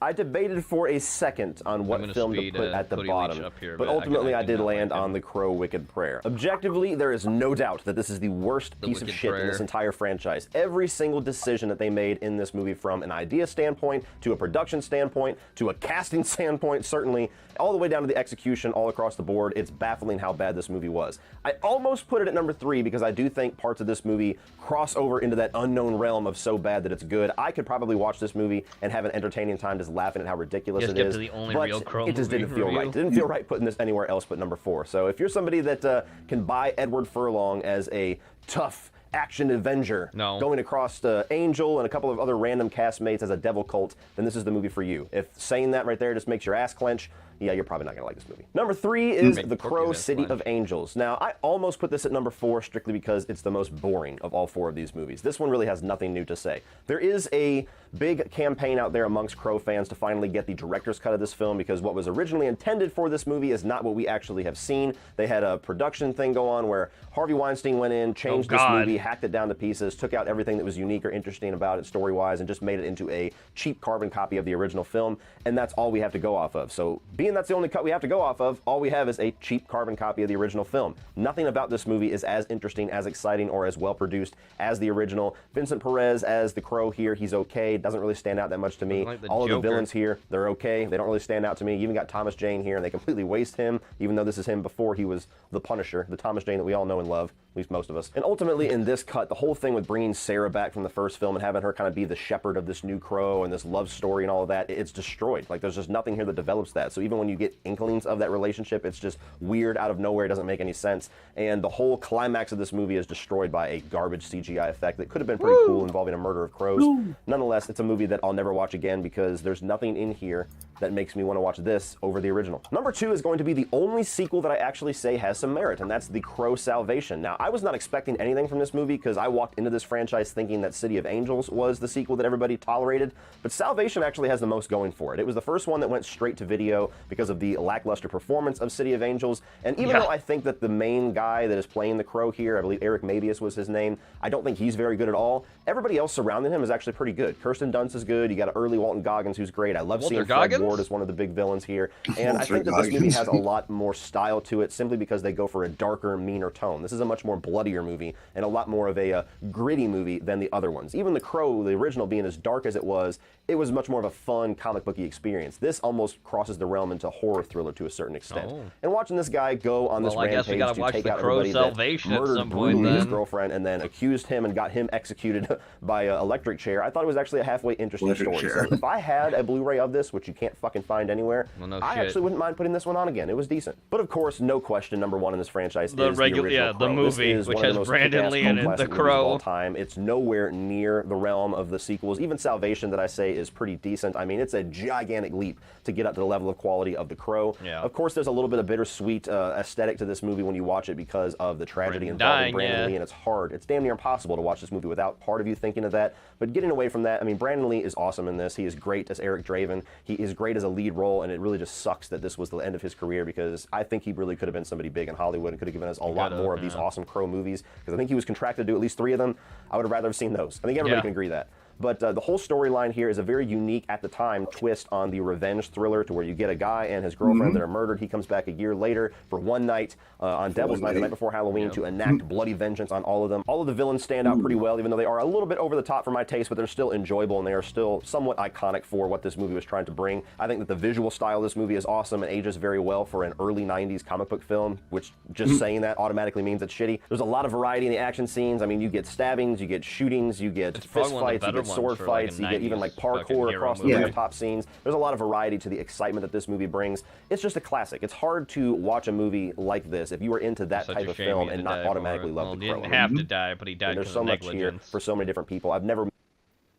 I debated for a second on what gonna film to speed, put at the Cody Leach bottom, up here, but but ultimately I do did not land like on him. The Crow Wicked Prayer. Objectively, there is no doubt that this is the worst piece of Wicked shit in Prayer. this entire franchise. Every single decision that they made in this movie, from an idea standpoint, to a production standpoint, to a casting standpoint, certainly, all the way down to the execution, all across the board, it's baffling how bad this movie was. I almost put it at number 3 because I do think parts of this movie cross over into that unknown realm of so bad that it's good. I could probably watch this movie and have an entertaining time just laughing at how ridiculous Just it get is. to the only but real Crow it just movie didn't feel review. right. It didn't feel right putting this anywhere else but number 4. So if you're somebody that can buy Edward Furlong as a tough action Avenger going across Angel and a couple of other random castmates as a devil cult, then this is the movie for you. If saying that right there just makes your ass clench, yeah, you're probably not going to like this movie. Number 3 is The Crow City of Angels. Now, I almost put this at number 4 strictly because it's the most boring of all 4 of these movies. This one really has nothing new to say. There is a big campaign out there amongst Crow fans to finally get the director's cut of this film because what was originally intended for this movie is not what we actually have seen. They had a production thing go on where Harvey Weinstein went in, changed this movie, hacked it down to pieces, took out everything that was unique or interesting about it story-wise, and just made it into a cheap carbon copy of the original film, and that's all we have to go off of. So being being that's the only cut we have to go off of, all we have is a cheap carbon copy of the original film. Nothing about this movie is as interesting, as exciting, or as well produced as the original. Vincent Perez as the Crow here, he's okay. Doesn't really stand out that much to me. All of the villains here, they're okay. They don't really stand out to me. You even got Thomas Jane here, and they completely waste him, even though this is him before he was the Punisher, the Thomas Jane that we all know and love, at least most of us. And ultimately, in this cut, the whole thing with bringing Sarah back from the first film and having her kind of be the shepherd of this new Crow and this love story and all of that, it's destroyed. Like, there's just nothing here that develops that. So even when you get inklings of that relationship, it's just weird out of nowhere. It doesn't make any sense. And the whole climax of this movie is destroyed by a garbage CGI effect that could have been pretty cool, involving a murder of crows. Nonetheless, it's a movie that I'll never watch again because there's nothing in here that makes me want to watch this over the original. Number 2 is going to be the only sequel that I actually say has some merit, and that's The Crow Salvation. Now, I was not expecting anything from this movie because I walked into this franchise thinking that City of Angels was the sequel that everybody tolerated, but Salvation actually has the most going for it. It was the first one that went straight to video because of the lackluster performance of City of Angels, and even though I think that the main guy that is playing the Crow here, I believe Eric Mabius was his name, I don't think he's very good at all. Everybody else surrounding him is actually pretty good. Kirsten Dunst is good. You got early Walton Goggins, who's great. I love seeing Fred Ward as one of the big villains here. And I think that this movie has a lot more style to it simply because they go for a darker, meaner tone. This is a much more bloodier movie and a lot more of a gritty movie than the other ones. Even The Crow, the original, being as dark as it was much more of a fun comic booky experience. This almost crosses the realm into horror thriller to a certain extent. And watching this guy go on this rampage to take out everybody that murdered brutally his girlfriend and then accused him and got him executed by an electric chair, I thought it was actually a halfway interesting story. So if I had a Blu-ray of this, which you can't fucking find anywhere, I actually wouldn't mind putting this one on again. It was decent. But of course, no question, number 1 in this franchise is the original Crow. The movie, which has Brandon Lee in it, The Crow. All time. It's nowhere near the realm of the sequels. Even Salvation, that I say is pretty decent. I mean, it's a gigantic leap to get up to the level of quality of The Crow. Of course, there's a little bit of bittersweet aesthetic to this movie when you watch it because of the tragedy involving Brandon Lee, and it's hard. It's damn near impossible to watch this movie without part of you thinking of that. But getting away from that, I mean, Brandon Lee is awesome in this. He is great as Eric Draven. He is great as a lead role, and it really just sucks that this was the end of his career because I think he really could have been somebody big in Hollywood and could have given us a lot more of these awesome Crow movies because I think he was contracted to do at least 3 of them. I would have rather have seen those. I think everybody can agree that. But the whole storyline here is a very unique, at the time, twist on the revenge thriller to where you get a guy and his girlfriend that are murdered. He comes back a year later for one night on Devil's Night, the night before Halloween, to enact bloody vengeance on all of them. All of the villains stand out pretty well, even though they are a little bit over the top for my taste, but they're still enjoyable and they are still somewhat iconic for what this movie was trying to bring. I think that the visual style of this movie is awesome and ages very well for an early 90s comic book film, which just saying that automatically means it's shitty. There's a lot of variety in the action scenes. I mean, you get stabbings, you get shootings, you get fist fights, you get sword fights, you get even like parkour across the rooftop scenes. There's a lot of variety to the excitement that this movie brings. It's just a classic. It's hard to watch a movie like this if you were into that type of film and not automatically love The Crow. He didn't have to die, but he died because of negligence. There's so much here for so many different people. I've never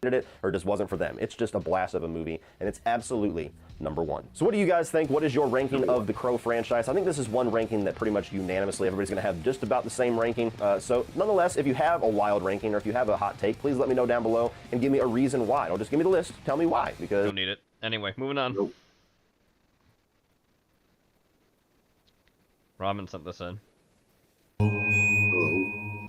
it or just wasn't for them. It's just a blast of a movie, and it's absolutely number 1. So what do you guys think? What is your ranking of the Crow franchise? I think this is one ranking that pretty much unanimously everybody's going to have just about the same ranking. So nonetheless, if you have a wild ranking or if you have a hot take, please let me know down below and give me a reason why. Don't just give me the list. Tell me why. Because don't need it. Anyway, moving on. Ramen sent this in.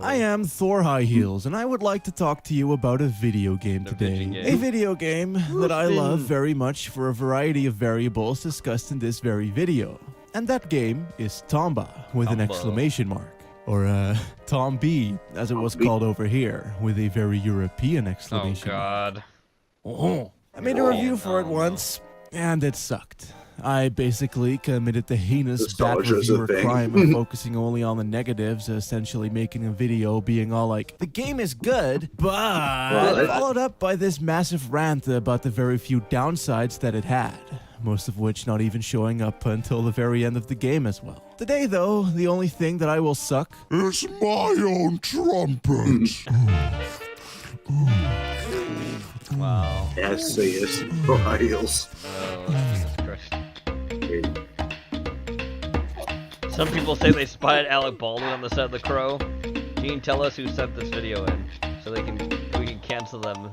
I am Thor High Heels, and I would like to talk to you about a video game today. A video game that I love very much for a variety of variables discussed in this very video. And that game is Tomba, with an exclamation mark. Or, Tom B, as it was called over here, with a very European exclamation mark. Oh, I made a review for it once, and it sucked. I basically committed the heinous bad reviewer crime of focusing only on the negatives, essentially making a video being all like, the game is good, but followed up by this massive rant about the very few downsides that it had, most of which not even showing up until the very end of the game as well. Today, though, the only thing that I will suck is my own trumpet. Wow. Yes, High Heels. Some people say they spied Alec Baldwin on the set of The Crow. Gene, tell us who sent this video in, so we can cancel them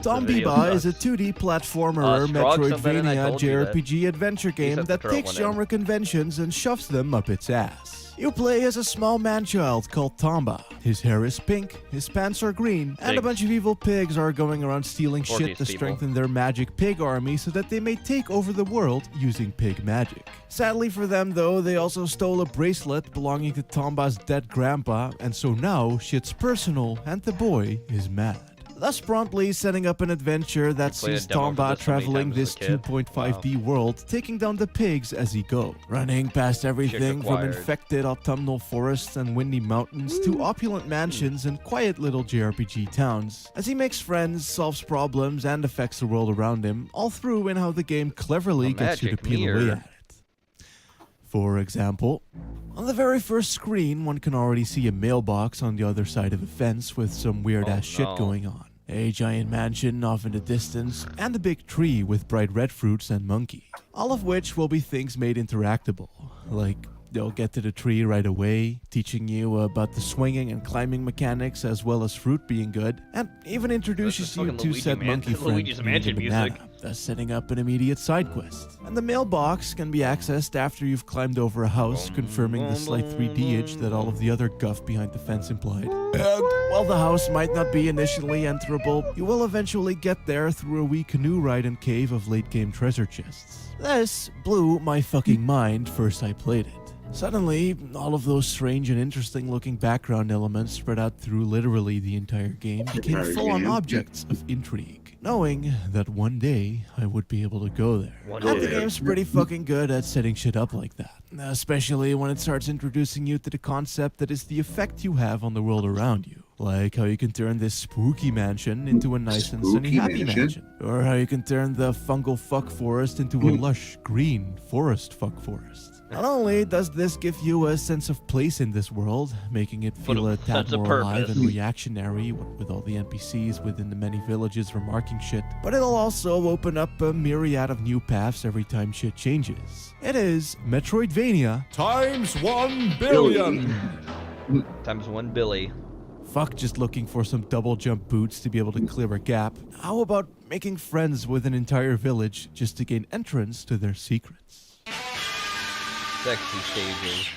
Tombiba is a 2D platformer Metroidvania JRPG adventure game that takes genre conventions and shoves them up its ass. You play as a small man-child called Tomba. His hair is pink, his pants are green, and a bunch of evil pigs are going around stealing shit to strengthen their magic pig army so that they may take over the world using pig magic. Sadly for them though, they also stole a bracelet belonging to Tomba's dead grandpa, and so now shit's personal and the boy is mad. Thus promptly setting up an adventure that sees Tomba traveling this 2.5D world, taking down the pigs as he goes, running past everything from infected autumnal forests and windy mountains to opulent mansions and quiet little JRPG towns, as he makes friends, solves problems, and affects the world around him, all through in how the game cleverly gets you to peel away at it. For example, on the very first screen, one can already see a mailbox on the other side of a fence with some weird-ass shit going on. A giant mansion off in the distance, and a big tree with bright red fruits and monkey. All of which will be things made interactable, like they'll get to the tree right away, teaching you about the swinging and climbing mechanics as well as fruit being good, and even introduces you to said monkey friend named Banana, thus setting up an immediate side quest. And the mailbox can be accessed after you've climbed over a house, confirming the slight 3D-age that all of the other guff behind the fence implied. And while the house might not be initially enterable, you will eventually get there through a wee canoe ride and cave of late-game treasure chests. This blew my fucking mind first I played it. Suddenly, all of those strange and interesting looking background elements spread out through literally the entire game became full-on objects of intrigue, knowing that one day I would be able to go there. And the game's pretty fucking good at setting shit up like that, especially when it starts introducing you to the concept that is the effect you have on the world around you. Like how you can turn this spooky mansion into a nice and sunny happy mansion. Or how you can turn the fungal fuck forest into a lush green forest fuck forest. Not only does this give you a sense of place in this world, making it feel a tad more alive and reactionary with all the NPCs within the many villages remarking shit, but it'll also open up a myriad of new paths every time shit changes. It is Metroidvania times 1 billion! Times 1 billy. Fuck just looking for some double jump boots to be able to clear a gap. How about making friends with an entire village just to gain entrance to their secrets? Sexy stages.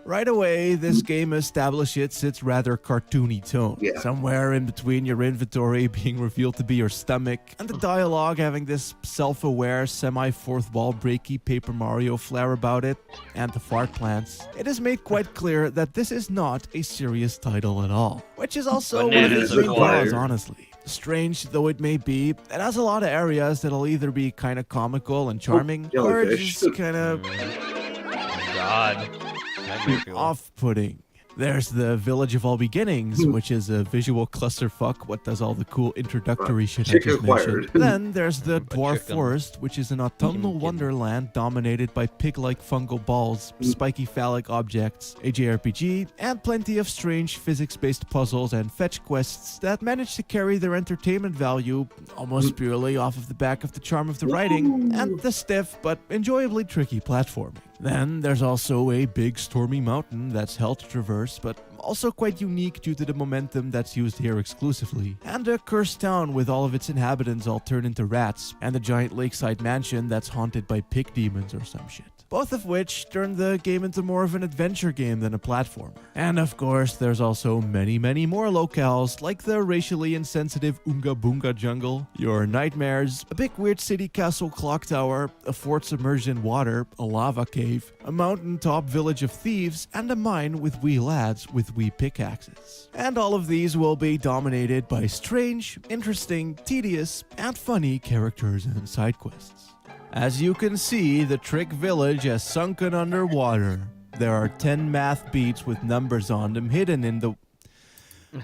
Right away, this game establishes its rather cartoony tone. Somewhere in between your inventory being revealed to be your stomach, and the dialogue having this self-aware, semi-fourth wall breaky Paper Mario flair about it, and the fart plants, it is made quite clear that this is not a serious title at all. Which is also one of its main flaws, honestly. Strange though it may be, it has a lot of areas that'll either be kind of comical and charming, or just kind of off-putting. There's the Village of All Beginnings, which is a visual clusterfuck what does all the cool introductory shit I just mentioned. Then there's the Dwarf Forest, which is an autumnal wonderland dominated by pig-like fungal balls, spiky phallic objects, a JRPG, and plenty of strange physics-based puzzles and fetch quests that manage to carry their entertainment value almost purely off of the back of the charm of the writing and the stiff but enjoyably tricky platforming. Then there's also a big stormy mountain that's hell to traverse, but also quite unique due to the momentum that's used here exclusively, and a cursed town with all of its inhabitants all turned into rats, and a giant lakeside mansion that's haunted by pig demons or some shit. Both of which turn the game into more of an adventure game than a platformer. And of course, there's also many more locales, like the racially insensitive Oonga Boonga jungle, your nightmares, a big weird city castle clock tower, a fort submerged in water, a lava cave, a mountaintop village of thieves, and a mine with wee lads with wee pickaxes. And all of these will be dominated by strange, interesting, tedious, and funny characters and side quests. As you can see, the Trick Village has sunken underwater. There are 10 math beads with numbers on them hidden in the...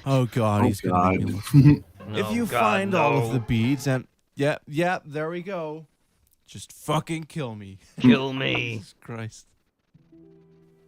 Oh god, he's gonna make me look. If you find all of the beads and... Yeah, there we go. Just fucking kill me. Kill me. Jesus Christ.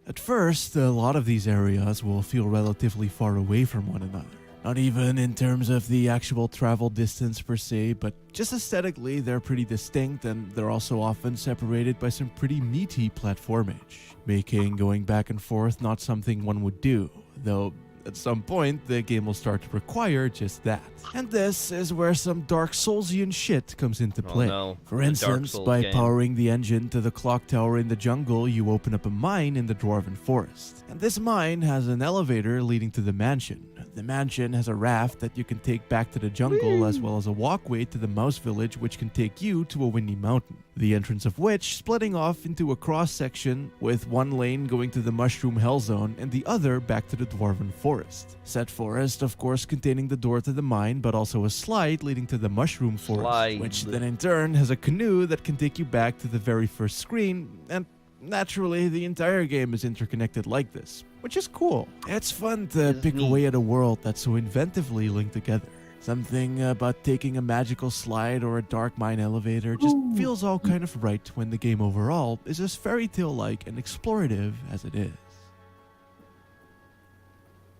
At first, a lot of these areas will feel relatively far away from one another. Not even in terms of the actual travel distance per se, but just aesthetically they're pretty distinct, and they're also often separated by some pretty meaty platformage, making going back and forth not something one would do. though at some point the game will start to require just that. And this is where some Dark Soulsian shit comes into play. no. For The Dark instance, Souls by game. powering the engine to the clock tower in the jungle, you open up a mine in the Dwarven Forest. And this mine has an elevator leading to the mansion. The mansion has a raft that you can take back to the jungle, as well as a walkway to the mouse village, which can take you to a windy mountain. The entrance of which splitting off into a cross section, with one lane going to the Mushroom Hell Zone and the other back to the Dwarven Forest. Said forest, of course, containing the door to the mine, but also a slide leading to the Mushroom Forest, Slide. which then in turn has a canoe that can take you back to the very first screen, and naturally, the entire game is interconnected like this, which is cool. It's fun to pick away at a world that's so inventively linked together. Something about taking a magical slide or a dark mine elevator just feels all kind of right when the game overall is as fairy tale-like and explorative as it is.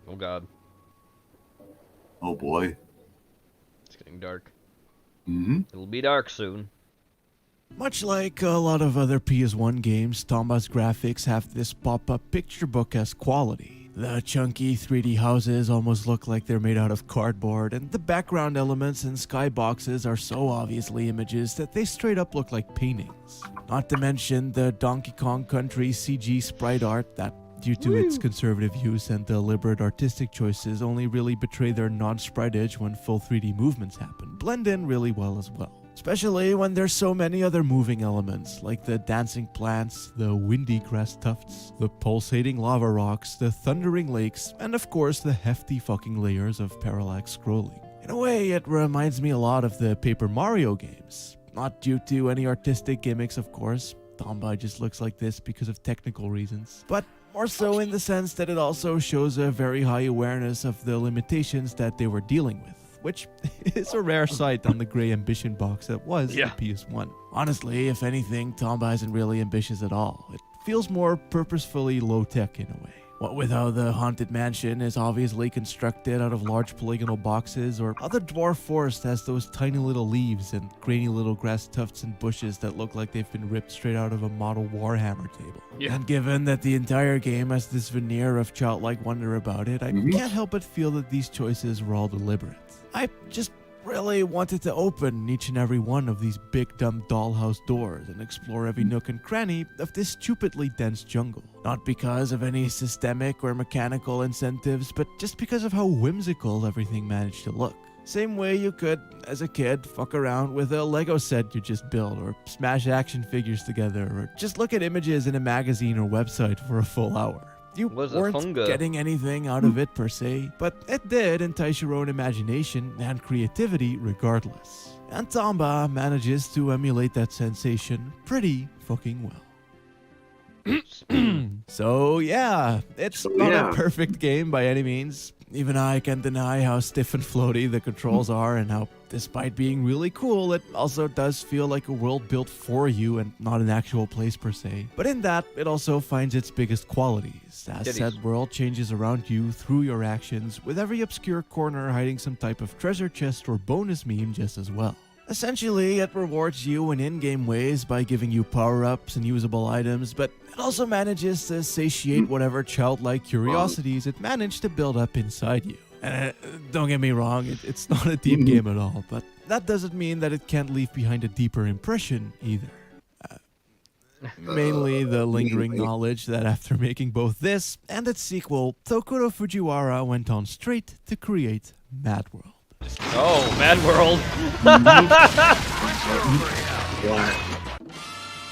Oh god. Oh boy. It's getting dark. Mm-hmm. It'll be dark soon. Much like a lot of other PS1 games, Tomba's graphics have this pop-up picture book-esque quality. The chunky 3D houses almost look like they're made out of cardboard, and the background elements and skyboxes are so obviously images that they straight up look like paintings. Not to mention the Donkey Kong Country CG sprite art that, due to its conservative use and deliberate artistic choices, only really betray their non-spritage when full 3D movements happen, blend in really well as well. Especially when there's so many other moving elements, like the dancing plants, the windy grass tufts, the pulsating lava rocks, the thundering lakes, and of course the hefty fucking layers of parallax scrolling. In a way, it reminds me a lot of the Paper Mario games. Not due to any artistic gimmicks, of course. Tomba just looks like this because of technical reasons. But more so in the sense that it also shows a very high awareness of the limitations that they were dealing with, which is a rare sight on the Grey Ambition box that was the PS1. Honestly, if anything, Tomba isn't really ambitious at all. It feels more purposefully low-tech in a way. What with how the Haunted Mansion is obviously constructed out of large polygonal boxes, or how the Dwarf Forest has those tiny little leaves and grainy little grass tufts and bushes that look like they've been ripped straight out of a model Warhammer table. Yeah. And given that the entire game has this veneer of childlike wonder about it, I can't help but feel that these choices were all deliberate. I just really wanted to open each and every one of these big dumb dollhouse doors and explore every nook and cranny of this stupidly dense jungle. Not because of any systemic or mechanical incentives, but just because of how whimsical everything managed to look. Same way you could, as a kid, fuck around with a Lego set you just built, or smash action figures together, or just look at images in a magazine or website for a full hour. You weren't getting anything out of it per se, but it did entice your own imagination and creativity regardless. And Tomba manages to emulate that sensation pretty fucking well. So yeah, it's not a perfect game by any means. Even I can't deny how stiff and floaty the controls are, and how, despite being really cool, it also does feel like a world built for you and not an actual place per se. But in that, it also finds its biggest qualities, as said world changes around you through your actions, with every obscure corner hiding some type of treasure chest or bonus meme just as well. Essentially, it rewards you in in-game ways by giving you power-ups and usable items, but it also manages to satiate whatever childlike curiosities it managed to build up inside you. And don't get me wrong, it's not a deep game at all, but that doesn't mean that it can't leave behind a deeper impression either. Mainly the lingering knowledge that after making both this and its sequel, Tokuro Fujiwara went on straight to create Mad World. Oh, Mad World!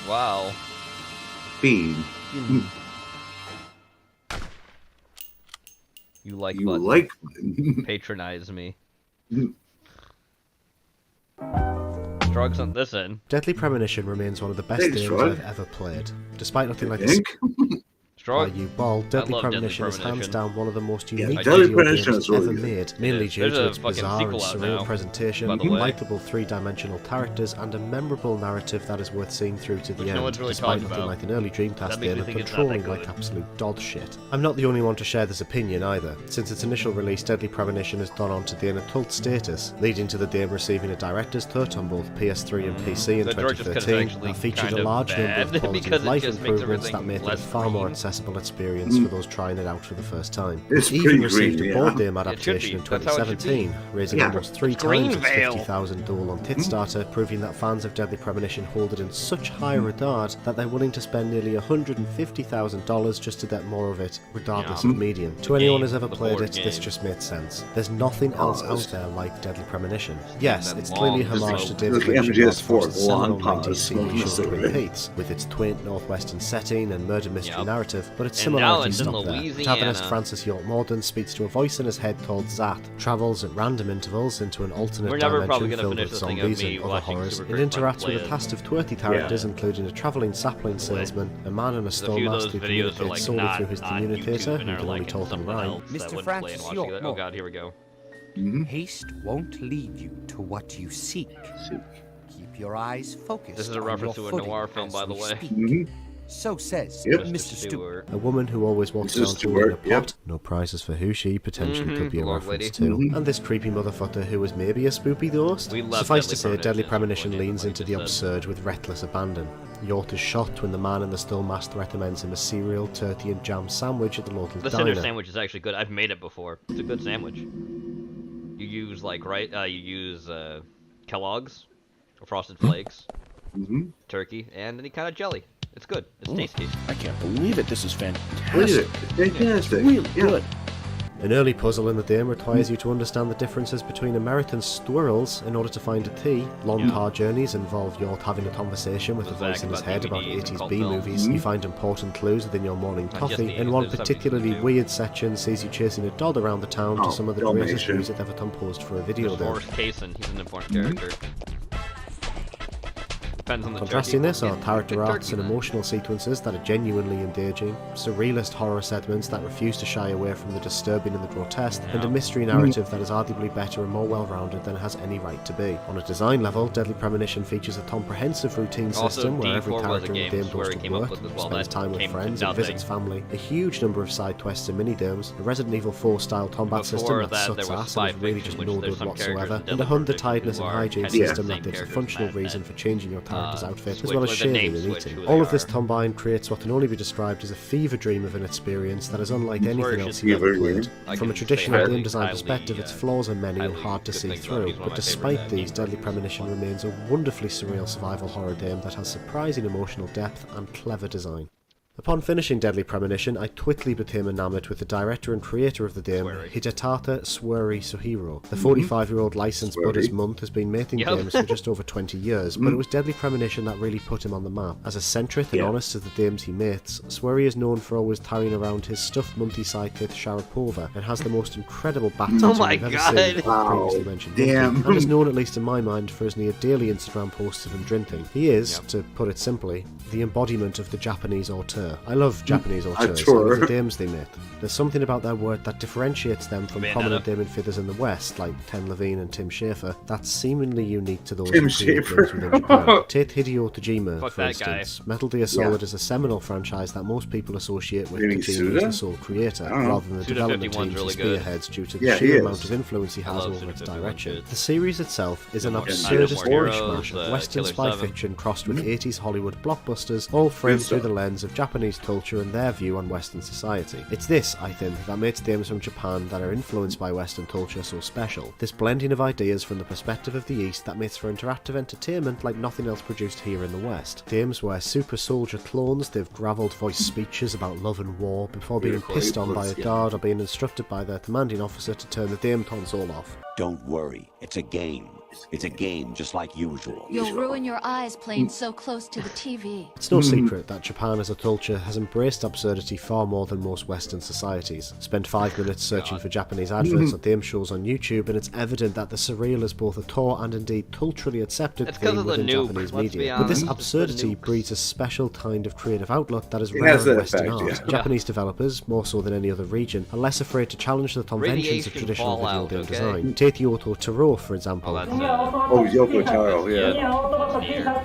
Wow. Bean. You like You button. like Patronize me. Drugs on this end. Deadly Premonition remains one of the best Thanks, games Troy. I've ever played. Despite looking like think? By you, Ball, Deadly love Deadly Premonition is hands Premonition. down one of the most Yeah, unique Deadly video Premonition games is really ever good. made, It mainly is. due There's to a its fucking bizarre and sequel out surreal now, presentation, by the way. likable three-dimensional characters, and a memorable narrative that is worth seeing through to the Which no end, one's really despite talked looking about. like an early Dreamcast That makes game me and think it's not that controlling like good. absolute dog shit. I'm not the only one to share this opinion either. Since its initial release, Deadly Premonition has gone on to gain a cult status, leading to the game receiving a director's cut on both PS3 and PC in The director's cut is 2013 actually that featured kind a of large number bad of quality because of it life just makes improvements that everything made it a less far more green. accessible accessible experience for those trying it out for the first time. It's It even pretty received green, a yeah. board game It should adaptation be. in That's how it should 2017, raising Yeah. almost 3 It's times its Greenvale. $50,000 on Kickstarter, proving that fans of Deadly Premonition hold it in such high regard that they're willing to spend nearly $150,000 just to get more of it, regardless of medium. To anyone who's ever played it, this just made sense. There's nothing else out there like Deadly Premonition. Yes, it's clearly a homage to David Look at Lynch's MGS4, Rockforce's seminal long 90s pause, TV show smoking Twin cigarette. Peaks, with its quaint northwestern setting and murder mystery narrative, but its And now similarities it's in stop there. Louisiana. Protagonist Francis York Morden speaks to a voice in his head called Zat, travels at random intervals into an alternate We're never probably dimension gonna filled finish with the thing of zombies me and other watching horrors, Super and Quick interacts Run with a play cast of 20 characters, including a travelling sapling salesman, a man in a There's a few of stone those mask who videos are communicates like solely not through his on communicator, YouTube who and can are only like in talk in something rhyme. else that Mr. wouldn't play and Francis watch York together. Oh god, here we go. Haste won't lead you to what you seek. Keep your eyes focused. This is a on reference your to a footing noir film, as by the we way. speak. So says Yep. Mr. Stewart. A woman who always walks Mrs. around holding a Stewart, yep. pot. No prizes for who she potentially could be a Lord reference lady. to. And this creepy motherfucker who was maybe a spoopy ghost. We love Suffice Deadly to say, Deadly Premonition, Premonition leans into the absurd with reckless abandon. Yort is shocked when the man in the stone mask recommends him a cereal, turkey, and jam sandwich at the local The cinder diner. sandwich is actually good. I've made it before. It's a good sandwich. You use like Kellogg's, or Frosted Flakes, turkey, and any kind of jelly. It's good. It's tasty. I can't believe it. This is Look at fantastic. it. Fantastic. Really Yeah. good. An early puzzle in the game requires you to understand the differences between American squirrels in order to find a tea. Long car journeys involve Yort having a conversation with a voice in his head about 80s B movies. You find important clues within your morning coffee, and one particularly weird section sees you chasing a dog around the town to some of the greatest Dalmatian. music ever composed for a video There's game. Horace Kaysen. He's an important character. Depends on the Contrasting turkey. this are character Good arcs turkey, and man. emotional sequences that are genuinely engaging, surrealist horror segments that refuse to shy away from the disturbing and the grotesque, and a mystery narrative that is arguably better and more well-rounded than it has any right to be. On a design level, Deadly Premonition features a comprehensive routine Also, system where every D4 was a character in the game game where goes he to came up work, with as well. spends That time with came friends, out and visits family, a huge number of side quests and mini-games, a Resident Evil 4-style combat system Before that that, sucks there was ass and is Spy really Fiction, just which no there's good some whatsoever, characters in and a Deadly Hunter Premonition tightness who and are hygiene kind of the system same that gives a characters functional as reason for changing your character's outfit, as with- well as with the shaving names and switch eating. who All they of this are. combined creates what can only be described as a fever dream of an experience that is unlike anything Flourish else is you've ever fever played. dream. I From a can say traditional highly- game design highly, perspective, its flaws are many and highly hard to good see things about it. through, He's one of but my favorite despite these, games. Deadly Premonition remains a wonderfully surreal survival horror game that has surprising emotional depth and clever design. Upon finishing Deadly Premonition, I quickly became enamored with the director and creator of the game, Hidetaka Swery Suhiro. The 45-year-old licensed Swery. Buddhist monk has been making Yep. games for just over 20 years, but it was Deadly Premonition that really put him on the map. As eccentric and Yeah. honest as the games he makes, Swery is known for always carrying around his stuffed monkey sidekick Sharapova, and has the most incredible back tattoo Oh my I've ever God. seen with the Wow. previously mentioned Damn. monkey, and is known, at least in my mind, for his near-daily Instagram posts of him drinking. He is, to put it simply, the embodiment of the Japanese auteur. I love Japanese auteurs. I love the games they make. There's something about their work that differentiates them from Bayonetta. prominent gaming figures in the West, like Ken Levine and Tim Schafer, that's seemingly unique to those Tim who create Schafer. games within Japan. Take Hideo Kojima, Fuck for that guy. instance. Metal Gear Solid is a seminal franchise that most people associate with Maybe Kojima as Suda? the sole creator, I don't know. rather than the Suda development 51's teams really he good. spearheads due to the Yeah, he sheer is. amount of influence he I has love over Suda its 51 direction. shit. The series itself is an Yeah, absurdist Heroes, mishmash of Western Killer spy 7. fiction crossed with 80s Hollywood blockbusters, all framed Good through stuff. the lens of Japanese culture and their view on Western society. It's this, I think, that makes games from Japan that are influenced by Western culture so special. This blending of ideas from the perspective of the East that makes for interactive entertainment like nothing else produced here in the West. Games where super soldier clones give gravelled voice speeches about love and war before being Beautiful. pissed on by a Yeah. guard or being instructed by their commanding officer to turn the game console off. Don't worry, it's a game. It's a game just like usual. You'll ruin your eyes playing so close to the TV. It's no secret that Japan as a culture has embraced absurdity far more than most Western societies. Spend 5 minutes searching for Japanese adverts or game shows on YouTube and it's evident that the surreal is both a taught and indeed culturally accepted It's 'cause theme of the within nuke, Japanese let's be media. But this honest. absurdity It's the breeds a special kind of creative outlook that is It rare has in that Western effect, art. yeah. Japanese developers, more so than any other region, are less afraid to challenge the conventions Radiation of traditional fallout, video game okay? design. Take Yoko Taro, for example. Oh, that's Oh, Yoko Taro, yeah.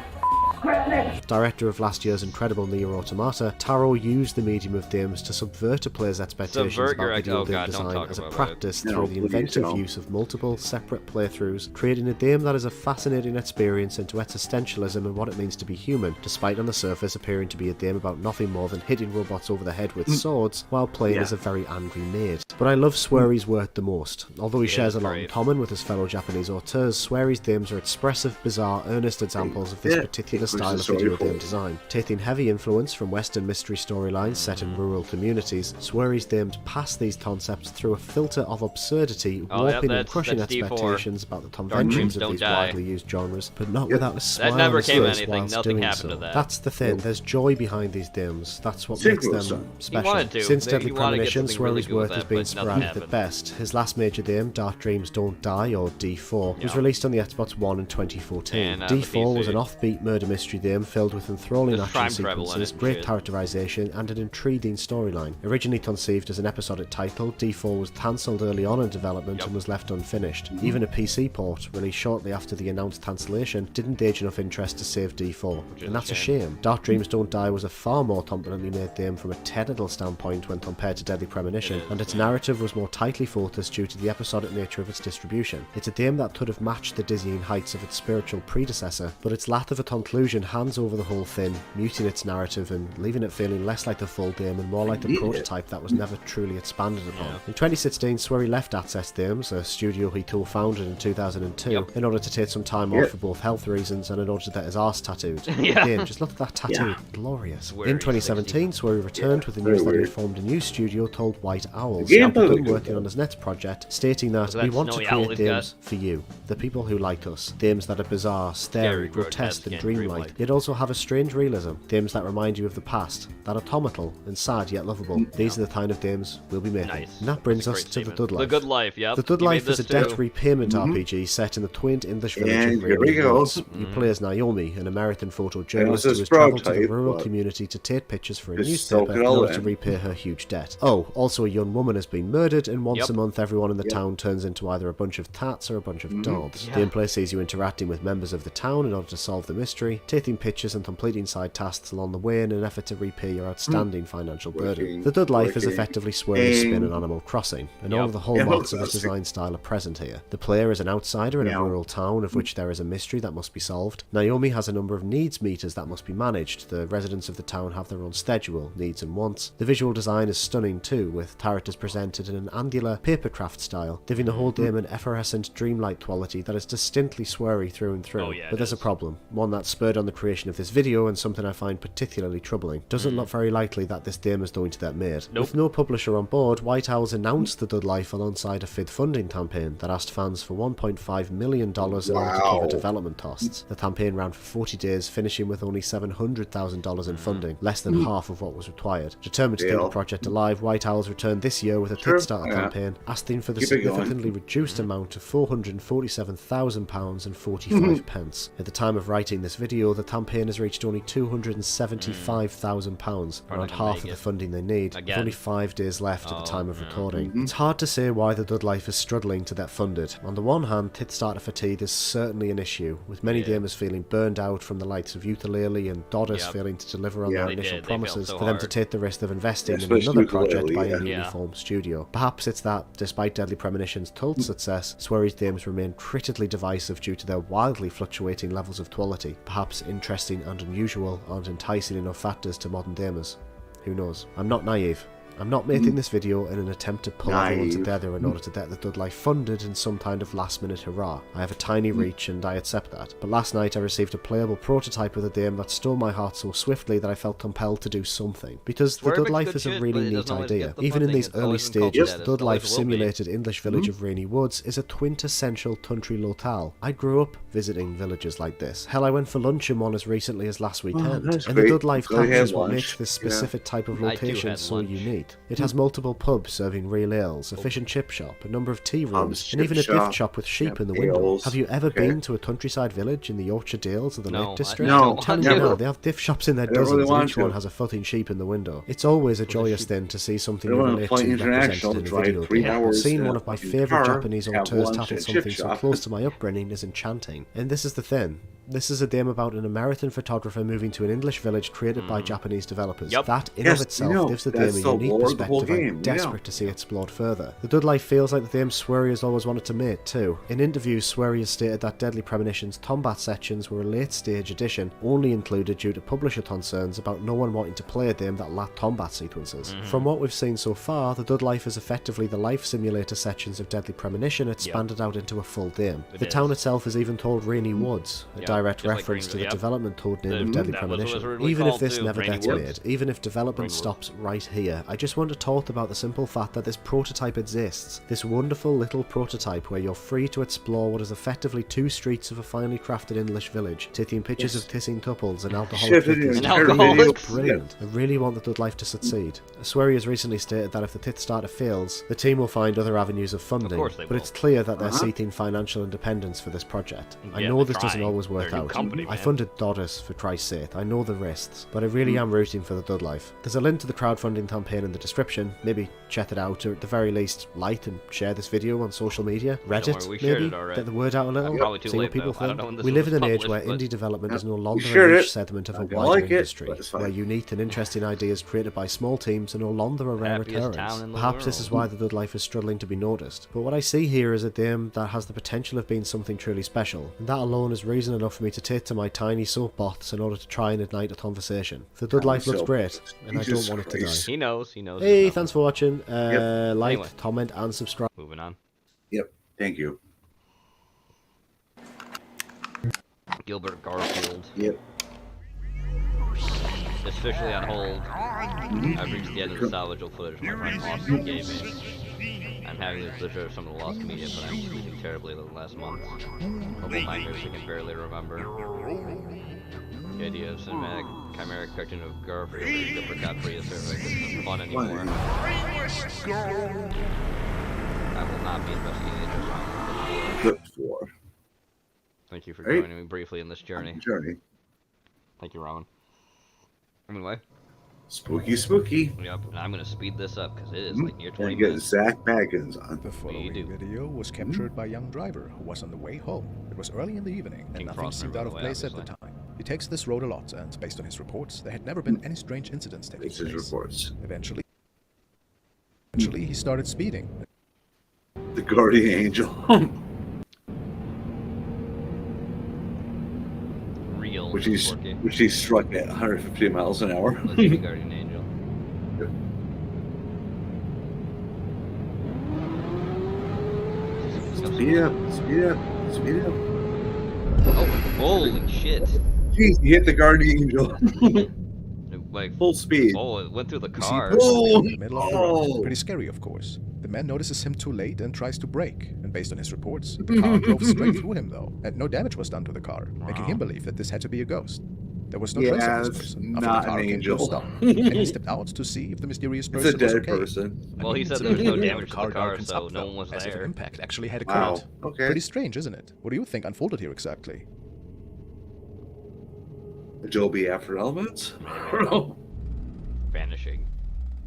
Director of last year's incredible Nier Automata, Taro used the medium of dames to subvert a player's expectations about video game design as a practice through the inventive use of multiple separate playthroughs, creating a game that is a fascinating experience into existentialism and what it means to be human, despite on the surface appearing to be a game about nothing more than hitting robots over the head with swords while playing as a very angry maid. But I love Swery's work the most. Although he shares a lot in common with his fellow Japanese auteurs, Swery's games are expressive, bizarre, earnest examples of this particular style of video game design. Taking heavy influence from Western mystery storylines set in rural communities, Swery's games pass these concepts through a filter of absurdity, warping and crushing expectations about the conventions of these widely used genres, but not without a smile on his face whilst doing so. That's the thing, there's joy behind these games. That's what makes them special. Since Deadly Premonition, Swery's work has been sporadic at best. His last major game, Dark Dreams Don't Die, or D4, was released on the Xbox One in 2014. D4 was an offbeat murder mystery game filled with enthralling action sequences, great characterization, and an intriguing storyline. Originally conceived as an episodic title, D4 was cancelled early on in development and was left unfinished. Even a PC port, released shortly after the announced cancellation, didn't gauge enough interest to save D4, and that's a shame. Dark Dreams Don't Die was a far more competently made game from a technical standpoint when compared to Deadly Premonition, and its narrative was more tightly focused due to the episodic nature of its distribution. It's a game that could have matched the dizzying heights of its spiritual predecessor, but its lack of a conclusion hands over the whole thing, muting its narrative and leaving it feeling less like the full game and more like the prototype that was never truly expanded upon. In 2016, Swery left Access Games, a studio he co-founded in 2002, in order to take some time off for both health reasons and in order to get his arse tattooed. Again, just look at that tattoo, glorious. In 2017, Swery returned with the news that he formed a new studio called White Owls, and begun working on his next project, stating that we want to create games for you, the people who like us. Games that are bizarre, scary, grotesque and dreamlike, yet also have a strange realism. Games that remind you of the past, that are comical and sad yet lovable. These are the kind of games we'll be making. And that brings us to The Good Life. The Good Life, yep. The Good Life is a debt repayment RPG set in the quaint English village of Rainy Woods. You play as Naomi, an American photojournalist who has travelled to the rural community to take pictures for a newspaper in order to repay her huge debt. Oh, also a young woman has been murdered, and once a month everyone in the town turns into either a bunch of tats or a bunch of dogs. Gameplay sees you interacting with members of the town in order to solve the mystery, taking pictures and completing side tasks along the way in an effort to repay your outstanding financial burden. The Good Life is effectively Swery's spin on Animal Crossing, and all of the hallmarks of his design style are present here. The player is an outsider in a rural town of which there is a mystery that must be solved. Naomi has a number of needs meters that must be managed. The residents of the town have their own schedule, needs and wants. The visual design is stunning too, with characters presented in an angular papercraft style, giving the whole game an effervescent dreamlike quality that is distinctly Swery through and through. But there's a problem, one that spurred on the creation of this video and something I find particularly troubling. Doesn't look very likely that this game is going to get made. With no publisher on board, White Owls announced The Good Life alongside a FID funding campaign that asked fans for $1.5 million in order to cover development costs. The campaign ran for 40 days, finishing with only $700,000 in funding, less than half of what was required. Determined to keep the project alive, White Owls returned this year with a Kickstarter campaign, asking for the significantly reduced amount of £447,000 and 45 pence. At the time of writing this video, the campaign has reached only £275,000, around half of the funding they need, with only 5 days left at the time of recording. It's hard to say why The Good Life is struggling to get funded. On the one hand, Kickstarter fatigue is certainly an issue, with many gamers feeling burned out from the likes of Yooka-Laylee and Dodus failing to deliver on their initial promises for them to take the risk of investing in another project by a newly formed studio. Perhaps it's that, despite Deadly Premonition's cult success, Swery's games remain critically divisive due to their wildly fluctuating levels of quality. Perhaps interesting and unusual aren't enticing enough factors to modern gamers. Who knows? I'm not naive. I'm not making this video in an attempt to pull everyone together in order to get The Good Life funded in some kind of last-minute hurrah. I have a tiny reach and I accept that. But last night I received a playable prototype of the game that stole my heart so swiftly that I felt compelled to do something. Because The Good Life is a really neat idea. Even in these early stages, The Good Life simulated English village of Rainy Woods is a quintessential country locale. I grew up visiting villages like this. Hell, I went for lunch in one as recently as last weekend. And The Good Life captures what makes this specific type of location so unique. It has multiple pubs serving real ales, a fish and chip shop, a number of tea rooms, and even a gift shop with sheep in the window. Have you ever been to a countryside village in the Yorkshire Dales or the Lake District? I'm telling you now, they have gift shops in their dozens, and each one has a footing sheep in the window. It's always a joyous thing to see something you relate to represented in a video game. Seeing one of my favourite Japanese auteurs tackle something so close to my upbringing is enchanting. And this is the thing. This is a game about an American photographer moving to an English village created by Japanese developers. Yep. That in Yes, of itself you know, gives the that's game a the unique lore of the whole perspective game, I'm yeah. desperate to see explored further. The Dud Life feels like the game Swery has always wanted to make too. In interviews, Swery has stated that Deadly Premonition's Tombat sections were a late stage addition, only included due to publisher concerns about no one wanting to play a game that lacked combat sequences. From what we've seen so far, the Dud Life is effectively the life simulator sections of Deadly Premonition expanded out into a full game. The town itself is even called Rainy Woods, a direct just like reference to the Greenville, development code name of Deadly that was what it was Premonition. originally Even if called this too, never Rainy gets Woods. made, even if development stops right here, I just want to talk about the simple fact that this prototype exists. This wonderful little prototype where you're free to explore what is effectively 2 streets of a finely crafted English village, taking pictures of kissing couples and alcoholic Shit, victims. and alcoholics. Brilliant. I really want the Dud Life to succeed. Swery has recently stated that if the Titstarter fails, the team will find other avenues of funding, course they but will. it's clear that they're seeking financial independence for this project. I Yeah, know they're this doesn't trying. always work They're a new out. company, I man. funded Doddus, for Christ's sake. I know the risks, but I really am rooting for the Dud Life. There's a link to the crowdfunding campaign in the description. Maybe check it out, or at the very least, like and share this video on social media. Reddit, worry, we shared maybe? it already. Get the word out a little. I'm probably too See late, what people though. I don't think. know when this We live in was an age published, where but- indie development is no longer shared a it. niche segment of a I wider like it, industry, but it's fine. where unique and interesting ideas created by small teams are no longer a rare Happiest occurrence. town in the Perhaps this is why the Dud Life is struggling to be noticed. But what I see here is a game that has the potential of being something truly special, and that alone is reason enough for me to take to my tiny soapbox in order to try and ignite a conversation. The Dud Life looks great, and I Jesus don't want it to die. Christ. He knows. He knows. Hey, he's thanks for watching. Like, Anyway. comment, and subscribe. Moving on. Yep. Thank you. Gilbert Garfield. Yep. It's officially on hold. I've reached the end of the salvageable footage of my friend Austin Gaming. I'm having the pleasure of some of the lost media, but I'm sleeping terribly the last month. Couple nightmares I can barely remember. The idea of cinematic chimeric cartoon of Garfield and Gilbert Godfrey is isn't fun anymore. I will not be investigating it. Flip 4. Thank you for Right. joining me briefly in this journey. Journey. Thank you, Rowan. Anyway. Spooky, spooky. Yep, and I'm gonna speed this up because it is like near 20 And get minutes. Zach Baggins on. The following video was captured by a young driver who was on the way home. It was early in the evening, and King nothing Frost seemed never out of went, place at the obviously. time. He takes this road a lot, and based on his reports, there had never been any strange incidents taking It's his place. reports. Eventually, he started speeding. The Guardian Angel. Real. which he struck at 150 miles an hour. Legendary Guardian Angel. Speed up, speed up, speed up. Oh, holy shit. Jeez, he hit the Guardian Angel. Like full speed. Oh, it went through the You see car. a person in the middle of the road. Pretty scary, of course. The man notices him too late and tries to brake. And based on his reports, the car drove straight through him, though, and no damage was done to the car, making him believe that this had to be a ghost. There was no trace Yeah, of this it's person after not the car an came to a angel. stop. And he stepped out to see if the mysterious It's a person was dead okay. person. Well, he said there was no damage to the car, darkens so up, no though, one was as if there. an impact actually had Wow, occurred. okay. Pretty strange, isn't it? What do you think unfolded here exactly? Adobe After Elements? I don't know. Vanishing.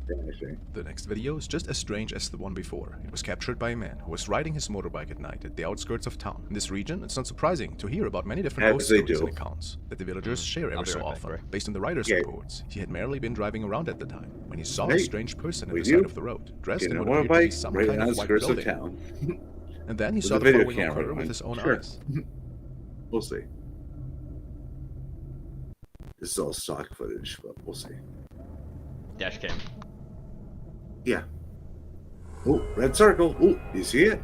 Vanishing. The next video is just as strange as the one before. It was captured by a man who was riding his motorbike at night at the outskirts of town. In this region, it's not surprising to hear about many different As ghost they stories do. and accounts that the villagers share I'll every be so right back, often. bro. Based on the writer's Okay. reports, he had merely been driving around at the time when he saw Hey, a strange person at we the do. side of the road, dressed Get in a what appeared to be motorbike some right kind on of the white skirts of building. town. And then he With saw a the video following camera occur with going. his own Sure. eyes. We'll see. This is all stock footage, but we'll see. Dash cam. Yeah. Oh, red circle. Oh, you see it?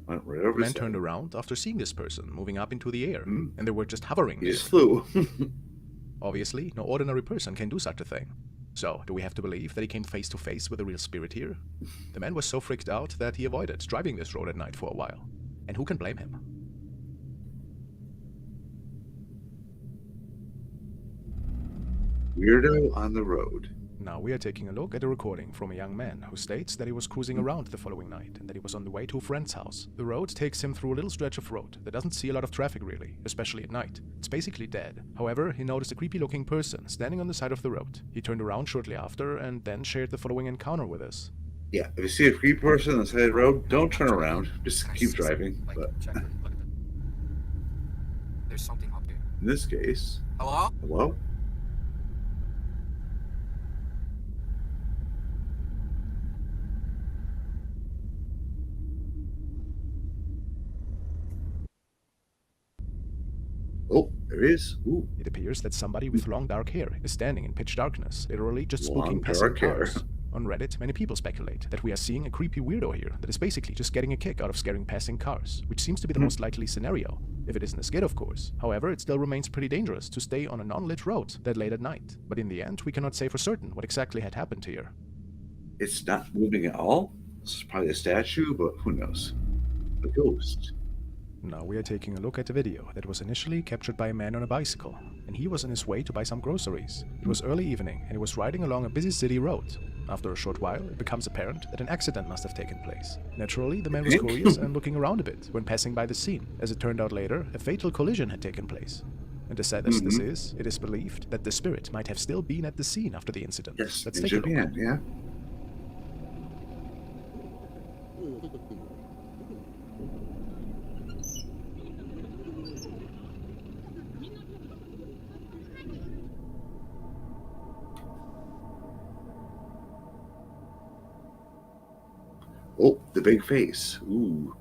Went right over The man his head. turned around after seeing this person moving up into the air, and they were just hovering He there. just flew. Obviously, no ordinary person can do such a thing. So, do we have to believe that he came face to face with a real spirit here? The man was so freaked out that he avoided driving this road at night for a while. And who can blame him? Weirdo on the road. Now we are taking a look at a recording from a young man who states that he was cruising around the following night and that he was on the way to a friend's house. The road takes him through a little stretch of road that doesn't see a lot of traffic really, especially at night. It's basically dead. However, he noticed a creepy looking person standing on the side of the road. He turned around shortly after and then shared the following encounter with us. Yeah, if you see a creep person on the side of the road, don't turn around. Just keep driving. But There's something up there. in this case, Hello? hello? Oh, there he is. Ooh. It appears that somebody with long dark hair is standing in pitch darkness, literally just Long spooking passing dark hair. cars. On Reddit, many people speculate that we are seeing a creepy weirdo here that is basically just getting a kick out of scaring passing cars, which seems to be the most likely scenario, if it isn't a skid, of course. However, it still remains pretty dangerous to stay on a non-lit road that late at night. But in the end, we cannot say for certain what exactly had happened here. It's not moving at all. This is probably a statue, but who knows? A ghost. Now we are taking a look at a video that was initially captured by a man on a bicycle, and he was on his way to buy some groceries. It was early evening, and he was riding along a busy city road. After a short while, it becomes apparent that an accident must have taken place. Naturally, the man was curious and looking around a bit when passing by the scene. As it turned out later, a fatal collision had taken place. And as sad as this is, it is believed that the spirit might have still been at the scene after the incident. Yes, Let's in take a Japan, look. yeah. Oh, the big face. Ooh.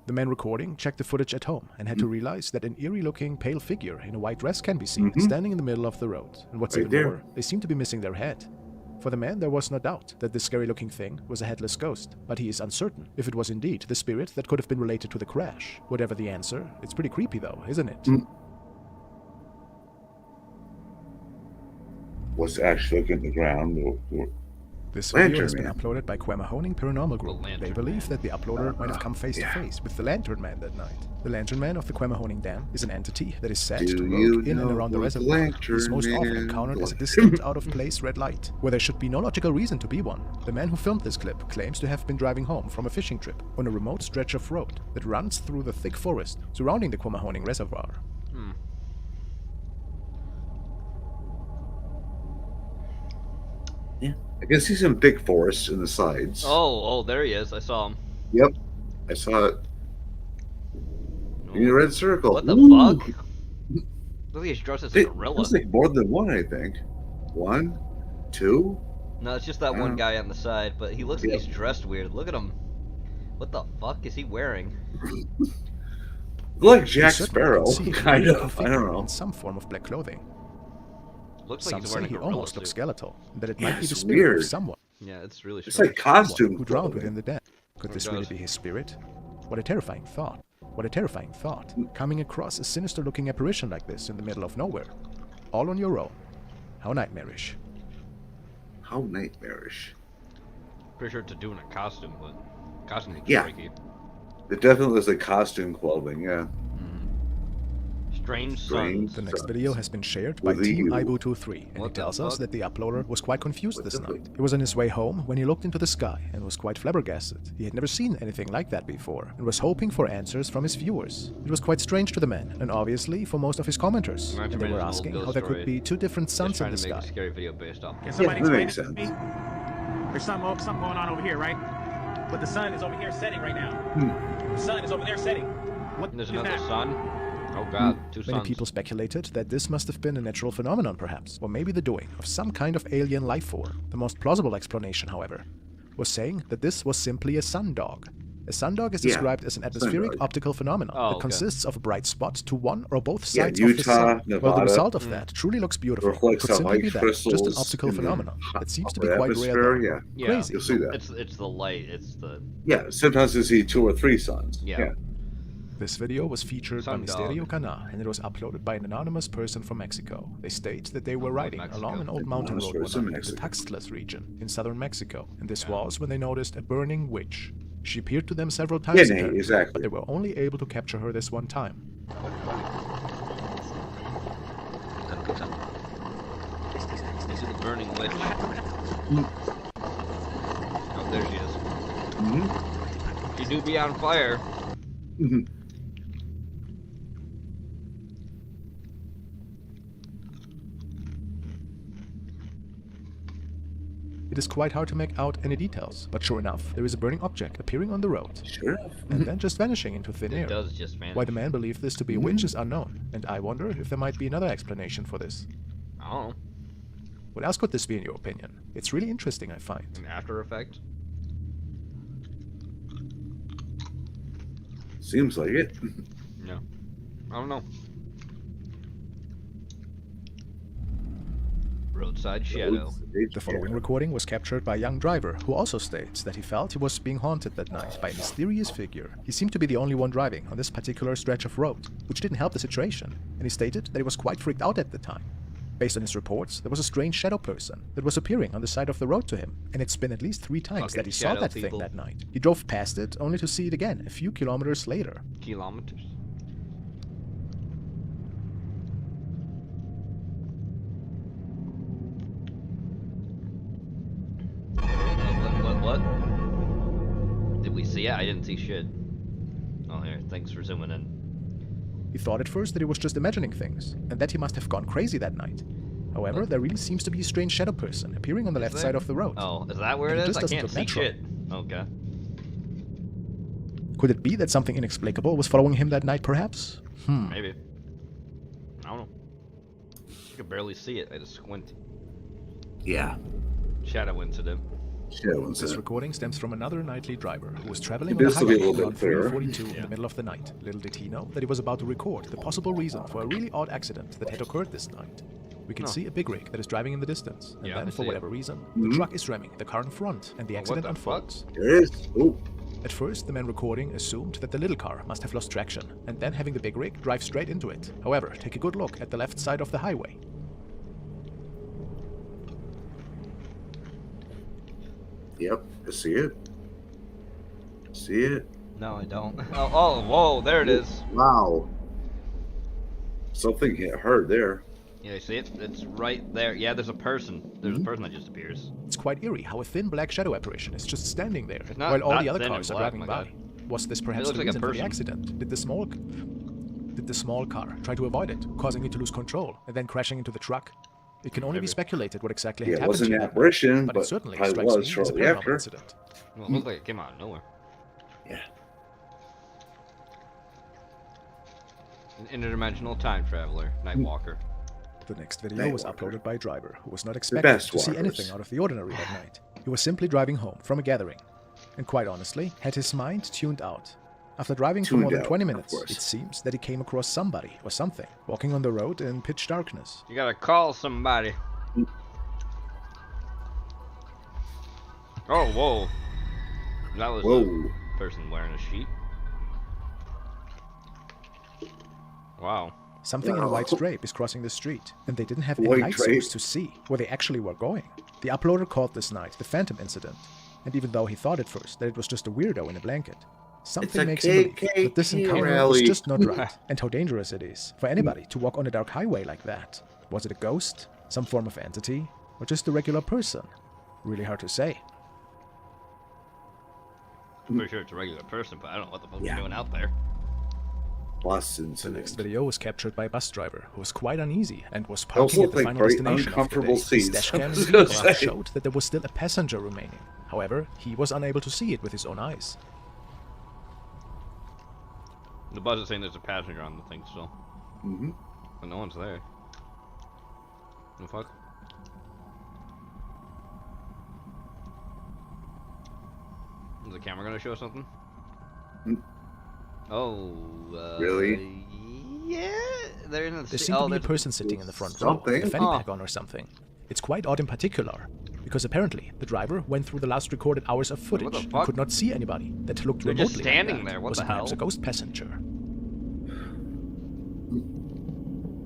The man recording checked the footage at home and had to realize that an eerie-looking pale figure in a white dress can be seen standing in the middle of the road. And what's Right even there. more, they seem to be missing their head. For the man, there was no doubt that this scary-looking thing was a headless ghost, but he is uncertain if it was indeed the spirit that could have been related to the crash. Whatever the answer, it's pretty creepy though, isn't it? Was actually looking at the ground. This video has been Man. uploaded by Quemahoning Paranormal Group. They believe that the uploader might have come face to face with the Lantern Man that night. The Lantern Man of the Quemahoning Dam is an entity that is said Do to you lurk in and know around the what the reservoir. He is Lantern most often Man encountered as a was? distant, out-of-place red light, where there should be no logical reason to be one. The man who filmed this clip claims to have been driving home from a fishing trip on a remote stretch of road that runs through the thick forest surrounding the Quemahoning Reservoir. Yeah. I can see some thick forests in the sides. Oh, there he is. I saw him. Yep. I saw it. In the red circle. What the Ooh. fuck? Look at he's dressed as a gorilla. There's like more than one, I think. 1, 2. No, it's just that one guy on the side, but he looks like he's dressed weird. Look at him. What the fuck is he wearing? Like Jack You certainly Sparrow, can see a kind creepy of. I figure don't know. In some form of black clothing. Looks like Some he's say wearing a he gorilla almost looks suit. skeletal, and that it Yeah, might be the it's spirit weird. of someone. Yeah, it's really It's strange. like costume Who drowned clothing. within the dam. Could Oh, this it really does. be his spirit? What a terrifying thought. What a terrifying thought. Coming across a sinister looking apparition like this in the middle of nowhere. All on your own. How nightmarish. How nightmarish. Pretty sure it's a dude in a costume, but costume looks Yeah. freaky. It definitely is like costume clothing, yeah. Strange Strange Sons. The next video has been shared by With the Team U. Ibu23, and What it the tells us fuck? that the uploader was quite confused What this the night. He was on his way home when he looked into the sky and was quite flabbergasted. He had never seen anything like that before, and was hoping for answers from his viewers. It was quite strange to the man, and obviously for most of his commenters. Reminds And me they of were an old asking ghost how there story. could be two different Just suns in trying the to make sky. a scary video based off. Can somebody Yeah, that explain makes it to me? There's something going on over here, right? But the sun is over here setting right now. The sun is over there setting. What And there's is another that? sun. Oh god, two Many suns. people speculated that this must have been a natural phenomenon perhaps, or maybe the doing of some kind of alien life form. The most plausible explanation, however, was saying that this was simply a sundog. A sundog is Yeah, described as an atmospheric sundog. optical phenomenon Oh, that okay. consists of a bright spot to one or both Yeah, sides of the Utah, sun. Well, the Nevada. result of that truly looks beautiful. Reflects Could the simply be light that, just an crystals optical in the phenomenon that seems to be upper quite rare. atmosphere, though. yeah. Yeah. Crazy. You'll see that. It's the light. It's the Yeah, sometimes you see 2 or 3 suns. Yeah. This video was featured by Sundog. Misterio Cana, and it was uploaded by an anonymous person from Mexico. They state that they were riding Mexico. along an old mountain Anonymous road one person, night in the Mexico. Tuxtlas region in southern Mexico, and this was when they noticed a burning witch. She appeared to them several times, Yeah, apparently, exactly. but they were only able to capture her this one time. This is the burning witch. Oh, there she is. She do be on fire. It is quite hard to make out any details, but sure enough, there is a burning object appearing on the road. Sure. And then just vanishing into thin air. It does just vanish. Why the man believed this to be a witch is unknown, and I wonder if there might be another explanation for this. Oh. What else could this be in your opinion? It's really interesting, I find. An after effect? Seems like it. No. I don't know. Roadside shadow. The following recording was captured by a young driver who also states that he felt he was being haunted that night by a mysterious figure. He seemed to be the only one driving on this particular stretch of road, which didn't help the situation, and he stated that he was quite freaked out at the time. Based on his reports, there was a strange shadow person that was appearing on the side of the road to him, and it's been at least 3 times that he saw that thing that night. He drove past it only to see it again a few kilometers later. Kilometers? What? Did we see it? I didn't see shit. Oh, here. Thanks for zooming in. He thought at first that he was just imagining things, and that he must have gone crazy that night. However, there really seems to be a strange shadow person appearing on the left side of the road. Oh, is that where it is? I can't see shit. Okay. Could it be that something inexplicable was following him that night, perhaps? Maybe. I don't know. I could barely see it. I just squint. Yeah. Shadow incident. This recording stems from another nightly driver who was traveling on the highway on 342 in the middle of the night. Little did he know that he was about to record the possible reason for a really odd accident that had occurred this night. We can see a big rig that is driving in the distance, and then, for whatever reason, the truck is ramming the car in front, and the accident unfolds. There is. Ooh. At first, the man recording assumed that the little car must have lost traction, and then having the big rig drive straight into it. However, take a good look at the left side of the highway. Yep, I see it. See it? No, I don't. Oh, whoa, there it is. Wow. Something hit hard there. Yeah, you see it? It's right there. Yeah, there's a person. There's a person that just appears. It's quite eerie how a thin black shadow apparition is just standing there, while all the other cars are driving by. Was this perhaps the reason for the accident? Did the small car try to avoid it, causing it to lose control, and then crashing into the truck? It can only be speculated what exactly had happened. It wasn't an apparition, but it certainly probably strikes was me as a shortly paranormal after. incident. Well, it looked like it came out of nowhere. Yeah. An interdimensional time traveler, Nightwalker. The next video was uploaded by a driver who was not expecting to see anything out of the ordinary that night. He was simply driving home from a gathering, and quite honestly, had his mind tuned out. After driving for more than 20 minutes, it seems that he came across somebody or something walking on the road in pitch darkness. You gotta call somebody. Oh, whoa. That was a person wearing a sheet. Wow. Something in a white drape is crossing the street, and they didn't have any light source to see where they actually were going. The uploader called this night the Phantom Incident, and even though he thought at first that it was just a weirdo in a blanket, something makes him believe that this encounter was just not right, and how dangerous it is for anybody to walk on a dark highway like that. Was it a ghost, some form of entity, or just a regular person? Really hard to say. I'm pretty sure it's a regular person, but I don't know what the fuck they're doing out there. The next video was captured by a bus driver who was quite uneasy and was parking at the final destination of the day. His dashcam in the vehicle showed that there was still a passenger remaining. However, he was unable to see it with his own eyes. The buzz is saying there's a passenger on the thing still. But no one's there. The fuck? Is the camera gonna show something? Oh, really? Yeah, they're in the there seemed to be a person sitting in the front row with a fanny pack on or something. It's quite odd in particular, because apparently the driver went through the last recorded hours of footage and could not see anybody that looked remotely just standing like that. there. What Was the perhaps hell? a ghost passenger?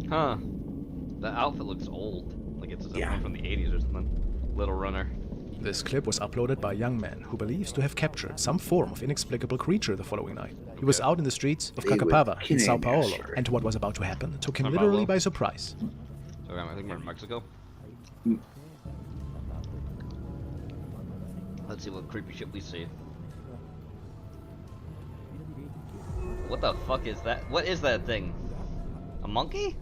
Huh? The outfit looks old, like it's something from the 80s or something. Little Runner. This clip was uploaded by a young man who believes to have captured some form of inexplicable creature the following night. He was out in the streets of Cacapava in Sao Paulo, and what was about to happen took him literally by surprise. So I think we're in Mexico. Let's see what creepy shit we see. What the fuck is that? What is that thing? A monkey?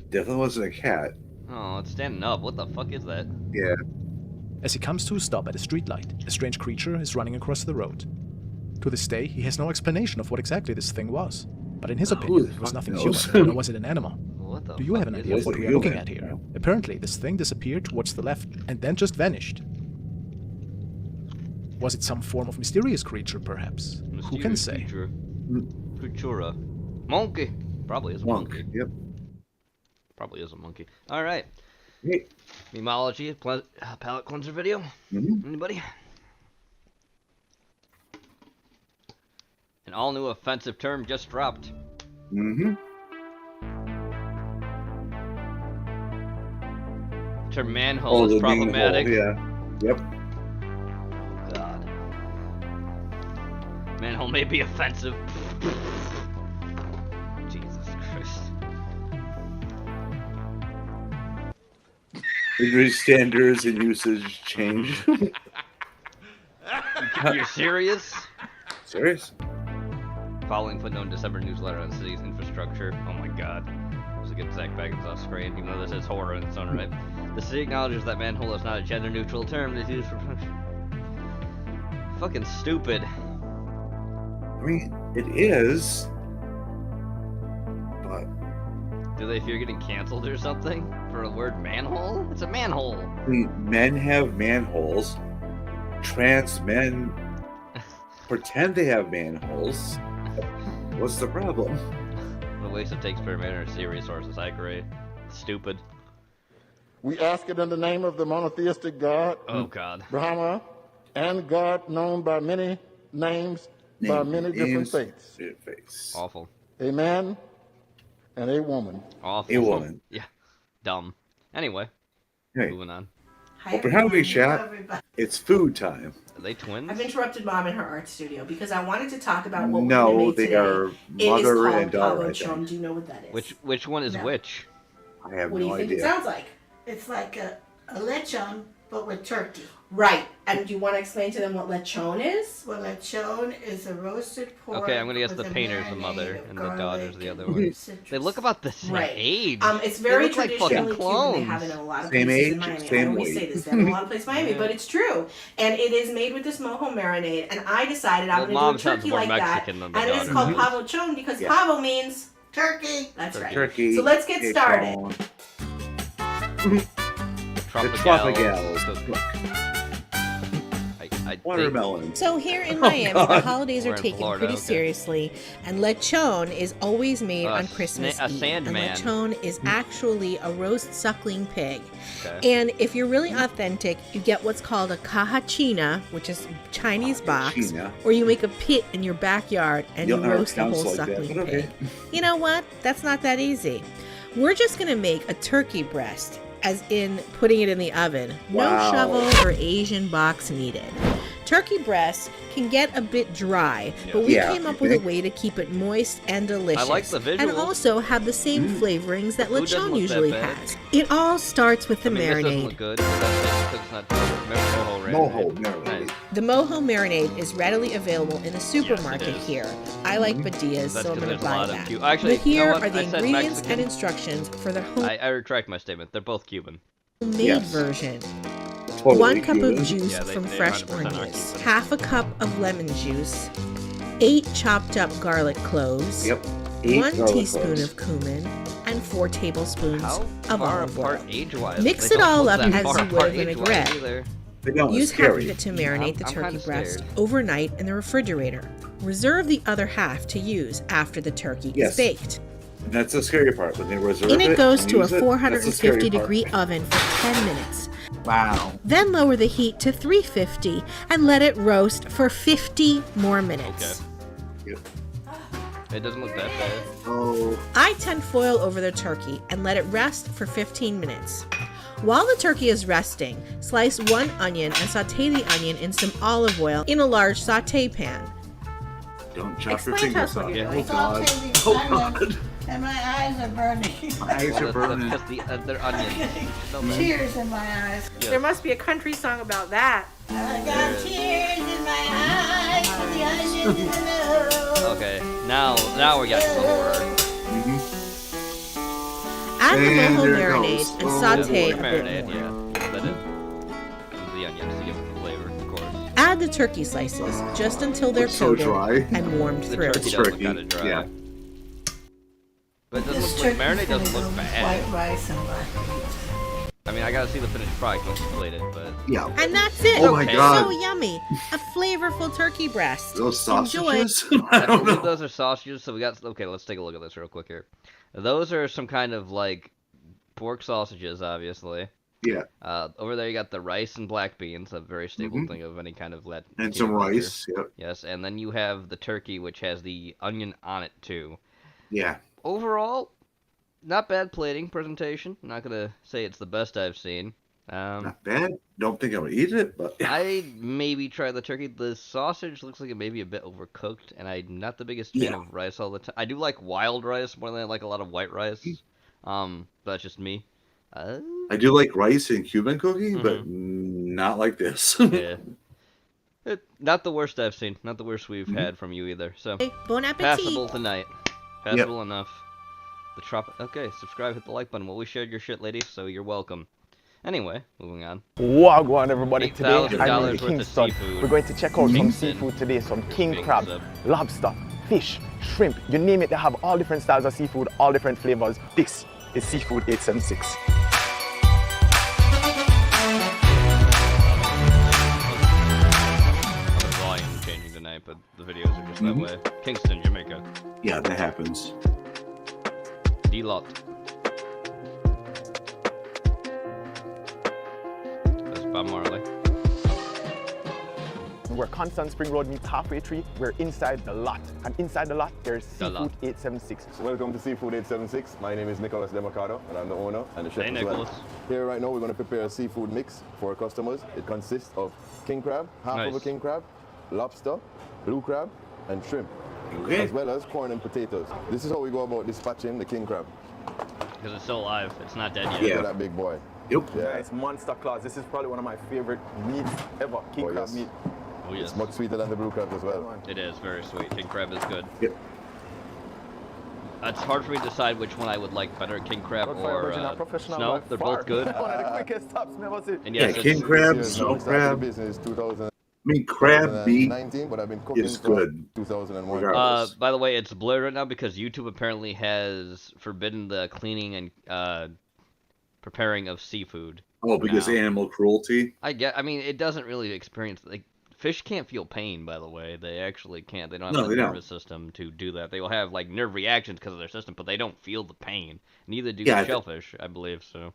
Definitely wasn't a cat. Oh, it's standing up. What the fuck is that? Yeah. As he comes to a stop at a streetlight, a strange creature is running across the road. To this day, he has no explanation of what exactly this thing was. But in his opinion, it was nothing human, nor was it an animal. What the Do you have an idea of what we are looking at here? Apparently, this thing disappeared towards the left and then just vanished. Was it some form of mysterious creature, perhaps? Who can say? Creatura. Monkey. Probably is a monkey. Yep. Probably is a monkey. All right. Hey. Memology, palate cleanser video. Anybody? An all-new offensive term just dropped. Term manhole is problematic. Yeah. Yep. God. Manhole may be offensive. Jesus Christ. English standards and usage change. You're serious? Serious? Following footnote December newsletter on city's infrastructure. Oh my god. There's a good Zach Baggins off screen, even though this is horror in its own right. The city acknowledges that manhole is not a gender neutral term that's used for fucking stupid. I mean, it is. But do they fear getting canceled or something for the word manhole? It's a manhole. I mean, men have manholes. Trans men pretend they have manholes. What's the problem? The waste of takes per man are serious sources. I agree. Stupid. We ask it in the name of the monotheistic God. Oh God. Brahma, and God known by many names, by many different faiths. Awful. A man and a woman. Awful. A woman. Yeah. Dumb. Anyway. Hey. Moving on. Hope you're hungry, chat. It's food time. Are they twins? I've interrupted Mom in her art studio because I wanted to talk about what No, we made they today. are It is mother called and daughter, Palo I think. Chon. Do you know what that is? Which one is No. which? I have What do no you think idea. it sounds like? It's like a lechon, but with turkey. Right. And do you want to explain to them what lechon is? Well, lechon is a roasted pork. Okay, I'm gonna guess with the a painter's the marinade mother of and the garlic daughter's the other and one. citrus. They look about the same Right. age. It's very they look like traditionally fucking Cuban. clones. They have it in a lot of Same places age, in Miami. same I always weight. say this. They have it in a lot of places in Miami, Yeah. but it's true. And it is made with this mojo marinade. And I decided I'm Well, going Mom to do a sounds turkey more like Mexican that. than the And it is daughter. called pavo chon because Yeah. pavo means turkey. That's right. Turkey. So let's get started. Tropicals. Watermelon. So here in Oh, Miami, the God. holidays We're are in taken Florida, pretty okay. seriously, and lechon is always made on A Christmas Eve. Sandman. And lechon is actually a roast suckling pig. Okay. And if you're really authentic, you get what's called a cajachina, which is Chinese box, Cajachina. or you make a pit in your backyard and You'll you never roast the pronounce whole like that, suckling but okay. pig. You know what? That's not that easy. We're just gonna make a turkey breast, as in putting it in the oven. No Wow. shovel or Asian box needed. Turkey breast can get a bit dry, but we Yeah, came up you with a think? way to keep it moist and delicious. like the And visuals. also have the same flavorings that Food doesn't lechon look that usually bad. has. It all starts with the I mean, this doesn't marinade. look good. But that's because it's not mojo, right? Mojo marinade. Nice. The mojo marinade is readily available in the supermarket is. here. I like Badillas, That's so I'm 'cause going to there's a buy lot of that. Cu- Actually, but you know here what? are the I said ingredients Mexican. and instructions for the I retract my statement. They're both Cuban. homemade Yes. version. Totally 1 cup Cuban. of juice Yeah, from they fresh 100% are oranges, Cuban. half a cup of lemon juice, 8 chopped up garlic cloves, Yep. 8 1 garlic teaspoon cloves. of cumin, and 4 tablespoons How of far olive apart oil. age-wise? Mix They it don't all look up that as far you would a apart age-wise vinaigrette. either. They don't, Use it's half scary. of it to marinate the I'm turkey kinda breast scared. overnight in the refrigerator. Reserve the other half to use after the turkey Yes. is baked. And that's the scary part. When they reserve In it goes and to a use it, that's the 450 scary part. degree oven for 10 minutes. Wow. Then lower the heat to 350 and let it roast for 50 more minutes. Yep. It doesn't look that bad. Oh. I tinfoil over the turkey and let it rest for 15 minutes. While the turkey is resting, slice 1 onion and saute the onion in some olive oil in a large saute pan. Don't chop your Explain to fingers us what off. you're Oh doing. God. Saute Oh the onion, God. and my eyes are burning. My eyes are burning. That's because they're onions. No, man. Tears in my eyes. Yeah. There must be a country song about that. I got tears in my eyes for the onions in the Okay, now we got some horror. Add the And mojo there it marinade goes. and Oh, saute boy. a bit Marinade, more. yeah. That is. And the onions to give it the flavor, of course. Add the turkey slices just until they're It's so coated dry. and warmed The through. turkey does look kind of dry. yeah. But it This doesn't look, turkey marinade doesn't look fillet bad. white rice and black beans. I mean, I gotta see the finished product once it's plated, but Yeah. And that's it. Oh my God. So yummy. A flavorful turkey breast. Those Enjoy. sausages? I believe those are sausages. So we got. Okay, let's take a look at this real quick here. Those are some kind of like pork sausages, obviously. Yeah. Over there you got the rice and black beans, a very staple Mhm. thing of any kind of Latin. And some culture. rice. Yep. Yes, and then you have the turkey, which has the onion on it too. Yeah. Overall, not bad plating presentation. I'm not gonna say it's the best I've seen. Not bad. Don't think I would eat it, but I maybe try the turkey. The sausage looks like it may be a bit overcooked, and I'm not the biggest fan Yeah. of rice all the time. I do like wild rice more than I like a lot of white rice. That's just me. I do like rice and Cuban cooking, but not like this. Yeah. Not the worst I've seen. Not the worst we've had from you either. So Bon appetit. passable tonight. Passable enough. The Okay, subscribe, hit the like button. Well, we shared your shit, ladies, so you're welcome. Anyway, moving on. Wagwan everybody, today $8,000 I'm in worth of Kingston. seafood. We're going to check out some Kingston. seafood today, some king Big crab, sub. lobster, fish, shrimp, you name it, they have all different styles of seafood, all different flavors. This is Seafood 876. The volume changing tonight, but the videos are just that way. Kingston, Jamaica. Yeah, that happens. D-Lot. That's Bob Marley. Where Constant Spring Road meets Halfway Tree, we're inside the lot. And inside the lot, there's The Seafood lot. 876. Welcome to Seafood 876. My name is Nicholas Democado, and I'm the owner and the chef Hey, as well. Nicholas. Here right now, we're going to prepare a seafood mix for our customers. It consists of king crab, half of a Nice. king crab, lobster, blue crab, and shrimp, as well as corn and potatoes. This is how we go about dispatching the king crab. Because it's still alive. It's not dead yet. Look at that big boy. Yep. Yeah. Nice monster claws. This is probably one of my favorite meats ever. King crab yes. meat. Oh, yes. It's much sweeter than the blue crab as well. It is very sweet. King crab is good. Yep. It's hard for me to decide which one I would like better, king crab Not or original, professional snow. by They're far. both good. One of the quickest stops me ever seen. And yes, Yeah, it's- king crab, This snow year, I started crab. the business 2000. I mean, crab meat 2019, but I've been cooking is from good. 2001. Regardless. By the way, it's blurred right now because YouTube apparently has forbidden the cleaning and preparing of seafood. Oh, because now. animal cruelty? I mean, it doesn't really experience like fish can't feel pain. By the way, they actually can't. They don't have No, the they don't. nervous system to do that. They will have like nerve reactions because of their system, but they don't feel the pain. Neither do Yeah, the shellfish, I believe. So,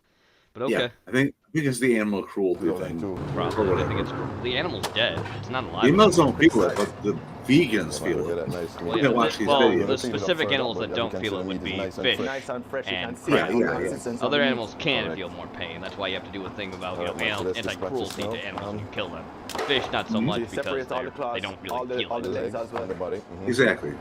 but okay. Yeah, I think it's the animal cruelty thing. Probably. I think it's the animal's dead. It's not alive. The animals don't anymore. feel it, but the vegans feel it. Well, You can watch these videos. the specific animals that don't feel it would be fish Nice and fresh. You and can see Yeah, it. yeah, yeah. Consistency other of meat. animals can feel more pain. That's why you have to do a thing about anti-cruelty to animals when you kill them. Fish not so much So you because separate all the claws, they don't all really the, all the feel it. legs as well. On the body. Exactly.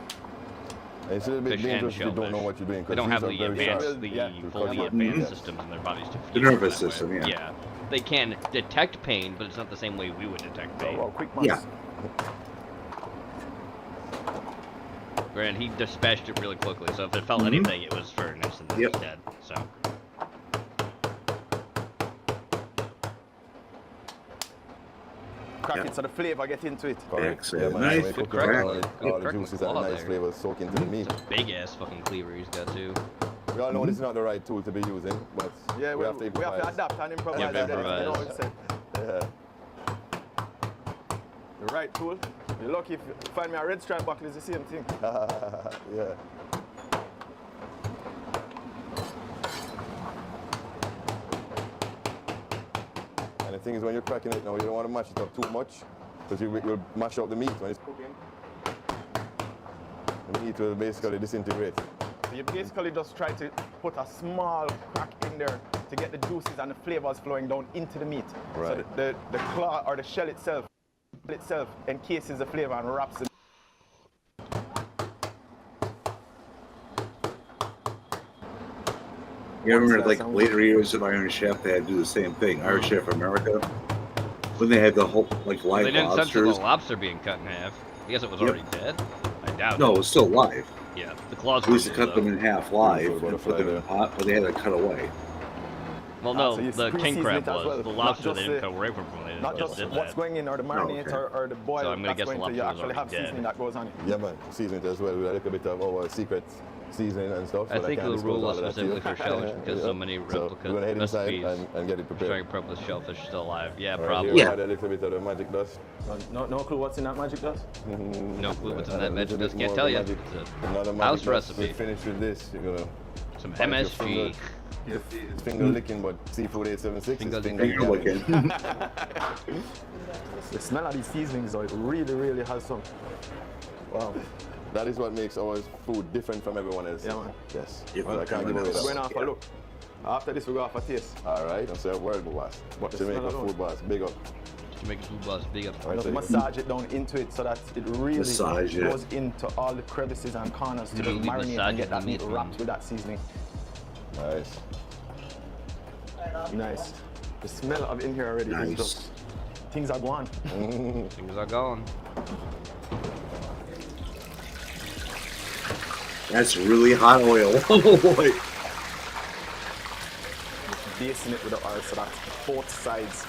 It's a little bit Fish and dangerous if you don't shellfish. know what you're doing. They don't have the these are very advanced, sharp. fully advanced systems in their bodies to The feel nervous that way. system, yeah. Yeah, they can detect pain, but it's not the same way we would detect pain. Well, quick Yeah. Granted, he dispatched it really quickly, so if it felt anything, it was for an instant that it was dead. So. Crack it so the flavor get into it. Excellent. man, Nice. when you cook crack. it, all Good the crack juices with and the claw nice there. flavors soak into the meat. Big ass fucking cleaver he's got too. We all know this is not the right tool to be using, but Yeah, we have to improvise. adapt and improvise. Yeah, improvise. You know what I'm saying? Yeah. The right tool. You're lucky if you find me a red stripe buckle, it's the same thing. Yeah. And the thing is, when you're cracking it now, you don't want to mash it up too much, because you will mash up the meat when it's cooking. The meat will basically disintegrate. So you basically just try to put a small crack in there to get the juices and the flavors flowing down into the meat. Right. So the claw or the shell itself encases the flavor and wraps it. You remember, like, later years of Iron Chef, they had to do the same thing. Iron Chef America, when they had the whole, like, live They didn't censor the lobsters. lobster being cut in half. I guess it was Yep. already dead. I doubt No, it. it was still live. Yeah, the claws. We used to cut them in half live and put them in a pot, but they had to cut away. Well, no, So you the king pre-season crab it as was. well. The Not lobster just they didn't the- cut away from them. Not just did what's that. going in or the marinade or the boil So I'm gonna that's guess going the to, you lobster's actually have already dead. seasoning that goes on it. Yeah, man. Season it as well with a little bit of our secret seasoning and stuff. I think the rule was specifically for shellfish because so many So replica we're gonna head inside recipes and get it prepared. showing purple shellfish still alive. Yeah, All right, probably. Here we add a little bit of the magic dust. No clue what's in that magic dust? No clue what's in And that a magic little dust. bit Can't more tell of you. the magic- It's another a magic house dust. recipe. We finish with this. You're gonna Some bite your MSG. finger. It's finger licking, but seafood 876 Finger is licking. finger licking. The smell of these seasonings, though, it really, really has some. Wow. That is what makes our food different from everyone else. Yeah, man. Yes. Different I can't from give away everyone that. We're going off a look. After this, we go off a taste. All right. I'll say a word, boss. But the Jamaica smell alone. food boss. Big up. Jamaican food boss, big up. All right, Just so massage it down into it so that it really Massage it. goes into all the crevices and corners to just Really marinate massage and get that the meat meat, wrapped man. with that seasoning. Nice. Nice. The smell of in here already is Nice. just things are gone. Things are gone. That's really hot oil. Oh boy. Basting it with the oil so that both sides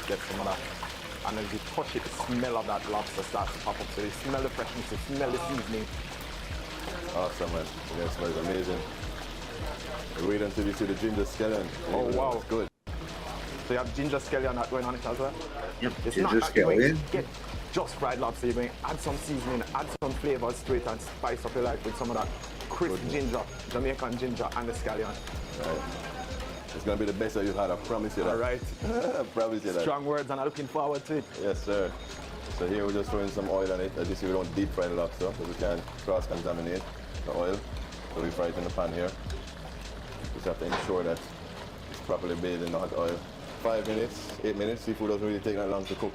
get some of that. And as you touch it, the smell of that lobster starts to pop up. So you smell the freshness, you smell the seasoning. Awesome, man. Yeah, it smells amazing. Wait until you see the ginger scallion. Oh, Yeah, wow. It's good. So you have ginger scallion that going on it as well? Yep, It's ginger not that you're going scallion. to get just fried lobster. You're going to add some seasoning, add some flavors to it and spice up your life with some of that crisp ginger, Jamaican ginger and the scallion. Right. It's going to be the best that you've had. I promise you that. All right. I promise you that. Strong words and I'm looking forward to it. Yes, sir. So here we're just throwing some oil on it. As you see, we don't deep fry the lobster because we can't cross-contaminate the oil. So we fry it in the pan here. Just have to ensure that it's properly bathed in the hot oil. 5 minutes, 8 minutes. Seafood doesn't really take that long to cook.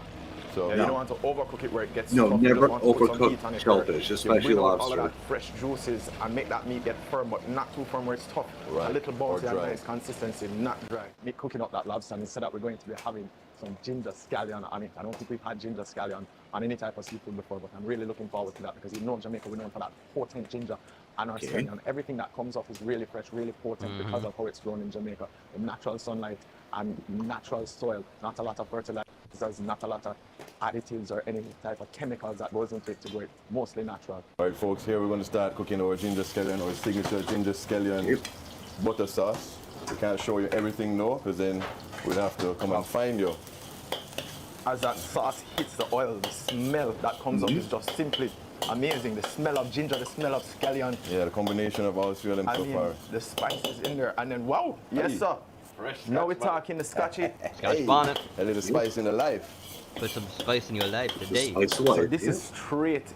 So Yeah, you don't want to overcook it where it gets No, tough. You never just want to put some overcook heat on it shellfish, where especially you bring out all lobster. of that fresh juices and make that meat get firm, but not too firm where it's tough. Right. A little Or bouncy and dry. nice consistency, not dry. Me cooking up that lobster, and instead that we're going to be having some ginger scallion on it. I don't think we've had ginger scallion on any type of seafood before, but I'm really looking forward to that because you know Jamaica, we're known for that potent ginger and our Okay. scallion. Everything that comes off is really fresh, really potent because of how it's grown in Jamaica. The natural sunlight and natural soil, not a lot of fertilizers, not a lot of additives or any type of chemicals that goes into it to grow it. Mostly natural. All right, folks, here we're going to start cooking our ginger scallion, our signature ginger scallion butter sauce. We can't show you everything now because then we'd have to come and find you. As that sauce hits the oil, the smell that comes up is just simply amazing. The smell of ginger, the smell of scallion. Yeah, the combination of all three of them I so mean, far. the spices in there, and then wow, yes Hey. sir. Fresh Now we're talking the scotchy. Scotch bonnet. A little spice in the life. Put some spice in your life today. Spice So life, this yeah. is straight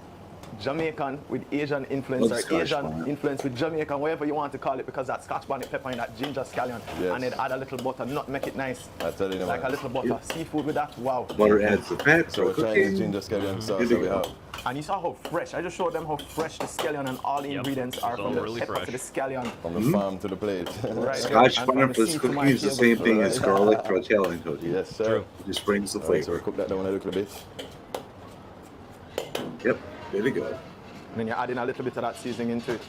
Jamaican with Asian influence, Love or Scotch Asian bonnet. influence with Jamaican, whatever you want to call it, because that Scotch bonnet pepper and that ginger scallion, Yes. and then add a little butter, not make it nice, I tell you, like a man. little butter. Seafood with that, wow. Butter adds the fat, So so we're trying cooking. the ginger scallion sauce Good that to we go. have. And you saw how fresh. I just showed them how fresh the scallion and all the Yep. ingredients are It's from all the really pepper fresh. to the scallion. From the farm to the plate. Right. Scotch And bonnet from for the sea to cooking my is the table. same thing as garlic for Italian cooking. Yes, sir. True. It just brings the All right, so we'll flavor. cook that down a little bit. Yep, there we go. And then you're adding a little bit of that seasoning into it.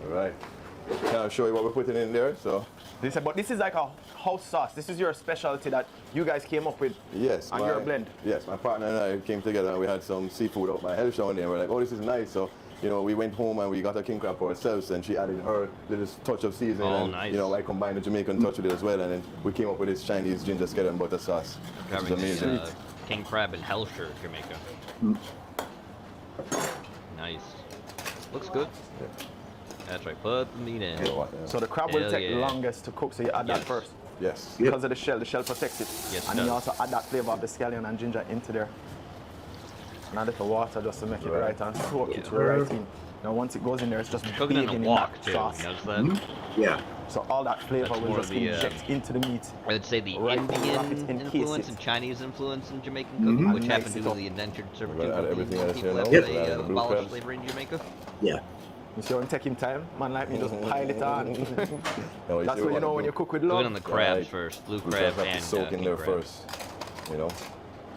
All right. Can't show you what we're putting in there, so. But this is like a house sauce. This is your specialty that you guys came up with. Yes. And your blend. Yes, my partner and I came together and we had some seafood out by Hellshire one day. And we're like, oh, this is nice. So, you know, we went home and we got a king crab for ourselves and she added her little touch of seasoning. Oh, and, nice. you know, I combined the Jamaican touch with it as well. And then we came up with this Chinese ginger scallion butter sauce. Which is Having amazing. the king crab in Hellshire, Jamaica. Nice. Looks good. That's right. Put the meat in. So the crab will Hell take yeah. longest to cook, so you add that Yes. first. Yes. Because of the shell protects it. Yes, and it then you does. also add that flavor of the scallion and ginger into there. And a little water just to make it right and soak it right in. Now once it goes in there, it's just Cooking in baking a in wok that too. sauce. Notice that? Yeah. So all that flavor That's will more just the, inject into the meat. I would say the Right, wrap it, Indian encase influence it. and Chinese influence in Jamaican cooking, which And happened nice due it to up. the indentured We're servitude gonna add of everything the else people here after now. they We're gonna add the blue abolished crabs. slavery in Jamaica. Yeah. You see, when taking time, man like me just pile it on. No, That's what you know when you cook with love. Do it on the crabs first, blue crab have to and soak in king there crab. first. You know,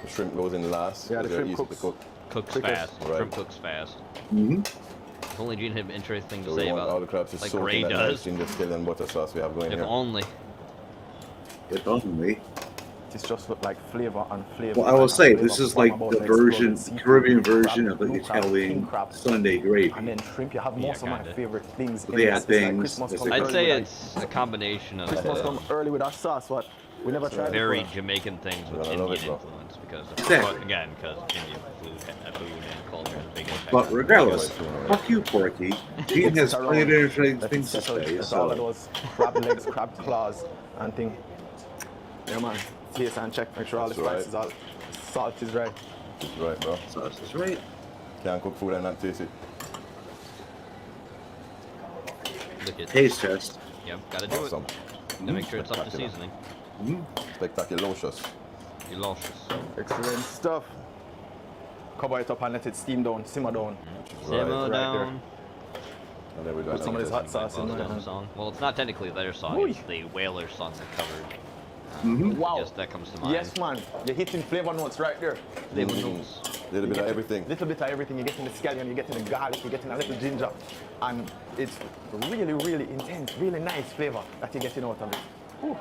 the shrimp goes in last. Yeah, the they're shrimp easy cooks. to cook. Cooks Quicker. fast. Right. Shrimp cooks fast. Mm-hmm. If only Gene had an interesting to So say we want about all the crabs to like soak Gray in that does. nice ginger scallion butter sauce we have going If here. only. If only. It just look like flavor and flavor. Well, I will and say flavor this is from like about the to version, explode. Caribbean Seafood, version crab, of the blue crab, Italian king crab. Sunday gravy. And then shrimp, you have most of my kinda. favorite things. They in had this. It's like things Christmas that's come like- I'd early say with it's a combination of Christmas come early with our sauce. What we never tried very before. Jamaican things with I love Indian it, bro. influence because Exactly. again because Indian food and culture has a big impact. But on regardless, fuck you, Porky. Gene has plenty of interesting things to say. It's all of So. those crab legs, crab claws, and thing. Yeah, man. Taste and check. Make sure all the That's right. spices, all salt is right. That's right, bro. Sauce is right. Can't cook food and not taste it. Look at Taste test. Yep, gotta do Awesome. it. Gotta make sure it's up to seasoning. Spectaculous. Delicious. Excellent stuff. Cover it up and let it steam down, simmer down. Simmer Right down. And then we Put some of this hot sauce in Well, there. it's their song. Well, it's not technically their song. Oy. It's the Whalers song that covered. Wow. Yes, that comes to mind. Yes, man. You're hitting flavor notes right there. Flavor notes. Little bit of everything. Little bit of everything. You're getting the scallion, you're getting the garlic, you're getting a little ginger. And it's really, really intense, really nice flavor that you're getting out of it. Whew.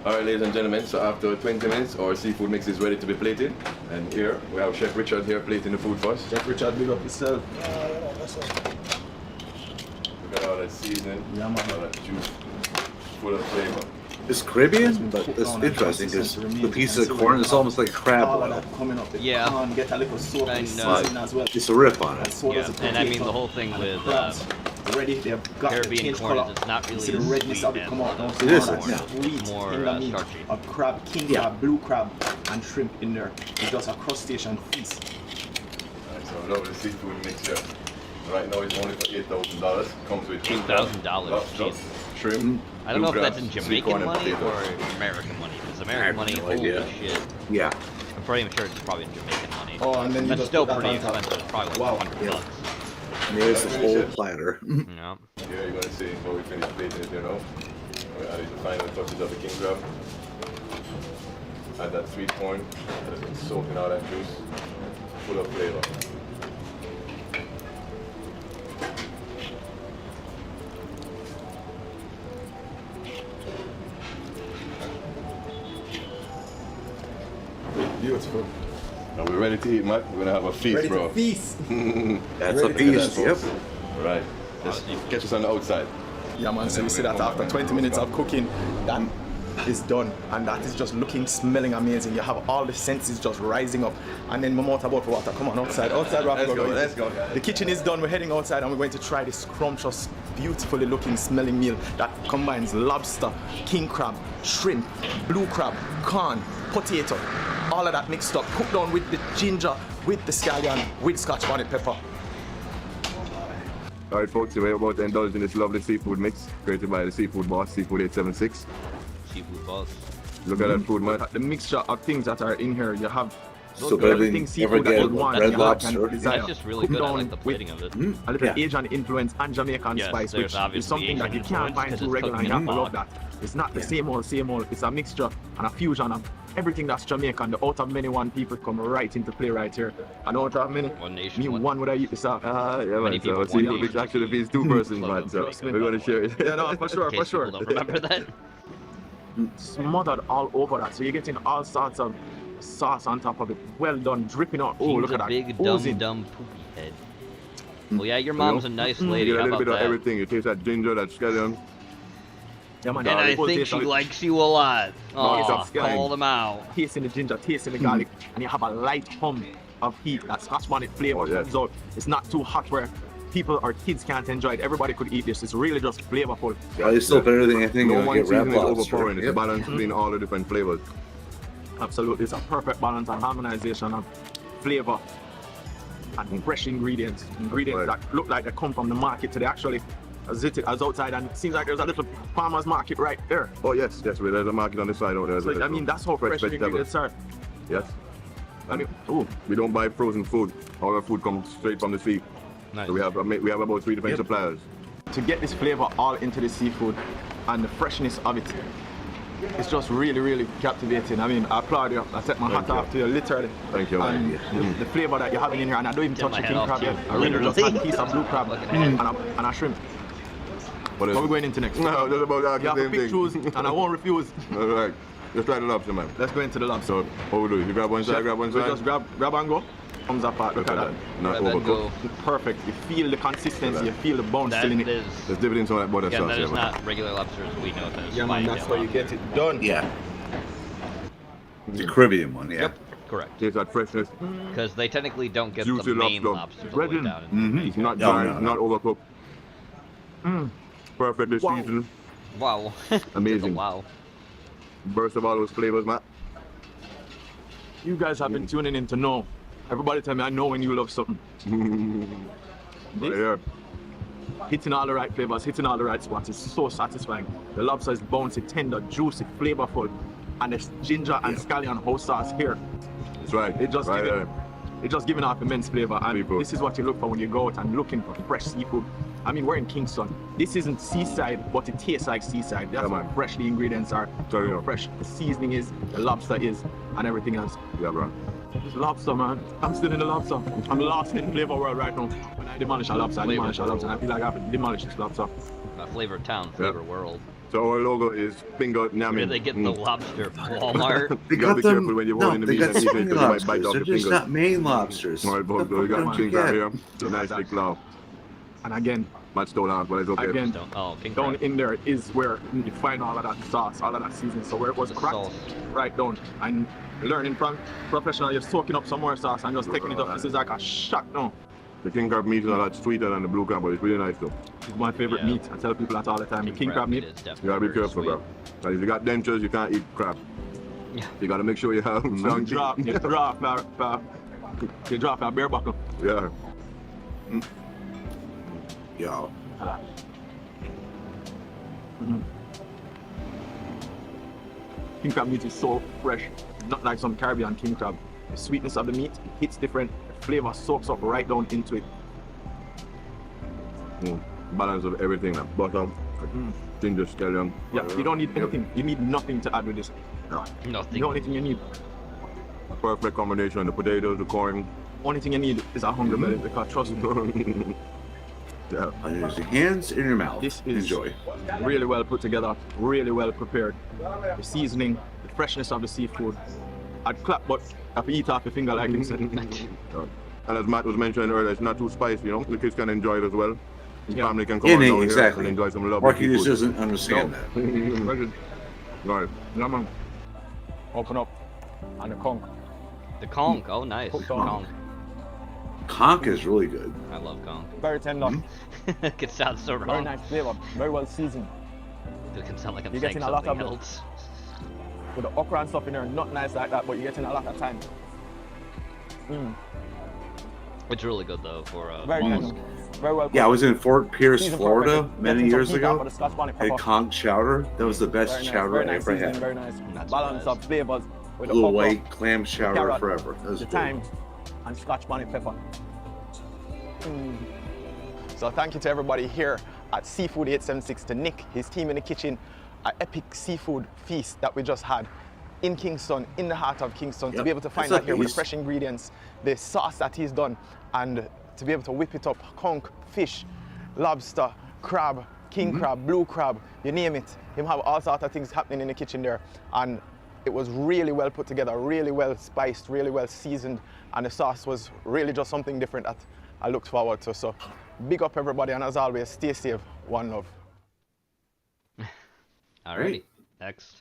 All right, ladies and gentlemen, so after 20 minutes, our seafood mix is ready to be plated. And here, we have Chef Richard here plating the food for us. Chef Richard, big up yourself. Look at all that seasoning, all that juice, full of flavor. It's Caribbean, but it's interesting because the piece of corn is almost like crab oil. Yeah. Get a little soak But seasoning as well. it's a rip on it. Yeah, and I mean the whole thing with Ready, they've got Caribbean change corn color. is it's not really See the as redness sweet of it as come out. the Now, It isn't, corn. yeah. Wheat, It's more tender meat, starchy. a crab, king crab, blue crab, and shrimp in there. It's just a crustacean feast. Alright, so lovely seafood mix here. Right now it's only for $8,000. Comes with $8,000, lobster, jeez. shrimp. I don't know if blue that's in crabs, sweet Jamaican corn, and money potatoes. or American money. Because American money, no holy idea. shit. Yeah. I'm pretty sure it's probably in Jamaican money. Oh, and then you that's just still put that pretty on top. expensive. It's probably like $100. And there's the whole platter. Yeah. Here you're going to see before we finish plating it, you know. We added the final touches of the king crab. Add that sweet corn that's been soaked in all that juice. Full of flavor. Beautiful. Are we ready to eat, Matt? We're gonna have a feast, Ready bro. to feast. That's a Ready to feast, that, yep. folks. Right. Just catch us on the outside. Yeah, man, so you see that after 20 minutes of cooking, that is done. And that is just looking, smelling amazing. You have all the senses just rising up. And then my mouth about for water. Come on, outside. Outside, Let's go, let's go. The kitchen is done. We're heading outside and we're going to try this scrumptious, beautifully looking, smelling meal that combines lobster, king crab, shrimp, blue crab, corn, potato. All of that mixed up, cooked down with the ginger, with the scallion, with scotch bonnet pepper. All right, folks, we're about to indulge in this lovely seafood mix created by the Seafood Boss, Seafood 876. Seafood Boss. Look at that food, man. The mixture of things that are in here, you have So everything, seafood that ever you get want, red you like and lobster. desire. That's just really Cooked good. I down like the plating of it. a little Yeah. Asian influence and Jamaican Yes, spice, there's which is obviously something that Asian you can't influence find 'cause too it's regular, and cooking you have in to a love pot. that. It's not the same old. It's a mixture and a fusion of everything that's Jamaican. The out of many one people come right into play right here. And out of many, One nation, me one. one would I eat this up. Yeah, Many man. people, So one seafood nation. mix actually feeds two persons, man. So we're going to share it. Yeah, no, for sure, In case people don't remember that. Smothered all over that. So you're getting all sorts of sauce on top of it. Well done, dripping out. Oh, He's look a at that. big, Oozing. dumb, poopy head. Well, yeah, your mom's a nice lady. You get a How little about bit of that? everything. You taste that ginger, that scallion. Yeah, man, And I full think taste she of it. likes you a lot. No, it's Oh, a scallion. call them out. Tasting the ginger, tasting the garlic, and you have a light hum of heat. That scotch bonnet flavor comes out. It's not too hot where people or kids can't enjoy it. Everybody could eat this. It's really just flavorful. Yeah, it's still better than anything No you'll one get red seasoning is lobster. overpowering. It's a Yep. balance between all the different flavors. Absolutely, it's a perfect balance and harmonization of flavor and fresh ingredients. Ingredients that look like they come from the market today. Actually, as outside, and it seems like there's a little farmer's market right there. Oh, yes, yes. There's a market on the side out there. So, I mean, that's how fresh the ingredients are. Yes. I mean, we don't buy frozen food. All our food comes straight from the sea. Nice. So we have about 3 different suppliers. to get this flavor all into the seafood and the freshness of it, it's just really, really captivating. I mean, I applaud you. I set my hat off to you, literally. Thank you. And the flavor that you're having in here, and I don't even touch the king crab yet. I really just had a piece of blue crab and a shrimp. What are we going into next? No, just about that. You have to pick, choose, and I won't refuse. All right. Let's try the lobster, man. Let's go into the lobster. So, what we do? You grab one side, grab one side? Just grab and go. Comes apart. Look at that. Not overcooked. Perfect. You feel the consistency. You feel the bone still in it. Let's dip it in some of that butter sauce. That is not regular lobster as we know it as. Yeah, man, that's how you get it done. Yeah. The Caribbean one, yeah. Yep. Correct. Taste that freshness. Because they technically don't get Juicy the main lobster. lobsters all the way down. It's not dry, not overcooked. Perfectly seasoned. Wow. Amazing. Wow. Burst of all those flavors, man. You guys have been tuning in to know. Everybody tell me I know when you love something. Right here. Hitting all the right flavors, hitting all the right spots. It's so satisfying. The lobster is bouncy, tender, juicy, flavorful. And there's ginger and scallion whole sauce here. That's right. It just giving off immense flavor. And this is what you look for when you go out and looking for fresh seafood. I mean, we're in Kingston. This isn't seaside, but it tastes like seaside. That's how fresh the ingredients are. How fresh the seasoning is, the lobster is, and everything else. Yeah, bro. This lobster, man. I'm still in the lobster. I'm lost in the flavor world right now. When I demolish a lobster, I feel like I have to demolish this lobster. Flavor town, flavor world. So our logo is Bingo Namin. Where they get the lobster from Walmart. You gotta be careful when you're holding the meat and eating it because you might bite off They're the just fingers. not main lobsters. All right, folks, so we got king crab here. It's a nice big claw. And again, much stolen out, but it's okay. Again, down in there is where you find all of that sauce, all of that seasoning. So where it was cracked, right down. And learning from professional, you're soaking up some more sauce and just taking it up. This is like a shot now. The king crab meat is a lot sweeter than the blue crab, but it's really nice though. It's my favorite meat. I tell people that all the time. The king crab meat. You gotta be careful, bro. Like, if you got dentures, you can't eat crab. Yeah. You gotta make sure you have You drop a bare buckle. Yeah. Yo. King crab meat is so fresh, not like some Caribbean king crab. The sweetness of the meat hits different. The flavor soaks up right down into it. Balance of everything, like butter, ginger, scallion. Yeah, you don't need anything. You need nothing to add with this. Nothing. The only thing you need. Perfect combination, the potatoes, the corn. Only thing you need is a hungry belly, because trust me. Yeah. Use your hands in your mouth. This is Enjoy. really well put together, really well prepared. The seasoning, the freshness of the seafood. I'd clap, but I eat off your finger like him said. And as Matt was mentioning earlier, it's not too spicy, you know? The kids can enjoy it as well. The family can come Yeah, on down exactly. here and enjoy some lovely Marky just seafood. doesn't understand that. Right. Yeah, man. Open up on the conch. The conch, oh nice. Conch. Conch is really good. I love conch. Very tender. It can sound so wrong. Very nice flavor. Very well seasoned. It can sound like I'm You're saying getting a lot something of else. With the okra and stuff in there, not nice like that, but you're getting a lot of time. It's really good though for Very nice. Very well. Yeah, I was in Fort Pierce, Seasoned Florida perfect. many Getting some years heat ago. out of the Scotch bonnet Had pepper. conch chowder. That was the best Very nice, chowder very I nice ever seasoning, had. very nice. Balance of flavors with the Little okra, white clam chowder carrot, forever. That was the good. thyme, and Scotch bonnet pepper. So thank you to everybody here at Seafood 876, to Nick, his team in the kitchen, an epic seafood feast that we just had in Kingston, in the heart of Kingston, to Yep. be able to find That's that here a with feast. fresh ingredients, the sauce that he's done, and to be able to whip it up, conch, fish, lobster, crab, king crab, blue crab, you name it. Him have all sorts of things happening in the kitchen there, and it was really well put together, really well spiced, really well seasoned, and the sauce was really just something different that I looked forward to. So big up everybody, and as always, stay safe, one love. Alrighty. Next.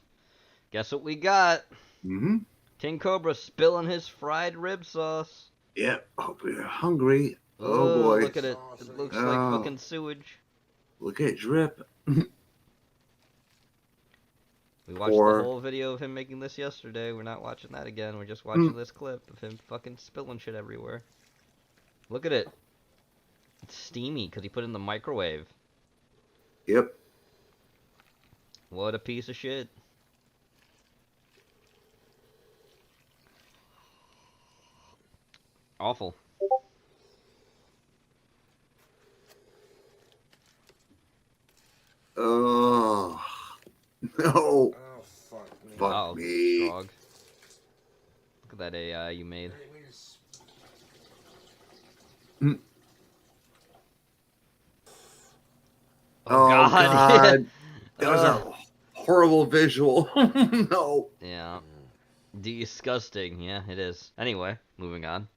Guess what we got? King Cobra spilling his fried rib sauce. Yeah. Oh, we're hungry. Oh boy. Look at it. It looks like fucking sewage. Look at it drip. We watched Poor- the whole video of him making this yesterday. We're not watching that again. We're just watching this clip of him fucking spilling shit everywhere. Look at it. It's steamy because he put it in the microwave. Yep. What a piece of shit. Awful. that AI you made. Oh, God. That was Ugh. a horrible visual. No. Yeah. Disgusting. Yeah, it is. Anyway, moving on.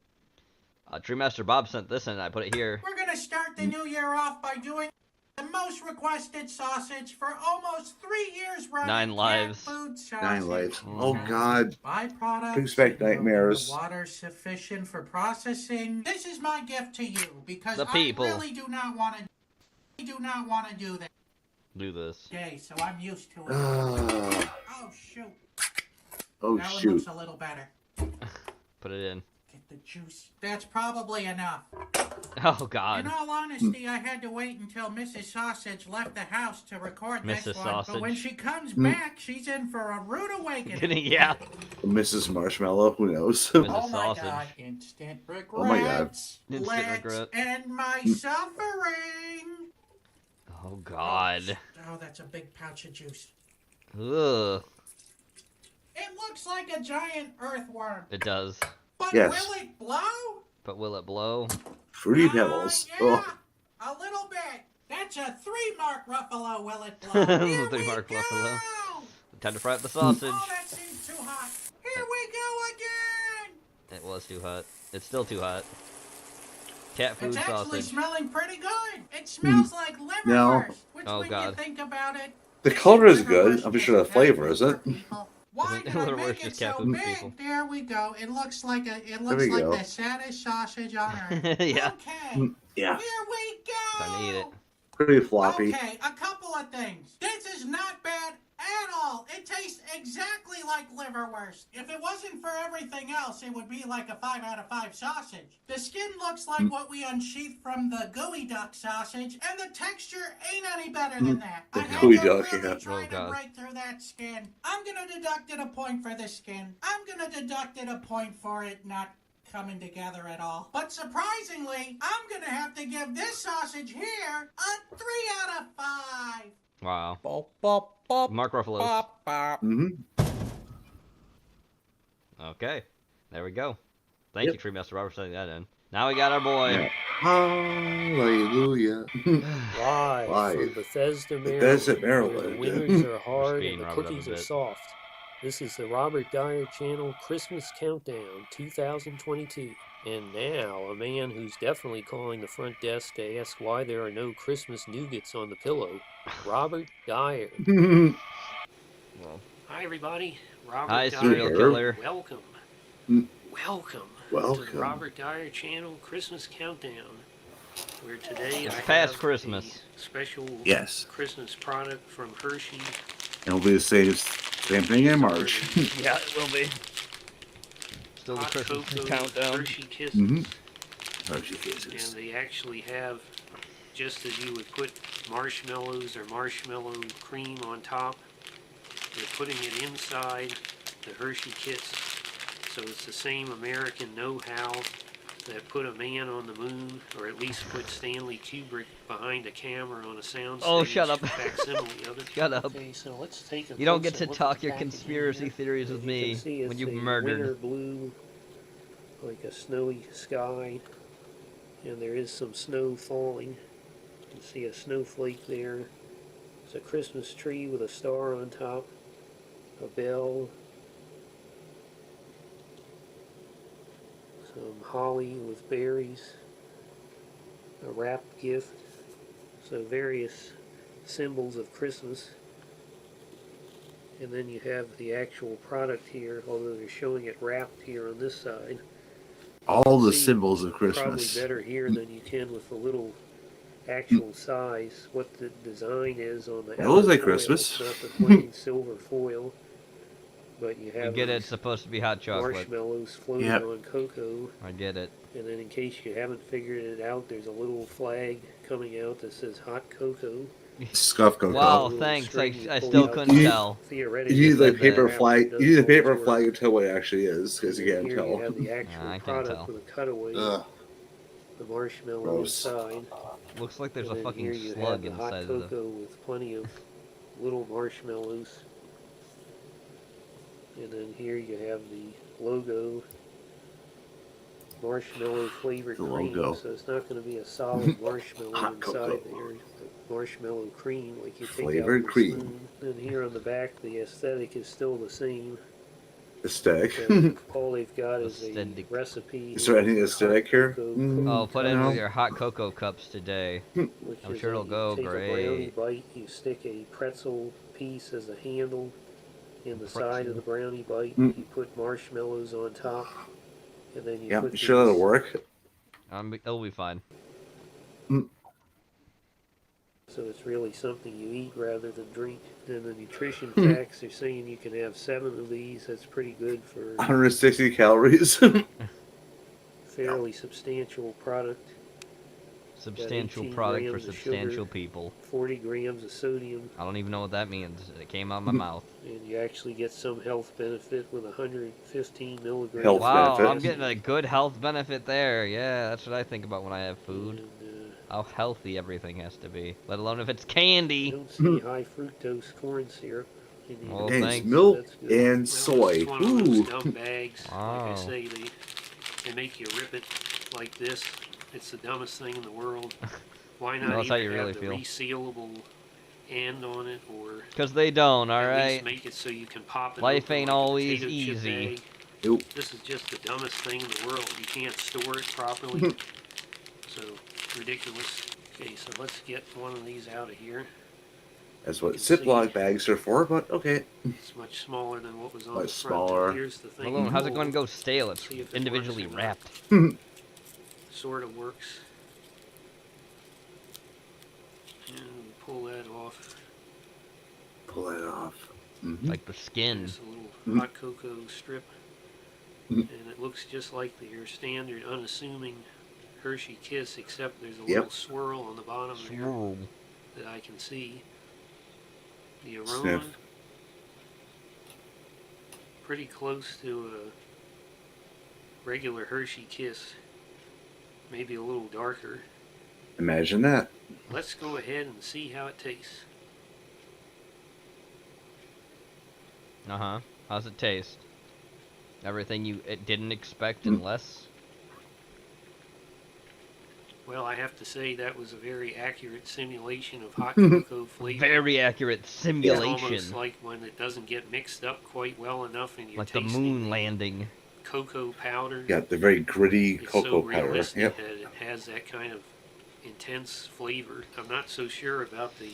Treemaster Bob sent this in, and I put it here. We're gonna start the new year off by doing the most requested sausage for almost 3 years running. 9 lives. Cat food sausage. 9 lives. Oh, God. Byproducts. Expect nightmares. Water sufficient for processing. This is my gift to you because The people. I really do not want to. Do that. Do this. Okay, so I'm used to it. Oh shoot. Oh, that shoot. one looks a little better. Put it in. Get the juice. That's probably enough. Oh, God. In all honesty, I had to wait until Mrs. Sausage left the house to record this Mrs. one. Sausage. But when she comes back, she's in for a rude awakening. Yeah. Mrs. Marshmallow, who knows? Oh my God! Instant regrets. Oh my God. Instant Let's regret. end my suffering. Oh, God. Oh, that's a big pouch of juice. Ugh. It looks like a giant earthworm. It does. But Yes. will it blow? But will it blow? Fruity Pebbles. Yeah, a little bit. That's a 3-mark Ruffalo. Will it blow? Here 3 we mark go. Buffalo. Time to fry up the sausage. Oh, that seems too hot. Here we go again. It was too hot. It's still too hot. Cat food It's actually sausage. smelling pretty good. It smells like liverwurst. No. Which, Oh, when God. you think about it, The color is good. I'm sure the flavor isn't. why did I Liverwurst make is it cat so food, big? people. There we go. It looks like we go. the saddest sausage on earth. Yeah. Okay. Yeah. Here we go. Time to eat it. Pretty floppy. Okay, a couple of things. This is not bad at all. It tastes exactly like liverwurst. If it wasn't for everything else, it would be like a 5 out of 5 sausage. The skin looks like what we unsheathed from the gooey duck sausage, and the texture ain't any better than that. The I had gooey to duck, really yeah. try Oh, to God. break through that skin. I'm gonna deduct it a point for the skin. I'm gonna deduct it a point for it not coming together at all. But surprisingly, I'm gonna have to give this sausage here a 3 out of 5. Wow. Bop, bop, bop, Mark Ruffalo. bop, bop. Mm-hmm. Okay. There we go. Thank you, Treemaster Robert, for sending that in. Now we got our boy. Hallelujah. Live Live. from Bethesda, Maryland. Bethesda, Where the Maryland. winters are hard Speeding and the Robert up a cookies are bit. soft. This is the Robert Dyer Channel Christmas Countdown 2022. And now, a man who's definitely calling the front desk to ask why there are no Christmas nougats on the pillow, Robert Dyer. Well, Hi, everybody. Robert hi, Dyer. serial killer. Welcome. Mm. Welcome to Welcome. the Robert Dyer Channel Christmas Countdown, where today It's I past have Christmas. a special Yes. Christmas product from Hershey. And it'll be the same thing in March. Yeah, it will be. Still the Hot Christmas cocoa countdown. Hershey Kisses. Mm-hmm. Hershey Kisses. And they actually have, just as you would put marshmallows or marshmallow cream on top, they're putting it inside the Hershey Kits. So it's the same American know-how that put a man on the moon, or at least put Stanley Kubrick behind a camera on a soundstage. Oh, shut up. Facsimile of it. Shut up. Okay, so let's take a You don't get closer to look talk at your the packaging conspiracy here. theories with As you me can see, when it's you've a murdered. winter blue, like a snowy sky, and there is some snow falling. You can see a snowflake there. It's a Christmas tree with a star on top, a bell, some holly with berries, a wrapped gift, so various symbols of Christmas. And then you have the actual product here, although they're showing it wrapped here on this side. All the See symbols of Probably Christmas. better here than you can with the little actual size, what the design is on the It looks like foil. Christmas. It's not the plain silver foil, but you You have get it, these it's supposed to be hot chocolate. marshmallows floating Yep. on cocoa. I get it. And then in case you haven't figured it out, there's a little flag coming out that says hot cocoa. Scuff cocoa. Wow, Little thanks. string I you pull still out. couldn't tell. Theoretically, You need the said paper that. flag. Does You need the paper work. flag to tell what it actually is, because you can't Here tell. you have the actual I can't product tell. with a cutaway, Ugh. the marshmallow Gross. inside. Looks like there's And a then here fucking you slug have the hot inside of the... cocoa with plenty of little marshmallows. And then here you have the logo, marshmallow flavored The cream. logo. So it's not going to be a solid marshmallow Hot inside cocoa. there. Marshmallow cream, like you take Flavored out your cream. spoon. And here on the back, the aesthetic is still the same. Aesthetic. And all they've got is a recipe. Is there any aesthetic here? Oh, put in No. with your hot cocoa cups today. Which I'm is sure it'll go you take a brownie great. bite, you stick a pretzel piece as a handle in the side of the brownie bite. Mm. You put marshmallows on top, and then you Yeah, put you sure that'll these- work? It'll be fine. So it's really something you eat rather than drink. And the nutrition Hmm. facts are saying you can have 7 of these. That's pretty good for 160 calories. fairly substantial product. Substantial 18 product for grams of substantial sugar. people. 40 grams of sodium, I don't even know what that means. It came out of my mouth. and you actually get some health benefit with 115 milligrams. Health Wow, benefit. I'm getting a good health benefit there. Yeah, that's what I think about when I have food. How healthy everything has to be, let alone if it's candy. Don't see high fructose corn syrup. in these. Well, And thanks. milk That's good. and Well, soy. it's one of those Ooh. dumb bags. Like I Wow. say, they make you rip it like this. It's the dumbest thing in the world. Why not Well, that's how either you really have the resealable end on it, or Because they don't, at alright? least make it so you can pop it Life open ain't like a always potato chip easy. bag. Nope. This is just the dumbest thing in the world. You can't store it properly. So, ridiculous. Okay, so let's get one of these out of here. That's what Ziploc bags are for, but okay. It's much smaller than what was on Much the front. smaller. Here's the thing. Malone, how's it going to go stale? It's See if it individually works or not. wrapped. Sort of works. And we pull that off. Pull that off. Like the skin. There's a little hot cocoa strip. And it looks just like your standard unassuming Hershey Kiss, except there's a little swirl on the bottom there Swirl. that I can see. The aroma, Sniff. pretty close to a regular Hershey Kiss. Maybe a little darker. Imagine that. Let's go ahead and see how it tastes. Uh-huh. How's it taste? Everything you didn't expect and less? Well, I have to say that was a very accurate simulation of hot cocoa flavor. Very accurate It's simulation. almost like when it doesn't get mixed up quite well enough and you're Like the tasting moon landing. cocoa powder. Got the very gritty It's cocoa so powder. realistic Yep. that it has that kind of intense flavor. I'm not so sure about the...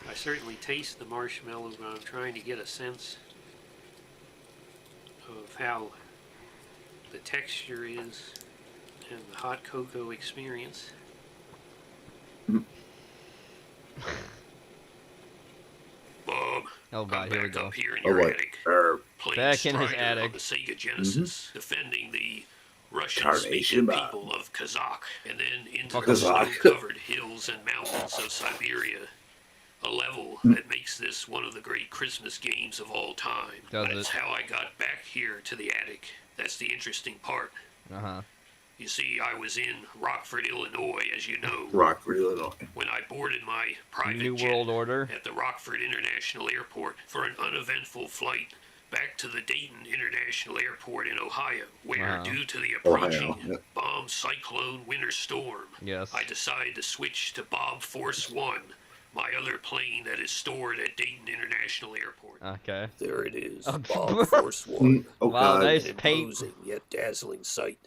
I certainly taste the marshmallow, but I'm trying to get a sense of how the texture is and the hot cocoa experience. Bob, Oh god, here we go. up here in Oh, your what? attic. Playing Back in his Strider attic. on the Sega Genesis, defending the Tarnation Russian-speaking Bob. people of Kazakh, and then into Fuck the Kazakh. snow-covered hills and mountains of Siberia. A level that makes this one of the great Christmas games of all time. Does That's it? how I got back here to the attic. That's the interesting part. Uh-huh. You see, I was in Rockford, Illinois, as you know, Rockford, Illinois. when I boarded my private New jet World Order. at the Rockford International Airport for an uneventful flight back to the Dayton International Airport in Ohio, where, Wow. due to the Ohio, approaching yep. bomb cyclone winter storm, Yes. I decided to switch to Bob Force One, my other plane that is stored at Dayton International Airport. Okay. There it is, Oh, Bob Force One. Oh, Wow, God. nice An paint. imposing yet dazzling sight.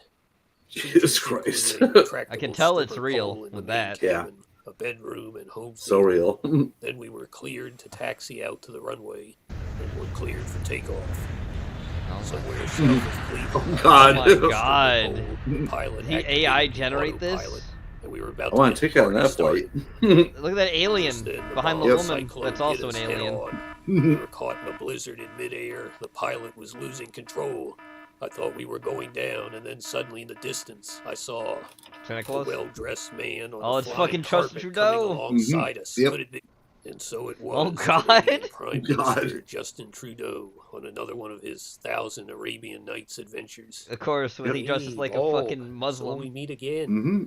Jesus Christ. I can tell it's real with that. Yeah. A bedroom and home So theater. real. Then we were cleared to taxi out to the runway, and were cleared for takeoff. Somewhere south of Cleveland. Oh, God. Oh my god. The pilot The activated AI the generate this? autopilot, and we were about I want to to get take out the that party flight. started. Look at that alien Just then, behind the bomb woman cyclone that's hit also us an head alien. on. We were caught in a blizzard in midair. The pilot was losing control. I thought we were going down, and then suddenly in the distance, I saw Santa a Claus? well-dressed man on Oh, the it's flying fucking Justin carpet Trudeau. coming alongside us. Yep. Could it be? And so it Oh, was. God. Canadian Prime God. Minister Justin Trudeau on another one of his 1,000 Arabian Nights adventures. Of course, when he dresses like a Bob, fucking So we Muslim. meet again. Mm-hmm.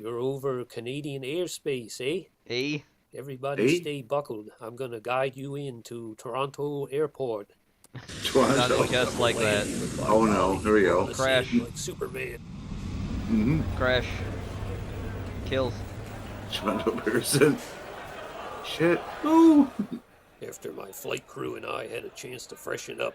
You're over Canadian airspace, eh? Eh? Everybody Eh? stay buckled. I'm gonna guide you into Toronto Airport. Toronto. Just like that. Oh no, here we go. Crash. Like Superman. Crash. Kills. Toronto person. Shit. Ooh. After my flight crew and I had a chance to freshen up,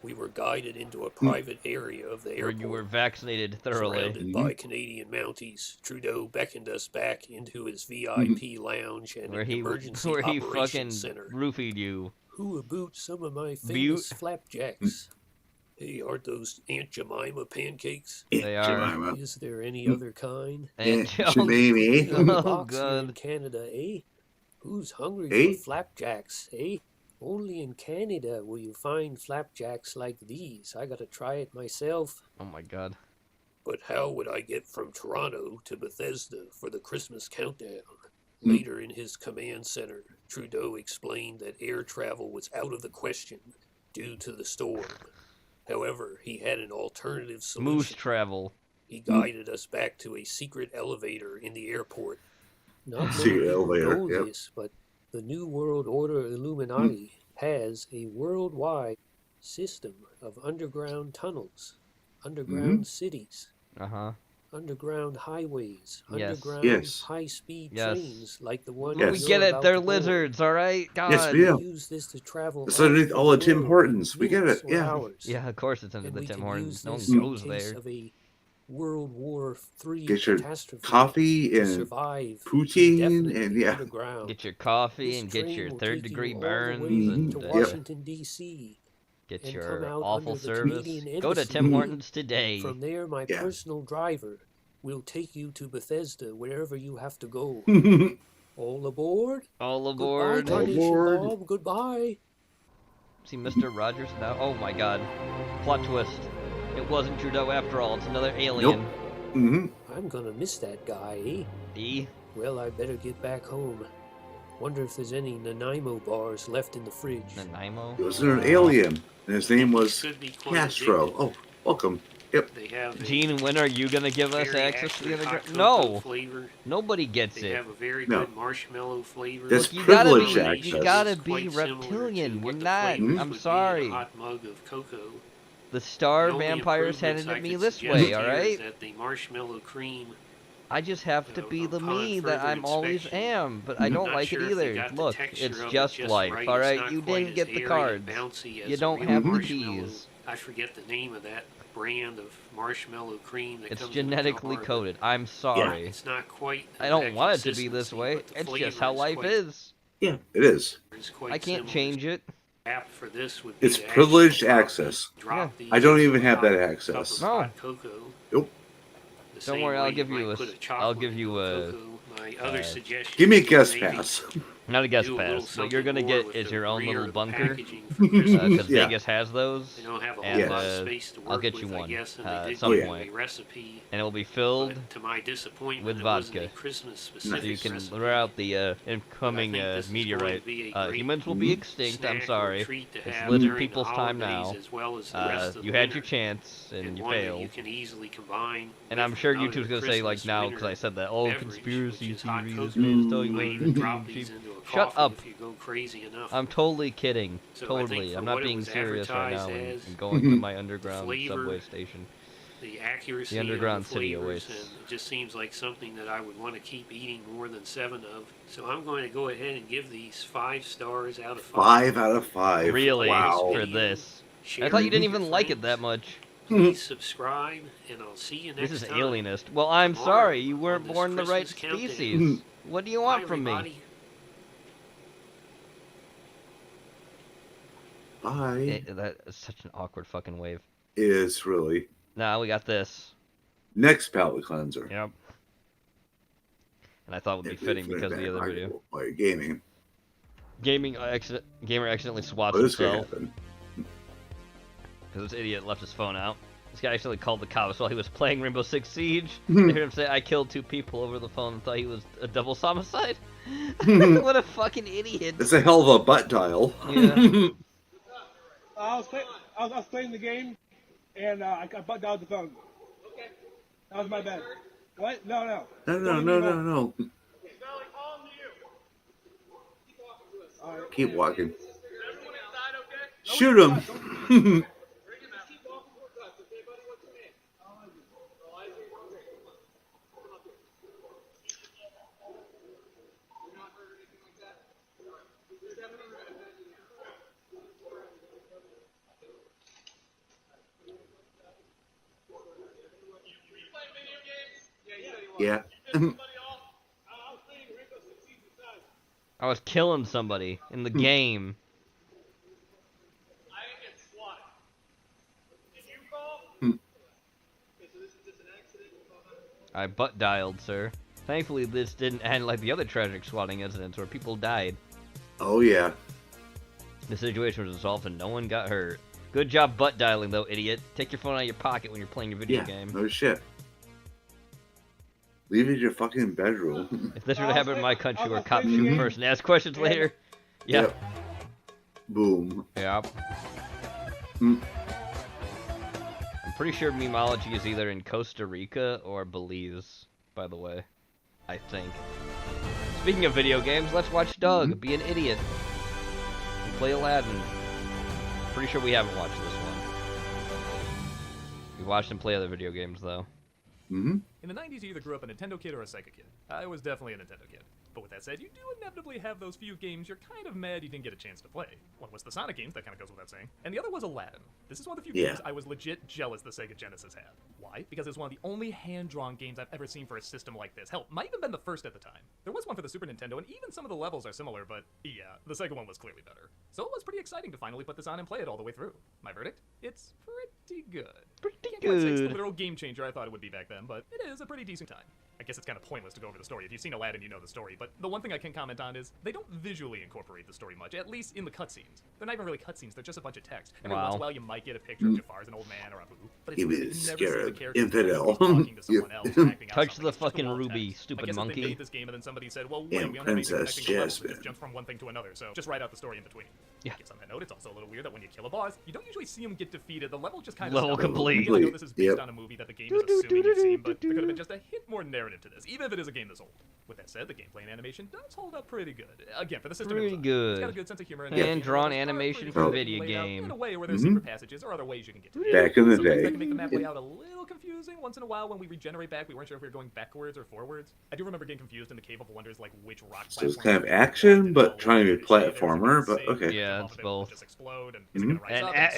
we were guided into a private area of the Where airport. you were vaccinated thoroughly. Surrounded by Canadian Mounties, Trudeau beckoned us back into his VIP lounge and emergency where he operations fucking center. roofied you. Who about some of my famous flapjacks? Hey, aren't those Aunt Jemima pancakes? They are. Is there any other kind? Aunt Jemima. Oh, God. in Canada, eh? Who's hungry Eh? for flapjacks, eh? Only in Canada will you find flapjacks like these. I gotta try it myself. Oh my god. But how would I get from Toronto to Bethesda for the Christmas countdown? Later in his command center, Trudeau explained that air travel was out of the question due to the storm. However, he had an alternative solution. Moose travel. He guided us back to a secret elevator in the airport. Not many Secret people elevator, know yep. this, but the New World Order Illuminati has a worldwide system of underground tunnels, underground cities, underground highways, Yes. underground Yes. high-speed Yes. trains like the one We get it, they're lizards, alright? God. Yes, we do. Use this to travel It's underneath all the Tim world Hortons. We get it. minutes or Yeah. hours. Yeah, of course it's under And the we Tim can Hortons. use No one this in goes case there. of a World War III Get your catastrophe coffee to and survive poutine indefinitely and yeah. underground. Get your coffee This and get train your will third take degree you all the burns way and to Yep. Washington, D.C. get and your come out awful under the service. Canadian Go to Embassy. Tim Hortons today. From there, my Yeah. personal driver will take you to Bethesda, wherever you have to go. All aboard? All aboard. Goodbye, Carnation aboard. Bob. Goodbye. See Mr. Rogers now? Oh my god. Plot twist. It wasn't Trudeau after all. It's another alien. I'm gonna miss that guy, eh? D. Well, I better get back home. Wonder if there's any Nanaimo bars left in the fridge. Nanaimo? It was an alien, and his name was Could be quite Castro. addictive. Oh, welcome. Yep. They have Gene, when are you gonna give us very access to the accurate underground? hot cocoa No! flavor. Nobody gets They it. have a very No. good marshmallow flavor. That's Look, you gotta privileged be, access. you gotta It's be quite similar to reptilian. what You're the not. flavors I'm would be sorry. in a hot mug of cocoa. The star The only vampires improvements handed I it me could this suggest way, here is alright? that the marshmallow cream, I just have to be the upon me that further I'm always inspection, am, but I I'm don't not like sure it if they either. got the Look, texture it's of it just just life, right. It's alright? not You quite didn't as get the airy and cards. bouncy as You a don't real have the marshmallow. keys. I forget the name of that brand of marshmallow cream that It's comes in the genetically jar, but coated. I'm sorry. It's not quite. I don't that want it to be this consistency, way. but the It's just flavor how is life quite- is. Yeah, it is. is quite I can't similar. change it. App for this would be It's to privileged actually access. drop these I don't even into a have that hot access. cup of No. hot cocoa. Nope. The Don't same worry, I'll way give you you might a put s- chocolate I'll give you into a- cocoa. My other suggestion Give me a is guest maybe pass. Not a guest do a little pass. What you're something gonna more get with is the your own rear little of the bunker. packaging for Christmas. Because Yeah. Vegas has those. They don't have a And whole lot of Yes. space to work I'll get you with, I one guess, and at they did some give me point. a recipe, And it will be filled but to my disappointment, with it wasn't vodka. a Christmas so specific you can recipe. lure out the incoming I think this is meteorite. going to be a great Humans will be extinct. I'm snack or sorry. treat to It's have lizard during the people's time holidays now. as well as the rest of You the had your winter, chance and you one that failed. you can easily combine And with I'm sure another YouTube's gonna say like Christmas now because I winter said that. Oh, beverage, conspiracy which is hot theories. cocoa. Man, tell you You what might you even do, drop cheap. these into a Shut coffee up. if you go crazy enough. I'm totally kidding. So I think Totally. for I'm what not it being was serious right now advertised and, as, and going to my underground flavor, subway station. the accuracy The underground of the city flavors, awaits. and it just seems like something that I would want to keep eating more than 7 of. So I'm going to go ahead and give these 5 stars out of 5. 5 out of 5. Really? Wow. For this? Share I thought you it didn't with even your like it friends. that much. Please subscribe, and I'll see you next This is time. alienist. Well, I'm tomorrow sorry. You weren't on this born the right Christmas countdown. species. What do you want Bye, from me? everybody. Bye. That is such an awkward fucking wave. It is really. Nah, we got this. Next palate cleanser. Yep. And I thought it would be fitting because of the other video. By gaming. Gamer accidentally swats Oh, this could himself happen. because this idiot left his phone out. This guy actually called the cops while he was playing Rainbow Six Siege. Hmm. They heard him say, "I killed 2 people" over the phone and thought he was a double homicide. What a fucking idiot! It's a hell of a butt dial. Yeah. I was playing the game, and I butt dialed the phone. Okay. That was my bad. What? No. No. Keep walking. Shoot him. Yeah. I was killing somebody in the game. I butt dialed, sir. Thankfully, this didn't end like the other tragic swatting incidents where people died. Oh, yeah. The situation was resolved and no one got hurt. Good job butt dialing, though, idiot. Take your phone out of your pocket when you're playing your video game. No shit. Leave it in your fucking bedroom. If this were to happen in my country where cops shoot first and ask questions later. Yeah. Yep. Boom. Yep. I'm pretty sure memeology is either in Costa Rica or Belize, by the way. I think. Speaking of video games, let's watch Doug be an idiot and play Aladdin. Pretty sure we haven't watched this one. We watched him play other video games, though. Mm-hmm. In the 90s, you either grew up a Nintendo kid or a Sega kid. I was definitely a Nintendo kid. But with that said, you do inevitably have those few games you're kind of mad you didn't get a chance to play. One was the Sonic games, that kind of goes without saying, and the other was Aladdin. This is one of the few games I was legit jealous the Sega Genesis had. Why? Because it's one of the only hand-drawn games I've ever seen for a system like this. Hell, might even been the first at the time. There was one for the Super Nintendo, and even some of the levels are similar, but yeah, the Sega one was clearly better. So it was pretty exciting to finally put this on and play it all the way through. My verdict? It's pretty good. Can't quite say it's the literal game changer I thought it would be back then, but it is a pretty decent time. I guess it's kind of pointless to go over the story. If you've seen Aladdin, you know the story, but the one thing I can comment on is they don't visually incorporate the story much, at least in the cutscenes. They're not even really cutscenes, they're just a bunch of text. Every once in a while you might get a picture of Jafar as an old man or Abu, but it's really never see the character talking to someone else or acting out Touch something. the It's just fucking all ruby, text. stupid I guess if monkey. they made this game and then somebody said, well, wait, And we don't have anything Princess connecting the levels, we Jasmine. just jump from one thing to another, so just write out the story in between. Yeah. I guess on that note, it's also a little weird that when you kill a boss, you don't usually see him get defeated. The level just kind of Level stops. complete. I know this is based on a movie that the game is assuming you've seen, but there could have been just a hint more narrative to this, even if it is a game this old. With that said, the gameplay and animation does hold up pretty good. Again, for the system, Pretty good. It's got a good sense of humor and Hand-drawn animation for video laid out game. in a way where there's secret passages or other ways you can get to it. Back in the Sometimes day. that can make the map layout a little confusing. Once in a while, when we regenerate back, we weren't sure if we were going backwards or forwards. I do remember getting confused in the Cave of Wonders, like which rock So it's platform kind of action, but trying to be platformer, but okay. Yeah, it's both. just explode and Mhm.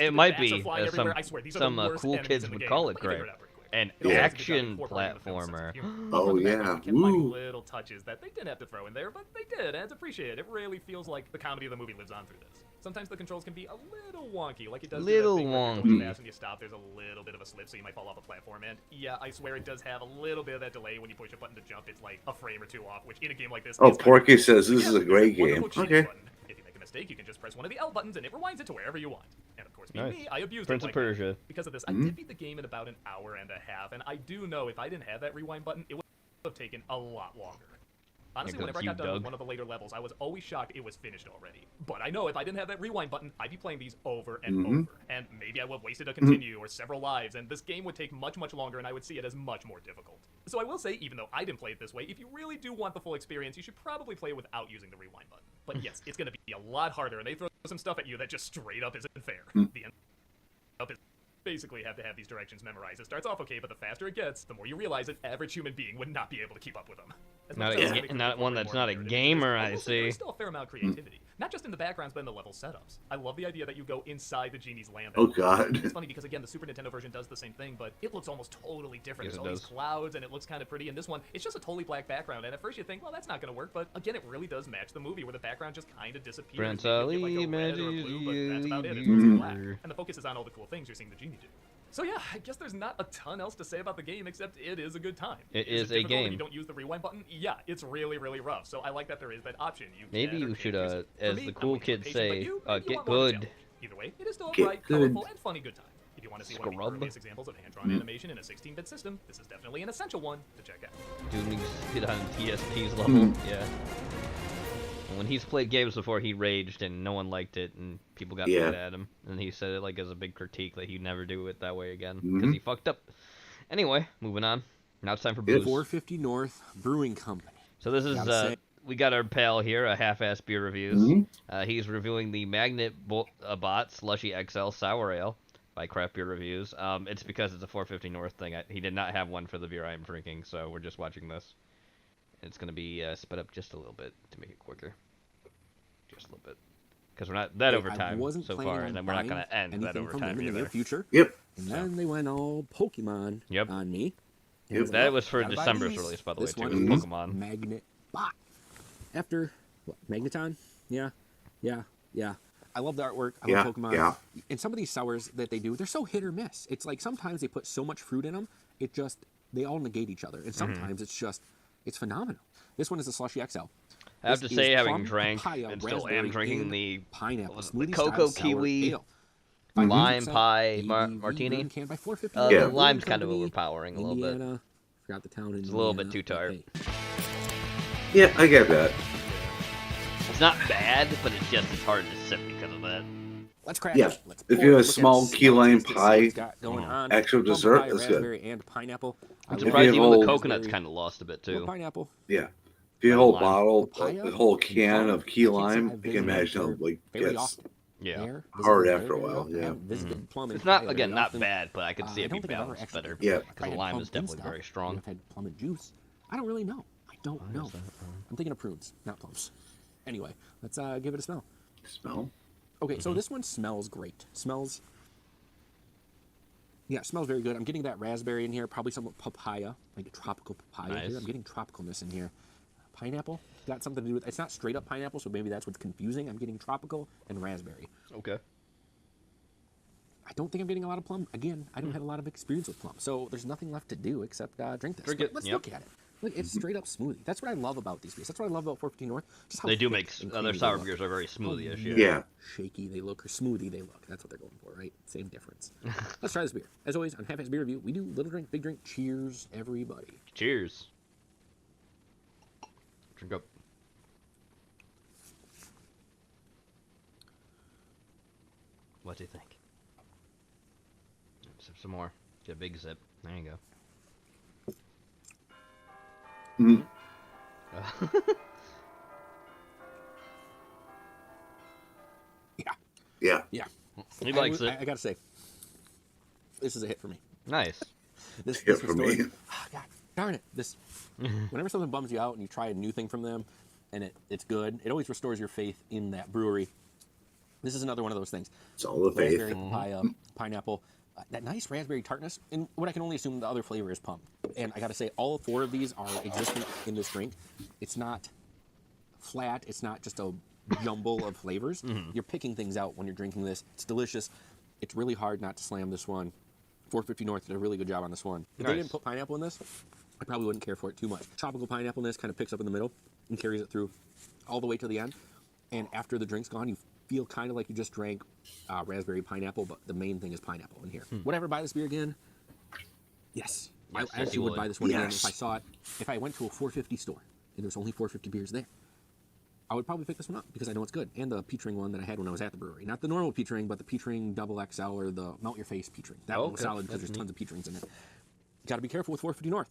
It might be, flying as some everywhere. I swear, these are the worst cool enemies kids in the would game, call it, but you figure Greg. it out pretty quick. An It also has a good job action incorporating the film's sense of platformer. humor. Oh, For the yeah. background, kept finding Woo. little touches that they didn't have to throw in there, but they did, and it's appreciated. It really feels like the comedy of the movie lives on through this. Sometimes the controls can be a little wonky, like it does Little do that thing where if you're going wonky. fast and you stop, there's a little bit of a slip, so you might fall off a platform, and yeah, I swear it does have a little bit of that delay when you push a button to jump. It's like a frame or two off, which in a game like this Oh, is kind of Porky weird. says this is a great game. Wonderful cheat Okay. button. If you make a mistake, you can just press one of the L buttons and it rewinds it to wherever you want. And of course, being Nice. me, I abused Prince it of like Persia. because of this. I Mhm. did beat the game in about an hour and a half, and I do know if I didn't have that rewind button, it would have taken a lot longer. Honestly, Here whenever I comes got you, done with Doug. one of the later levels, I was always shocked it was finished already. But I know if I didn't have that rewind button, I'd be playing these over and Mhm. over. And maybe I would have wasted a continue or several lives, and this game would take much, much longer, and I would see it as much more difficult. So I will say, even though I didn't play it this way, if you really do want the full experience, you should probably play it without using the rewind button. But yes, it's going to be a lot harder, and they throw some stuff at you that just straight up isn't fair. The end up is basically have to have these directions memorized. It starts off okay, but the faster it gets, the more you realize an average human being would not be able to keep up with them. As much Not, as I a, make them not one incorporate that's more not a narrative, gamer, I there's see. still a fair amount of creativity. Not just in the backgrounds, but in the level setups. I love the idea that you go inside the genie's land. Oh, God. It's funny because, again, the Super Nintendo version does the same thing, but it looks almost totally different. Yes, There's it all these does. clouds, and it looks kind of pretty. And this one, it's just a totally black background. And at first you think, well, that's not going to work. But again, it really does match the movie, where the background just kind of disappears. Prince Maybe you Ali, get, like, a red or a blue, but that's about it. It's Mhm. mostly black. And the focus is on all the cool things you're seeing the genie do. So yeah, I guess there's not a ton else to say about the game, except it is a good time. It Is is a difficult when game. you don't use the rewind button? Yeah, it's really, really rough. So I like that there is that option. You Maybe can or you can't should, use it. For as me, the I'm cool way too kids impatient, but say, you, maybe you get want more of a good. challenge. Either way, it is still a Get bright, good. colorful, and funny good time. If you want to see one of the Scrub. earliest examples of hand-drawn animation in a 16-bit system, this is definitely an essential one to check out. Dude needs to get on TSP's level. Mhm. Yeah. When he's played games before, he raged and no one liked it, and people got Yeah. mad at him. And he said it like as a big critique that he'd never do it that way again because Mhm. he fucked up. Anyway, moving on. Now it's time for Yes. booze. 450 North Brewing Company. So this is Gotta say- we got our pal here, a half-ass beer reviews. He's reviewing the Magnet Bot Slushy XL Sour Ale by Craft Beer Reviews. It's because it's a 450 North thing. He did not have one for the beer I am drinking, so we're just watching this. It's going to be sped up just a little bit to make it quicker. Just a little bit. Because we're not that overtime so far, and then we're not going to end that overtime in the either. near future. Yep. And then they went all Pokemon on me. Yep. That was for December's release, by the way, too. It was Pokemon. Magnet Bot. After, what, Magneton? Yeah. I love the artwork. I love Pokemon. Yeah. And some of these sours that they do, they're so hit or miss. It's like sometimes they put so much fruit in them, they all negate each other. And sometimes it's phenomenal. This one is a Slushy XL. I have to say, having drank and still am drinking the cocoa kiwi lime pie martini. The lime's kind of overpowering a little bit. Forgot the town. It's a little bit too tart. Yeah, I get that. It's not bad, but it's hard to sip because of that. Let's crack it. If you have a small key lime pie, actual dessert, that's good. And pineapple. I'm surprised even the coconut's kind of lost a bit too. Pineapple. Yeah. If you have a whole bottle, a whole can of key lime, you can imagine it gets hard after a while. Yeah. It's not, again, not bad, but I could see it be balanced better. Yeah. Because the lime is definitely very strong. I've had plum and juice. I don't really know. I don't know. I'm thinking of prunes, not plums. Anyway, let's give it a smell. Smell? Okay, so this one smells great. Smells very good. I'm getting that raspberry in here, probably some papaya, like a tropical papaya here. I'm getting tropicalness in here. Pineapple, got something to do with it's not straight up pineapple, so maybe that's what's confusing. I'm getting tropical and raspberry. Okay. I don't think I'm getting a lot of plum. Again, I don't have a lot of experience with plum, so there's nothing left to do except drink this. Drink it. Let's look at it. Look, it's straight up smoothie. That's what I love about these beers. That's what I love about 450 North. Just how they do thick make and other creamy sour they beers are very smoothie-ish. Yeah. Shaky they look, or smoothie they look. That's what they're going for, right? Same difference. Let's try this beer. As always, on Half-Ass Beer Review, we do little drink, big drink. Cheers, everybody. Cheers. Drink up. What do you think? Sip some more. Get a big sip. There you go. Yeah. He likes it. I gotta say, this is a hit for me. Nice. This for me. Oh, God darn it! Whenever something bums you out and you try a new thing from them, and it's good, it always restores your faith in that brewery. This is another one of those things. It's all the faith. Raspberry, papaya, pineapple, that nice raspberry tartness, and what I can only assume the other flavor is plum. And I gotta say, all 4 of these are existent in this drink. It's not flat. It's not just a jumble of flavors. You're picking things out when you're drinking this. It's delicious. It's really hard not to slam this one. 450 North did a really good job on this one. If they didn't put pineapple in this, I probably wouldn't care for it too much. Tropical pineapple-ness kind of picks up in the middle and carries it through all the way to the end. And after the drink's gone, you feel kind of like you just drank raspberry pineapple, but the main thing is pineapple in here. Would I ever buy this beer again? Yes. I actually would buy this one again if I saw it. If I went to a 450 store and there's only 450 beers there, I would probably pick this one up because I know it's good. And the peach ring one that I had when I was at the brewery. Not the normal peach ring, but the peach ring double XL or the melt your face peach ring. That one was solid because there's tons of peach rings in it. Got to be careful with 450 North.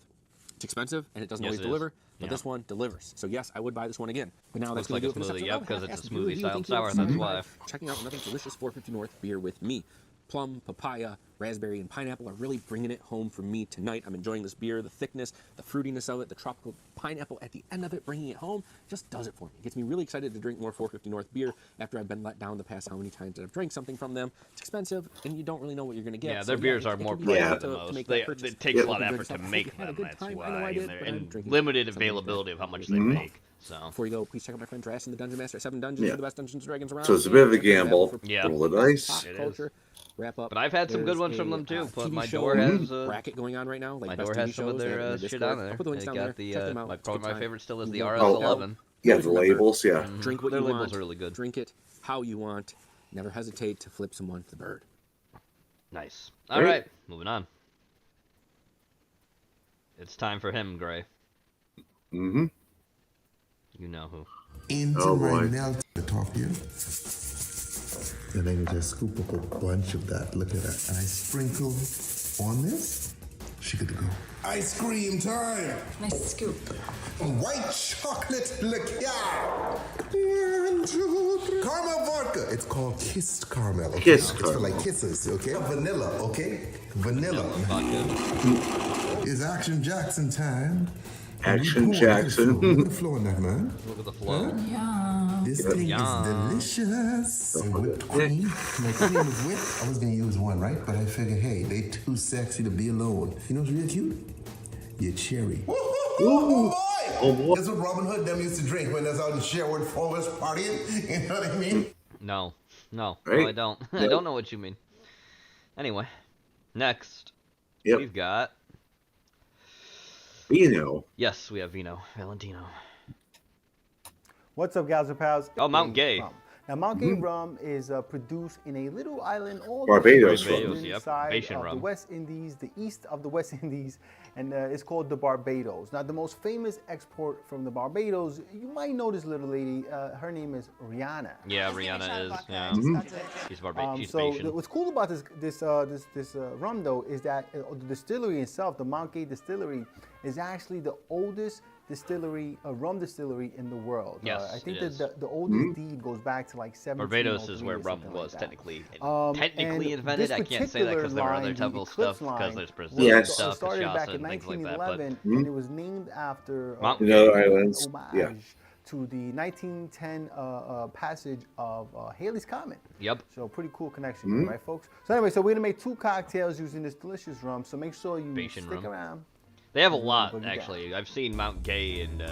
It's expensive and it doesn't always deliver, but this one delivers. So yes, I would buy this one again. But now that's going to do it for this episode. Because it's a smoothie style sour, that's why. Checking out another delicious 450 North beer with me. Plum, papaya, raspberry, and pineapple are really bringing it home for me tonight. I'm enjoying this beer, the thickness, the fruitiness of it, the tropical pineapple at the end of it, bringing it home, just does it for me. It gets me really excited to drink more 450 North beer after I've been let down the past how many times that I've drank something from them. It's expensive, and you don't really know what you're going to get. Yeah, their beers are more pricey than most. It takes a lot of effort to make them, that's why. And limited availability of how much they make. So before you go, please check out my friend Drass and the Dungeon Master at 7 Dungeons, the best Dungeons & Dragons around. So it's a bit of a gamble. Roll the dice. Culture. Wrap up. But I've had some good ones from them too. My door has a bracket going on right now. Like my door has some of their shit on there. They got the probably my favorite still is the RS11. Yeah, the labels. Yeah, drink what their you want. labels are really good. Drink it how you want. Never hesitate to flip someone the bird. Nice. All right, moving on. It's time for him, Gray. Mm-hmm. You know who. Into my mouth to talk to you. And then you just scoop up a bunch of that. Look at that. And I sprinkle on this. She good to go. Ice cream time. Nice scoop. White chocolate liqueur. 1, 2, 3. Caramel vodka. It's called kissed caramel. Okay? Kissed It's caramel. for like kisses, okay? Vanilla, okay? Vanilla. It's Action Jackson time. Action Look at the Jackson. flow. Look at the flow on that, man. Look at the flow. This Yep. thing Yum. is delicious. And whipped cream. My cream is whipped. I was gonna use one, right? But I figured, hey, they too sexy to be alone. You know what's real cute? Your cherry. Ooh. Oh, boy. That's what Robin Hood them used to drink when they're out in Sherwood Forest partying. You know what I mean? No, no, Right? no, I don't. I don't know what you mean. Anyway, next Yep. we've got. Vino. Yes, we have Vino Valentino. What's up, gals and pals? Oh, Mount Gay. Rum. Now, Mount Gay rum is produced in a little island all Barbados the way rum. on the Yep. side Bajan of the rum. West Indies, the east of the West Indies, and it's called the Barbados. Now, the most famous export from the Barbados, you might know this little lady. Her name is Rihanna. Yeah, Rihanna is. Yeah, she's She's So Bayesian. what's cool about this rum though is that the distillery itself, the Mount Gay distillery, is actually the oldest distillery, rum distillery in the world. Yes, I think it that the oldest deed goes back to like 1703 Barbados is where or rum something was like that. technically And invented. this I can't say that because there are other particular type of line, the stuff Eclipse because line, there's was Brazilian Yes. stuff, started back cachaça, in and things like that. But 1911, and it was named after Mount The other islands. homage Yeah. to the 1910 passage of Halley's Comet. Yep. So pretty cool connection, right, folks? So anyway, so we're gonna make 2 cocktails using this delicious rum. So make sure you Bayesian stick rum. around. They have a and lot boogie down. actually. I've seen Mount Gay in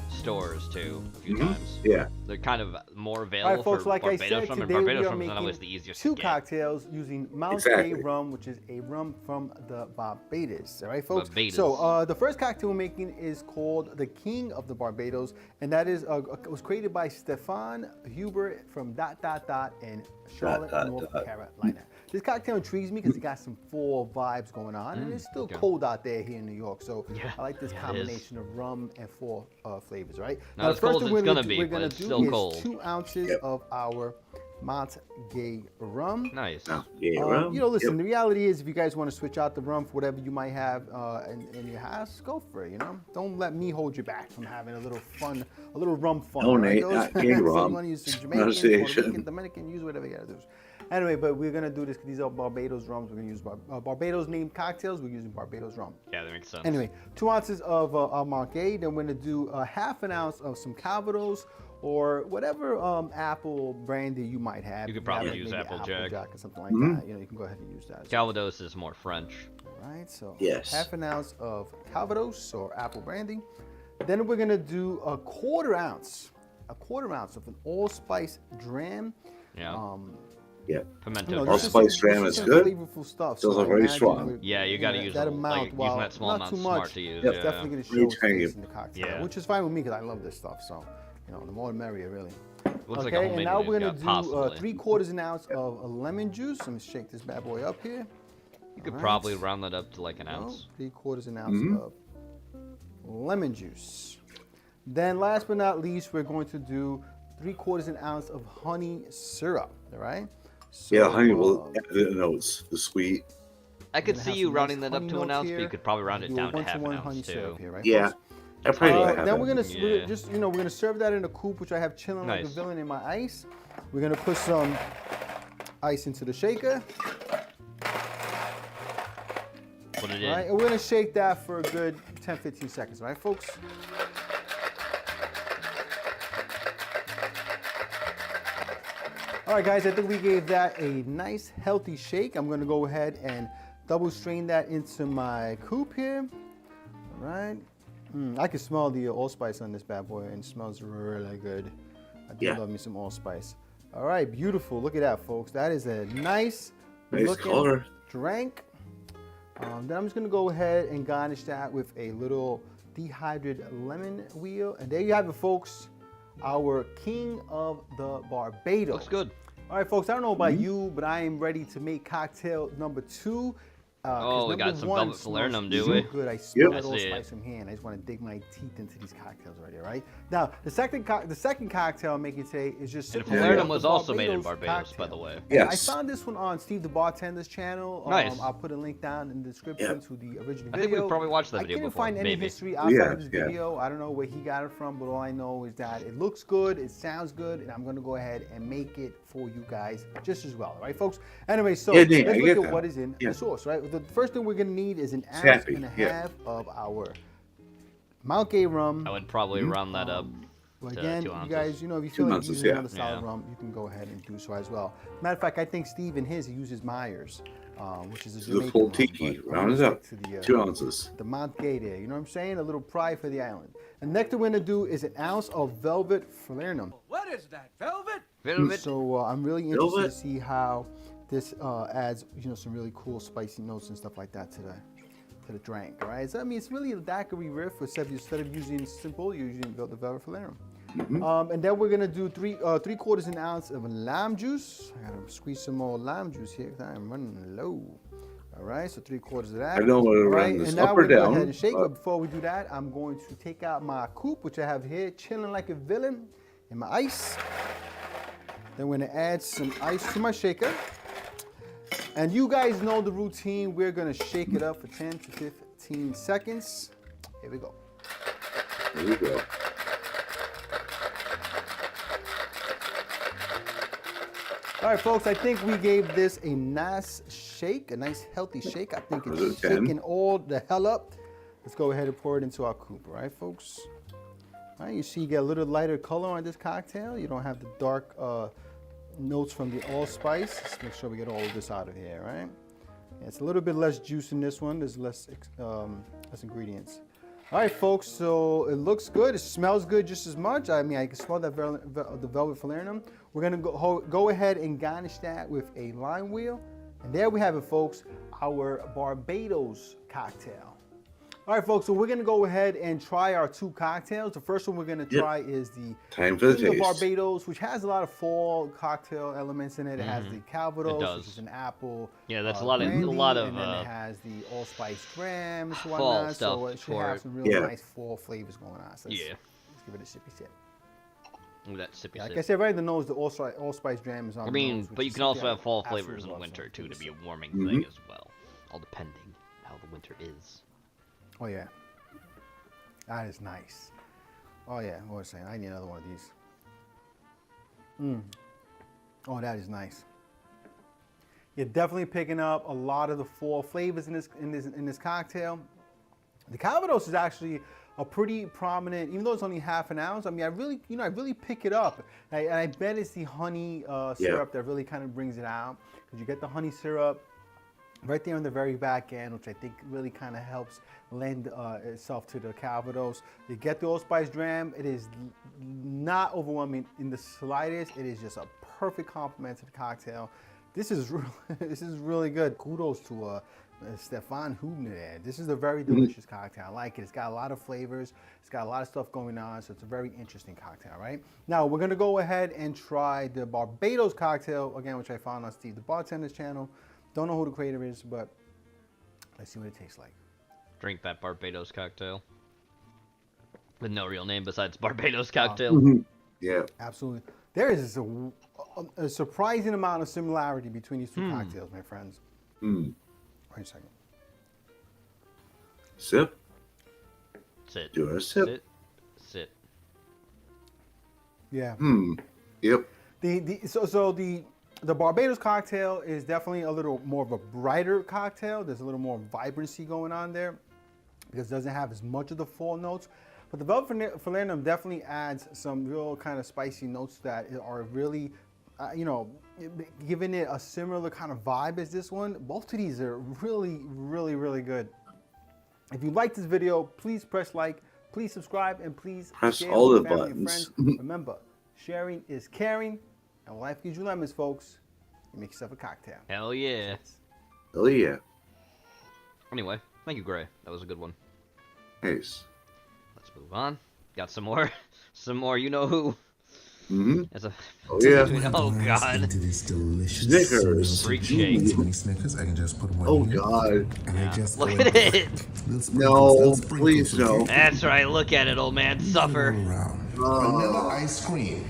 stores too a few times. Yeah. They're kind of more All available right, folks. for Like I Barbados said, rum, and today we Barbados are rum is not always making the easiest 2 to get. cocktails using Mount Exactly. Gay rum, which is a rum from the Barbados. All right, folks. Barbados. So the first cocktail we're making is called the King of the Barbados, and that is was created by Stefan Huber from ... in Charlotte, North Carolina. This cocktail intrigues me because it got some fall vibes going on, and it's still okay. cold out there here in New York. So Yeah, I like this yeah, it is. combination of rum and fall flavors, right? Not as cold as we're it's gonna do- be, we're but gonna it's do still is cold. 2 ounces of our Mount Gay rum. Nice. Yeah, rum. You know, listen, Yep. the reality is if you guys want to switch out the rum for whatever you might have in your house, go for it, you know? Don't let me hold you back from having a little fun, a little rum fun. No, right? Nate, Those- not gay so rum. you want to use some Jamaican, Puerto Pronunciation. Rican, Dominican, use whatever you got to do. Anyway, but we're going to do this because these are Barbados rums. We're going to use Barbados named cocktails. We're using Barbados rum. Yeah, that makes sense. Anyway, 2 ounces of Mount Gay. Then we're going to do half an ounce of some Calvados or whatever apple brandy you might have. You could If probably have, use maybe Applejack. or something like that. You know, you can go ahead and use that. Calvados is more French. Right, so Yes. half an ounce of Calvados or apple brandy. Then we're gonna do a quarter ounce of an allspice dram. Yeah. Yeah. Pimento. You know, All this is spice some- dram this is some good. Flavorful stuff. Those so are I very imagine strong. with, Yeah, you gotta use that a- like, amount. using While that small not amount's too smart much, to use, it's yeah. definitely gonna Really show its tangy. taste in the cocktail, Yeah. which is fine with me because I love this stuff. So, you know, the more the merrier, really. Looks like a Okay, homemade and now one we're you've gonna got, do possibly. 3/4 an ounce of lemon juice. Let me shake this bad boy up here. You could Alright. probably round that up to like an Well, ounce. 3/4 an ounce of lemon juice. Then last but not least, we're going to do 3/4 an ounce of honey syrup. All right. So, Yeah, honey will add the notes, the sweet. I could gonna see have you some rounding nice that up honey to an notes ounce, but you here. could probably round it Do a down to bunch of half an honey ounce syrup too. here, right, Yeah. folks? I probably would have Then we're gonna Yeah. just we're gonna serve that in a coupe, which I have chilling like a Nice. villain in my ice. We're gonna put some ice into the shaker, Put it in. right? And we're gonna shake that for a good 10-15 seconds, right, folks? All right, guys, I think we gave that a nice, healthy shake. I'm gonna go ahead and double strain that into my coupe here. All right. I can smell the allspice on this bad boy, and it smells really good. I do Yeah. love me some allspice. All right, beautiful. Look at that, folks. That is a nice looking color. drink. Then I'm just gonna go ahead and garnish that with a little dehydrated lemon wheel. And there you have it, folks. Our King of the Barbados. Looks good. All right, folks, I don't know about you, but I am ready to make cocktail number 2. Oh, we got some Velvet Falernum, do so we? good. I smell Yep. it all I see it. spice from here, and I just want to dig my teeth into these cocktails right here, right? Now, the second cocktail I'm making today is just And simply Falernum the was also made in Barbados Barbados, cocktail. by the way. And I found this one on Steve the Bartender's channel. Nice. I'll put a link down in the description to the original I think video. we probably watched that I video couldn't before, find any maybe. history outside of this video. I don't know where he got it from, but all I know is that it looks good, it sounds good, and I'm going to go ahead and make it for you guys just as well, right, folks? Anyway, so Yeah, let's I look get at that. what is in Yeah. the sauce, right? The first thing we're going to need is an ounce Happy, and a yeah. half of our Mount Gay rum. I would probably round that up Well, to again, 2 you ounces. guys, you know, if you 2 feel like ounces, using yeah. another solid Yeah. rum, you can go ahead and do so as well. Matter of fact, I think Steve in his, he uses Myers, which is a The Jamaican full rum, tiki. but Round I'm it gonna up. stick to the, 2 ounces. The Mount Gay there, you know what I'm saying? A little pride for the island. And next thing we're gonna do is an ounce of Velvet Falernum. What is that, velvet? So I'm really interested Velvet? to see how this adds, you know, some really cool spicy notes and stuff like that to the drink. All right, so I mean, it's really a daiquiri riff. Instead of using simple, you're using the Velvet Falernum. And then we're gonna do 3/4 an ounce of lime juice. I gotta squeeze some more lime juice here because I am running low. All right, so 3/4 of that. I don't want to All run right, this and now up or we're gonna go down. ahead and shake. But before we do that, I'm going to take out my coupe, which I have here, chilling like a villain, and my ice. Then we're gonna add some ice to my shaker. And you guys know the routine. We're gonna shake it up for 10 to 15 seconds. Here we go. There we go. All right, folks, I think we gave this a nice shake, a nice healthy shake. I think Was it it's 10? shaking all the hell up. Let's go ahead and pour it into our coupe, all right, folks? All right, you see you get a little lighter color on this cocktail. You don't have the dark notes from the allspice. Let's make sure we get all of this out of here, right? Yeah, it's a little bit less juice in this one. There's less ingredients. All right, folks, so it looks good. It smells good just as much. I mean, I can smell that the Velvet Falernum. We're gonna go ahead and garnish that with a lime wheel. And there we have it, folks, our Barbados cocktail. All right, folks, so we're gonna go ahead and try our 2 cocktails. The first one we're gonna try is the Time for the King of taste. Barbados, which has a lot of fall cocktail elements in it. It has the Calvados, does. which is an apple. Yeah, that's a lot of brandy, and then uh, it has the allspice drams, fall whatnot. stuff So it should for have it. some real Yeah. nice fall flavors going on. So let's give it a sippy sip. Ooh, that sippy Like sip. I said, right in the nose, the allspice jam is on I the mean, nose, but which you is can also something have fall I flavors in absolutely the love. winter too, to be a warming Mhm. thing as well. All depending how the winter is. Oh yeah, that is nice. Oh yeah, what was I saying? I need another one of these. Oh, that is nice. You're definitely picking up a lot of the fall flavors in this cocktail. The Calvados is actually a pretty prominent, even though it's only half an ounce. I mean, I really pick it up. And I bet it's the honey syrup that really kind of brings it out, because you get the honey syrup right there on the very back end, which I think really kind of helps lend itself to the Calvados. You get the allspice dram. It is not overwhelming in the slightest. It is just a perfect complement to the cocktail. This is really good. Kudos to Stefan Hubner there. This is a very delicious cocktail. I like it. It's got a lot of flavors. It's got a lot of stuff going on, so it's a very interesting cocktail, right? Now, we're going to go ahead and try the Barbados cocktail, again, which I found on Steve the Bartender's channel. Don't know who the creator is, but let's see what it tastes like. Drink that Barbados cocktail. With no real name besides Barbados cocktail. Yeah. Absolutely. There is a surprising amount of similarity between these 2 cocktails, my friends. Wait a second. Sip. Sit. Do a sip. Sit. Sit. Yeah. Yep. The Barbados cocktail is definitely a little more of a brighter cocktail. There's a little more vibrancy going on there because it doesn't have as much of the fall notes. But the Velvet Falernum definitely adds some real kind of spicy notes that are really, giving it a similar kind of vibe as this one. Both of these are really, really, really good. If you like this video, please press like, please subscribe, and please Press share all with the family and buttons. friends. Remember, sharing is caring, and when life gives you lemons, folks, you make yourself a cocktail. Hell yeah. Hell yeah. Anyway, thank you, Gray. That was a good one. Nice. Let's move on. Got some more. Some more you know who. Mm-hmm. It's a. Oh yeah. Oh god. Into this delicious Snickers. Freak shake. Too many Snickers. I can just put one Oh here. god. And I just Look go at in. it. Little sprinkles, No, little sprinkles, please no. okay? That's right. Look at it, old man. Suffer. Around. Vanilla ice cream.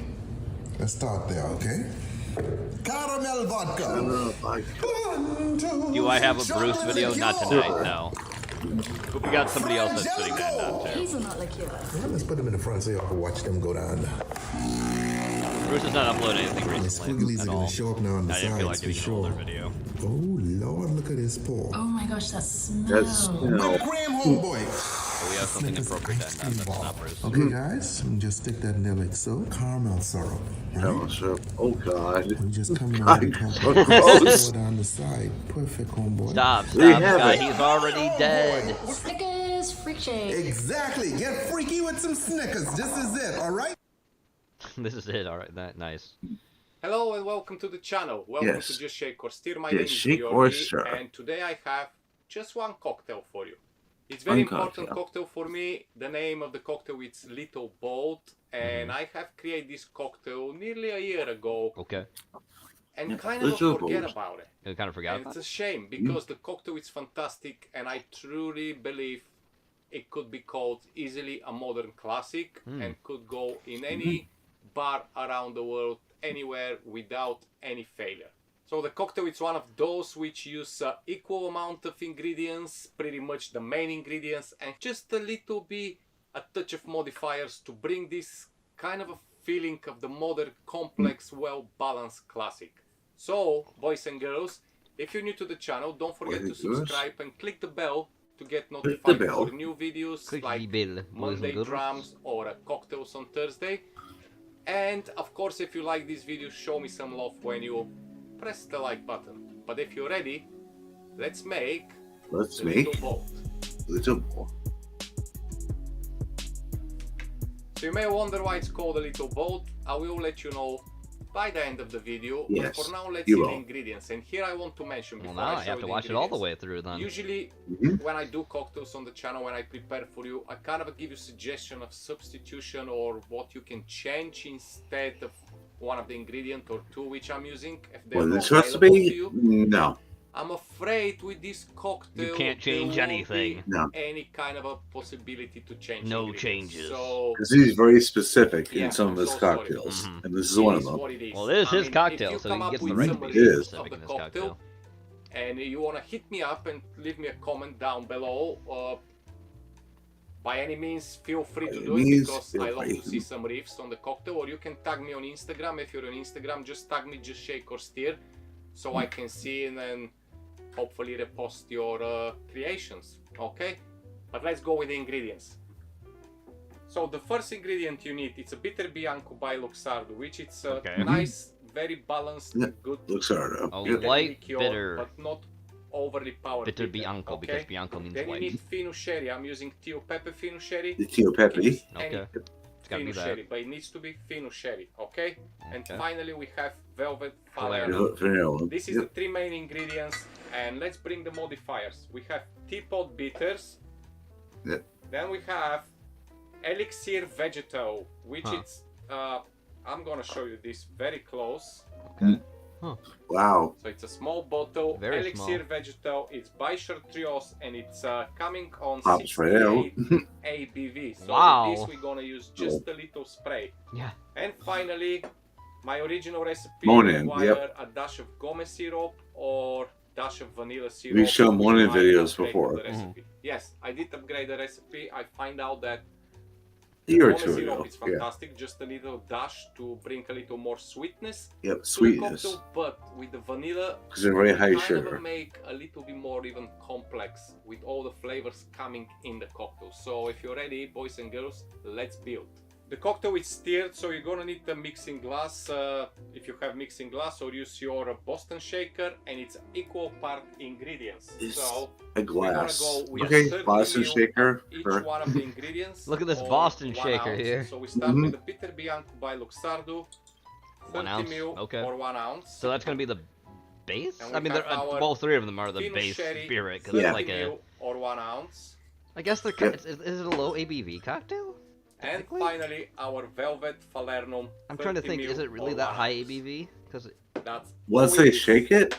Let's start there, okay? Caramel vodka. Do I have a Bruce video? Not tonight, no. But we got somebody else that's putting that down too. Yeah, let's put them in the front so y'all can watch them go down. Bruce has not uploaded anything The recently squigglies at are all. gonna show up now on the I didn't feel like sides for doing an older sure. video. Oh Lord, look at this pour. Oh my gosh, that smell. That's Graham homeboy. So we have something appropriate then. That's not Bruce. Okay, guys, just stick that in there like so. Caramel syrup. Caramel syrup. Oh god. We just come in God, and so gross. pour down the side. Perfect, homeboy. Stop, We stop, have Scott. it. He's already dead. Snickers, freak shake. Exactly. Get freaky with some Snickers. This is it. All right. This is it. All right, that nice. Hello and welcome to the channel. Welcome Yes. to Just Shake or Stir. My Yes, name is shake Georgi, or stir. and today I have just one cocktail for you. It's very One important cocktail. cocktail for me. The name of the cocktail is Little Bolt, and I have created this cocktail nearly a year ago Okay. and kind of Little forget Bolt. about it. You kind of forgot And about it's a it? shame because the cocktail is fantastic, and I truly believe it could be called easily a modern classic and could go in any bar around the world, anywhere, without any failure. So the cocktail is one of those which use equal amount of ingredients, pretty much the main ingredients, and just a little bit, a touch of modifiers to bring this kind of a feeling of the modern, complex, well-balanced classic. So, boys and girls, if you're new to the channel, don't forget to Boys and girls. subscribe and click the bell to get the notified bell. for new videos Click like the bell, boys and Monday girls. drums or cocktails on Thursday. And of course, if you like this video, show me some love when you press the like button. But if you're ready, let's make Let's the make Little Bolt. Little Bolt. So you may wonder why it's called a Little Bolt. I will let you know by the end of the video. Yes, But for now, let's you see the will. ingredients. And here I want to mention Well, before now I I show have you to the watch it all the ingredients. way through then. Usually, Mhm. when I do cocktails on the channel, when I prepare for you, I kind of give you suggestion of substitution or what you can change instead of one of the ingredient or two which I'm using. If they're Was not it supposed to available be? to you. No. I'm afraid with this cocktail You can't there change won't anything. be No. any kind of a possibility to change. No ingredients. changes. So Because he's very specific Yeah, in some of I'm his so sorry. cocktails. Mhm. And this is one it of is them. what it is. Well, this is I his mean, cocktail, if you so come he up gets with the right some to be It is. specific of in the his cocktail, cocktail. and you want to hit me up and leave me a comment down below. By any means, feel free to By do any it means, because feel I love free. to see some riffs on the cocktail. Or you can tag me on Instagram. If you're on Instagram, just tag me, just shake or stir, so I can see and then hopefully repost your creations. Okay, but let's go with the ingredients. So the first ingredient you need, it's a bitter bianco by Luxardo, which it's a Okay. nice, very balanced, Yeah, good Luxardo. A Yep. light liqueur, bitter. but not overly powered. Bitter Bianco, because okay? Bianco means Then you white. need fino sherry. I'm using Tio Pepe fino sherry. The Tio Pepe. It's Okay. any It's gotta fino be that. sherry, but it needs to be fino sherry. Okay. And Okay. finally, we have velvet Falernum. Falernum. Vanilla. This is Yep. the three main ingredients, and let's bring the modifiers. We have teapot bitters. Yep. Then we have elixir vegetal, which Huh. it's I'm gonna show you this very close. Wow. So it's a small bottle, Very elixir small. vegetal. It's by Chartreuse, and it's coming on Pops right out. 68 ABV. So Wow. with this we're gonna use just a little spray. Yeah. And finally, my original recipe Monin, require yep. a dash of gome syrup or dash of vanilla syrup. We've shown which Monin might videos upgrade before. the recipe. Yes, I did upgrade the recipe. I find out that A year or gome two syrup ago. is Yeah. fantastic. Just a little dash to bring a little more sweetness Yep. to the Sweetness. cocktail, but with the vanilla, Because they're very high kind sugar. of make a little bit more even complex with all the flavors coming in the cocktail. So if you're ready, boys and girls, let's build. The cocktail is stirred, so you're gonna need a mixing glass. If you have mixing glass, or use your Boston shaker, and it's equal part ingredients. It's so a we're gonna glass. go with Okay, 30 Boston ml shaker. of each Sure. one of the ingredients. Look at this or Boston 1 shaker ounce. here. So we start Mhm. with the bitter bianco by Luxardo. 1 ounce, 30 ml okay. or 1 ounce. So that's gonna be the base? And I we mean, have they're, our all three of them are the Fino base sherry, spirit, because Yeah. it's like a... 30 ml or 1 ounce. I guess they're... Yep. Is it a low ABV cocktail? And finally, our Velvet Falernum. I'm trying to think, is it really that high ABV? Because that's Once they shake it,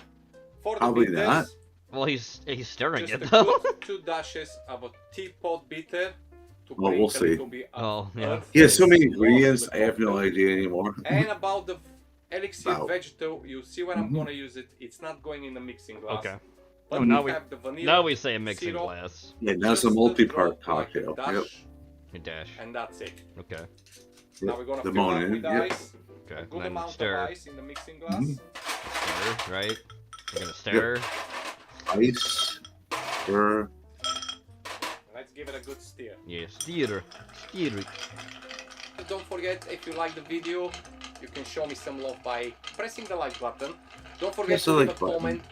for the probably bitters, not. well, he's stirring just it a though. good 2 dashes of a teapot bitter to Well, bring we'll a see. little bit of Oh, yeah. earth He has so and many love to ingredients, the I have no cocktail. idea anymore. And about the elixir Wow. vegetal, you see where I'm gonna use it. It's not going in the mixing glass. Okay. But Oh, now we have the vanilla now we say a mixing syrup, glass. Yeah, now it's a just multi-part drop like a cocktail. dash, Yep. A dash. and that's it. Okay. Now we're gonna The fill up morning, with yep. ice. Okay. A good And then amount stir. of ice in the mixing glass. Stir, right? We're gonna stir. Ice, stir. Let's give it a good stir. Yeah, stir. Stir. Don't forget, if you like the video, you can show me some love by pressing the like button. Don't forget Press to the leave like a button. comment,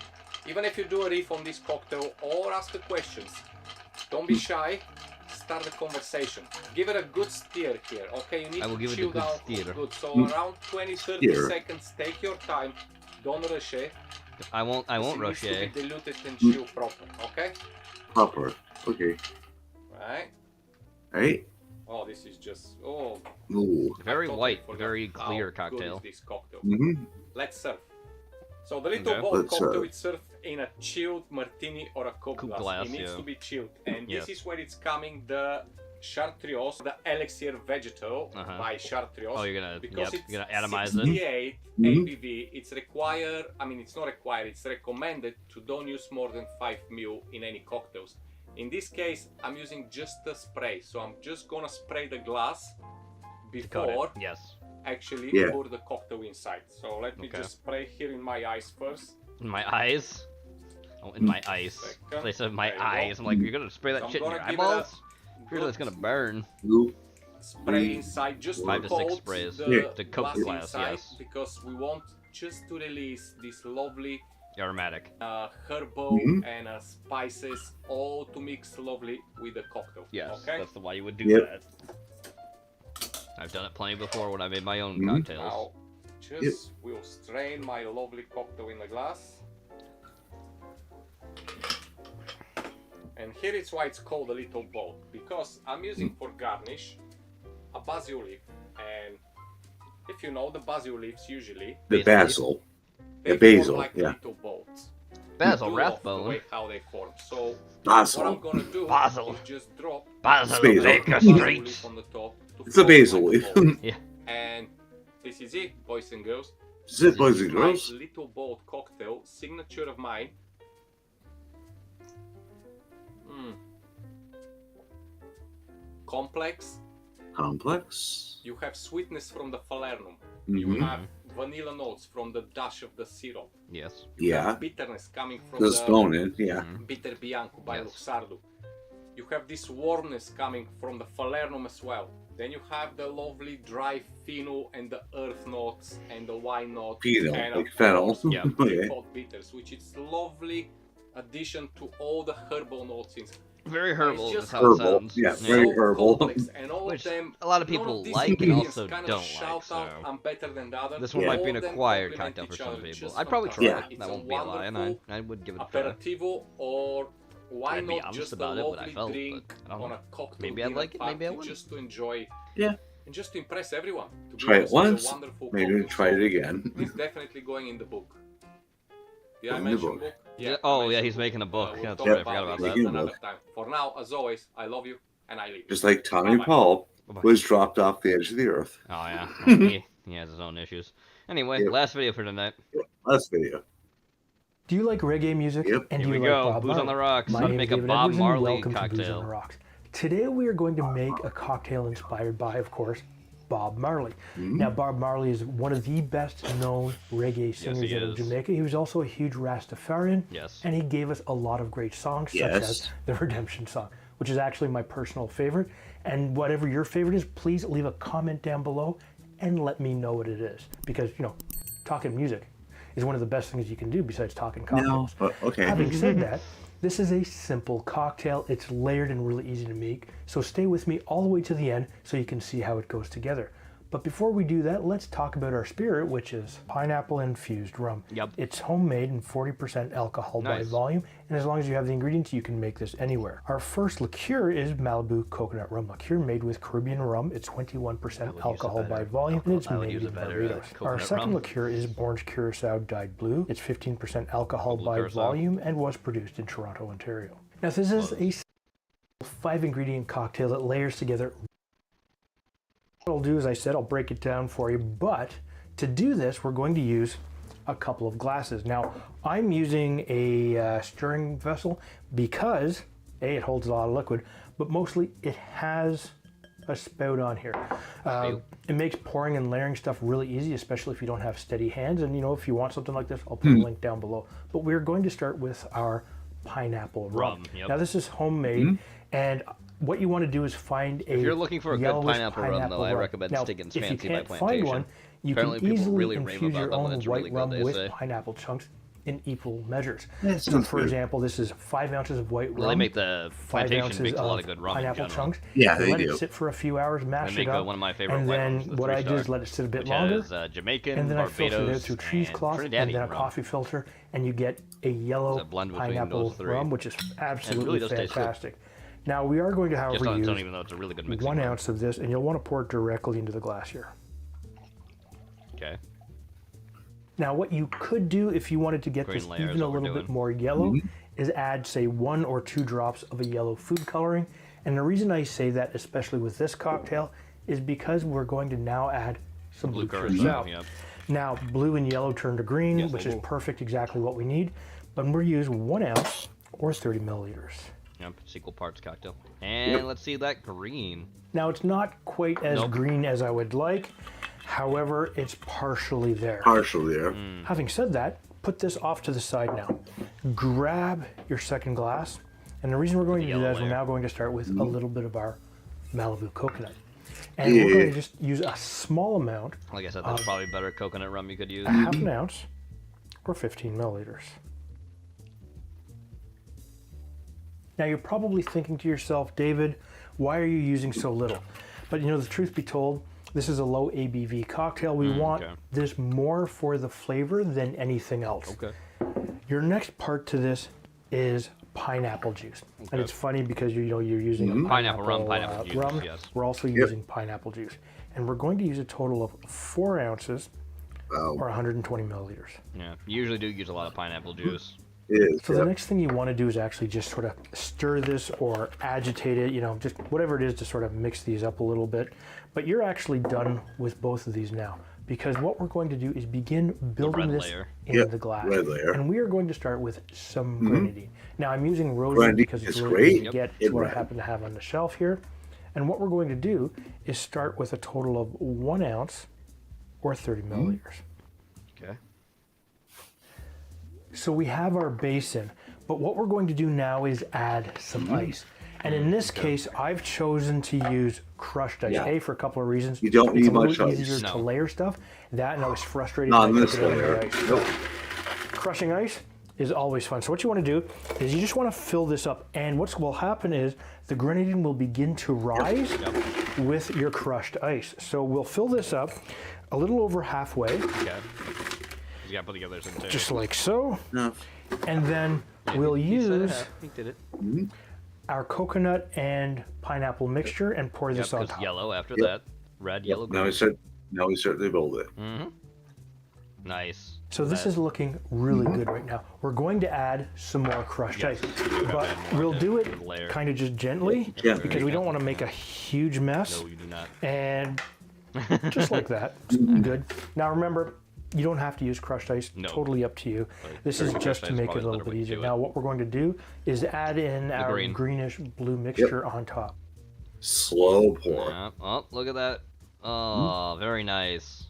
even if you do a riff on this cocktail or ask the questions. Don't be shy. Start the conversation. Give it a good stir here, okay? You need I will to give it a chill good down stir. good. So Mm. around 20-30 Stir. seconds. Take your time. Don't rush it. I won't It rush needs to it. be diluted and chill proper, okay? Proper. Okay. Right? Right? Oh, this is just oh. Ooh. Very totally white, forgot very how clear good cocktail. is this cocktail. Mm-hmm. Let's serve. So the little Okay. bowl Let's cocktail serve. is served in a chilled martini or a coupe Coupe glass. glass, It needs yeah. to be chilled, and Yes. this is where it's coming. The Chartreuse, the Elixir Vegetal by Chartreuse. Oh, you're gonna because yep, it's you're gonna atomize it. 68 Mhm. ABV. It's required. I mean, it's not required. It's recommended to don't use more than 5 ml in any cocktails. In this case, I'm using just a spray, so I'm just gonna spray the glass Got before it. Yes. actually Yeah. pour the cocktail inside. So let me Okay. just spray here in my eyes first. In my eyes. Oh, in my ice. Second. They said my There you go. eyes. I'm like, you're gonna spray So that I'm shit in your gonna give it a eyeballs? Surely it's gonna burn. Ooh. Spray inside just 5 to to 6 coat sprays. the Yeah. The Coke glass, inside yes. because we want just to release this lovely Aromatic. herbal Mhm. and spices all to mix lovely with the cocktail. Yes, Okay. that's the why you would do Yep. that. I've done it plenty before when I made my own Mhm. cocktails. Now, just will strain my lovely cocktail in the glass. And here is why it's called a little bowl, because I'm using for garnish a basil leaf, and if you know the basil leaves usually The basil. they The basil, form like yeah. little bolts. Basil, I do love the Rathbone. way how they form. So Basil. what I'm gonna do Basil. is just drop Basil Basil. Baker basil Street. leaf on the top to It's a form basil like leaf. bowl. Yeah. And this is it, boys and girls. Is it, boys and My girls? little bold cocktail, signature of mine. Complex. Complex. You have sweetness from the falernum. You Mhm. have vanilla notes from the dash of the syrup. Yes. You Yeah. have bitterness coming from The the stone in, yeah. bitter bianco by Yes. Luxardo. You have this warmness coming from the falernum as well. Then you have the lovely dry fennel and the earth notes and the wine notes. Fennel, and like of fennel. course, Yeah. Okay. teapot bitters, which is lovely addition to all the herbal notes in. Very herbal, It's that's just how it Herbal, sounds. yeah, so very herbal. complex, and all Which of them, a lot of none people these like and ingredients also kind of don't shout like, so... out, I'm better than the other. This one Yeah. might be an All of them acquired complement cocktail for each some other, people. just I'd probably try fantastic. it. It's That a won't be a lie, and wonderful I would give it a try. aperitivo, or why I'd be not honest just a about it, what I lovely felt, but drink I don't on know. a cocktail Maybe I'd dinner like it, maybe I party wouldn't. just to enjoy, Yeah. and just to impress everyone. To be Try it honest, it's a once, wonderful maybe cocktail. try it So again. It's definitely going in the book. Did I In the mention book. book? Yeah, I oh, yeah, mentioned he's making a book. We'll Yeah, that's talk right, I forgot about this that. Making a another book. time. For now, as always, I love you, and I leave you. Just like Tommy Bye-bye. Paul Bye-bye. was dropped off the edge of the earth. Oh, yeah. Well, he has his own issues. Anyway, Yep. last video for tonight. Last video. Do you like reggae music? Yep. And Here do you we like go. Bob Booze on Marley? the Rocks. My How to name make is a David Bob Edwards, and Marley welcome to Booze on cocktail. the Rocks. Today we are going to make a cocktail inspired by, of course, Bob Marley. Mm-hmm. Now, Bob Marley is one of the best known reggae singers he out of is. Jamaica. He was also a huge Rastafarian. Yes. And he gave us a lot of great songs, such Yes. as the Redemption song, which is actually my personal favorite. And whatever your favorite is, please leave a comment down below and let me know what it is. Because, you know, talking music is one of the best things you can do besides talking No, cocktails. but okay. Having said that, this is a simple cocktail. It's layered and really easy to make. So stay with me all the way to the end so you can see how it goes together. But before we do that, let's talk about our spirit, which is pineapple infused rum. Yep. It's homemade and 40% alcohol by Nice. volume, and as long as you have the ingredients, you can make this anywhere. Our first liqueur is Malibu Coconut Rum Liqueur, made with Caribbean rum. It's 21% alcohol by volume, and it's I would made use a in better, Barbados. Our coconut second rum. liqueur is Orange Curacao Dyed Blue. It's 15% alcohol by Curacao. volume and was produced in Toronto, Ontario. Now, this is a 5-ingredient cocktail that layers together. What I'll do, as I said, I'll break it down for you, but to do this, we're going to use a couple of glasses. Now, I'm using a stirring vessel because, A, it holds a lot of liquid, but mostly it has a spout on here. It makes pouring and layering stuff really easy, especially if you don't have steady hands. And, you know, if you want something like this, I'll put a link down below. But we're going to start with our pineapple rum. Yep. Now, this is homemade, and what you want to do is find a If you're looking for a good yellowish pineapple rum, though, I recommend Now, Stiggin's if you Fancy by can't find Plantation. one, you Apparently can people easily really rave infuse about your them, and own it's white really good, rum they with say. pineapple chunks in equal measures. Yeah, So, sounds for good. example, this is 5 ounces of white rum. Well, they make the 5 Plantation ounces makes a lot of good rum in pineapple general. chunks. Yeah, You they let do. it sit for a few hours, mash They make it up, one of my favorite and white then rums, the what I do is 3-star, let it sit a bit which longer, has, Jamaican, and then I filter it out Barbados, through cheesecloth, and Trinidadian then a rum. coffee filter, and you get a yellow It's a blend between pineapple those three. rum, which is absolutely does taste good. fantastic. Now, we are going to, Just however, on its own, use even though it's a really good mixing 1 rum. ounce of this, and you'll want to pour it directly into the glass here. Okay. Now, what you could do if you wanted to get Green this layer is even a what we're little bit doing. more yellow is add, say, 1 or 2 drops of a yellow food coloring. And the reason I say that, especially with this cocktail, is because we're going to now add some blue curacao. Yep. Now, blue and yellow turn to green, Yes, which they is will. perfect, exactly what we need. But we'll use 1 ounce or 30 milliliters. Yep, it's equal parts cocktail. And let's see that green. Now, it's not quite as Nope. green as I would like. However, it's partially there. Partially there. Having said that, put this off to the side now. Grab your second glass. And the reason we're going to do that is we're now going to start with a little bit of our Malibu coconut. And we're going to just use a small amount, Like I said, that's probably better coconut rum you could use. a half an ounce or 15 milliliters. Now you're probably thinking to yourself, David, why are you using so little? But you know, the truth be told, this is a low ABV cocktail. We want okay. this more for the flavor than anything else. Okay. Your next part to this is pineapple juice. And it's funny because you're using a Pineapple rum, pineapple pineapple juice, rum. yes. We're also using pineapple juice. And we're going to use a total of 4 ounces or 120 milliliters. Yeah, you usually do use a lot of pineapple juice. So the next thing you want to do is actually just sort of stir this or agitate it, you know, just whatever it is to sort of mix these up a little bit. But you're actually done with both of these now, because what we're going to do is begin building this layer. in the glass. red layer. And we are going to start with some Mhm. grenadine. Now I'm using rosé Grenadine because it's is really great. easy to get. It's what I happen to have on the shelf here. And what we're going to do is start with a total of 1 ounce or 30 milliliters. Okay. So we have our base in, but what we're going to do now is add some ice. And in this case, I've chosen to use crushed ice. Yeah. A, for a couple of reasons. You don't it's need a little much ice. easier to layer stuff. That, and I was frustrated Not when on I this couldn't get layer. the ice. Nope. Crushing ice is always fun. So what you want to do is you just want to fill this up. And what will happen is the grenadine will begin to rise with your crushed ice. So we'll fill this up a little over halfway. Okay. You gotta put together some too. Just like so. No. And then Yeah, we'll he said it use half. He did it. our coconut and pineapple mixture and pour Yep, this on 'cause top. yellow after Yep. that. Red, yellow, green. Now we start to build it. Mm-hmm. Nice. So this is looking really good right now. We're going to add some more crushed ice, but we'll do it kind of just gently Yeah. because we don't want to make a huge mess. No, you do not. And just like that, good. Now remember, you don't have to use crushed ice. No. Totally up to you. This is crushed just ice to is make it probably a the little better bit way to easier. do it. Now what we're going to do is add in our green. greenish blue mixture on top. Slow pour. Yeah. Oh, look at that. Oh, very nice.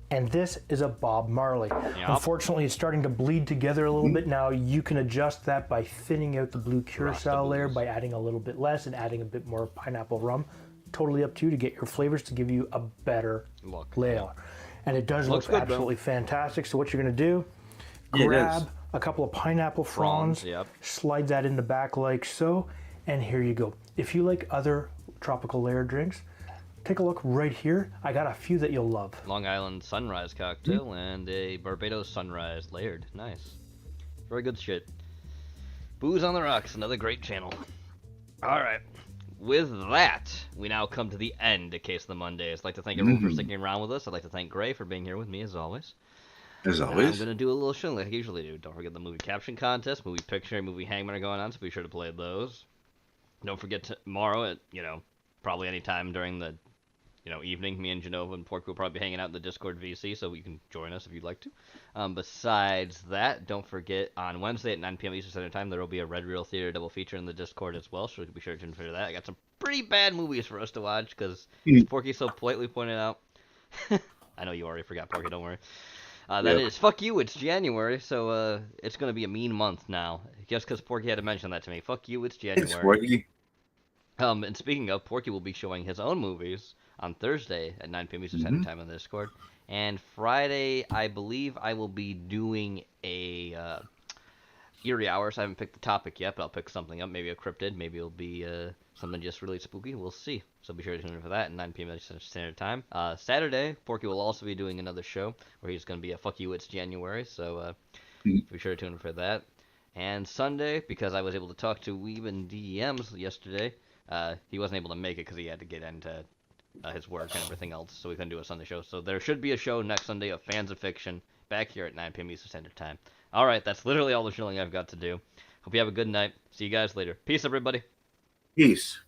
And this is a Bob Marley. Unfortunately, it's starting to bleed together a little bit now. You can adjust that by thinning out the blue curacao layer, by adding a little bit less and adding a bit more pineapple rum. Totally up to you to get your flavors to give you a better layer. And it does Looks look good, though. absolutely fantastic. So what you're going to do, Yeah, it grab is. a couple of pineapple fronds, Yep. slide that in the back like so, and here you go. If you like other tropical layer drinks, take a look right here. I got a few that you'll love. Long Island Sunrise cocktail and a Barbados Sunrise layered. Nice. Very good shit. Booze on the Rocks, another great channel. Alright. With that, we now come to the end of Case of the Mondays. I'd like to thank everyone for sticking around with us. I'd like to thank Gray for being here with me, as always. As I'm always. going to do a little show like I usually do. Don't forget the movie caption contest, movie picture, movie hangman are going on, so be sure to play those. Don't forget tomorrow at, probably any time during the, evening, me and Genova and Porky will probably be hanging out in the Discord VC, so you can join us if you'd like to. Besides that, don't forget, on Wednesday at 9 p.m. Eastern Standard Time, there will be a Red Reel Theater double feature in the Discord as well, so be sure to tune for that. I got some pretty bad movies for us to watch, because Porky so politely pointed out. I know you already forgot, Porky, don't worry. That is, fuck you, it's January, so it's going to be a mean month now. Just because Porky had to mention that to me. Fuck you, it's January. Thanks, Porky. And speaking of, Porky will be showing his own movies on Thursday at 9 p.m. Eastern Standard Time on the Discord. And Friday, I believe I will be doing a Eerie Hours. I haven't picked the topic yet, but I'll pick something up. Maybe a cryptid, maybe it'll be something just really spooky. We'll see. So be sure to tune in for that at 9 p.m. Eastern Standard Time. Saturday, Porky will also be doing another show where he's going to be a Fuck You, It's January. So be sure to tune in for that. And Sunday, because I was able to talk to Weeb and DMs yesterday, he wasn't able to make it because he had to get into his work and everything else, so we couldn't do a Sunday show. So there should be a show next Sunday of Fans of Fiction back here at 9 p.m. Eastern Standard Time. Alright, that's literally all the shilling I've got to do. Hope you have a good night. See you guys later. Peace, everybody. Peace.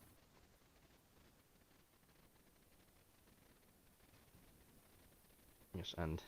Yes, and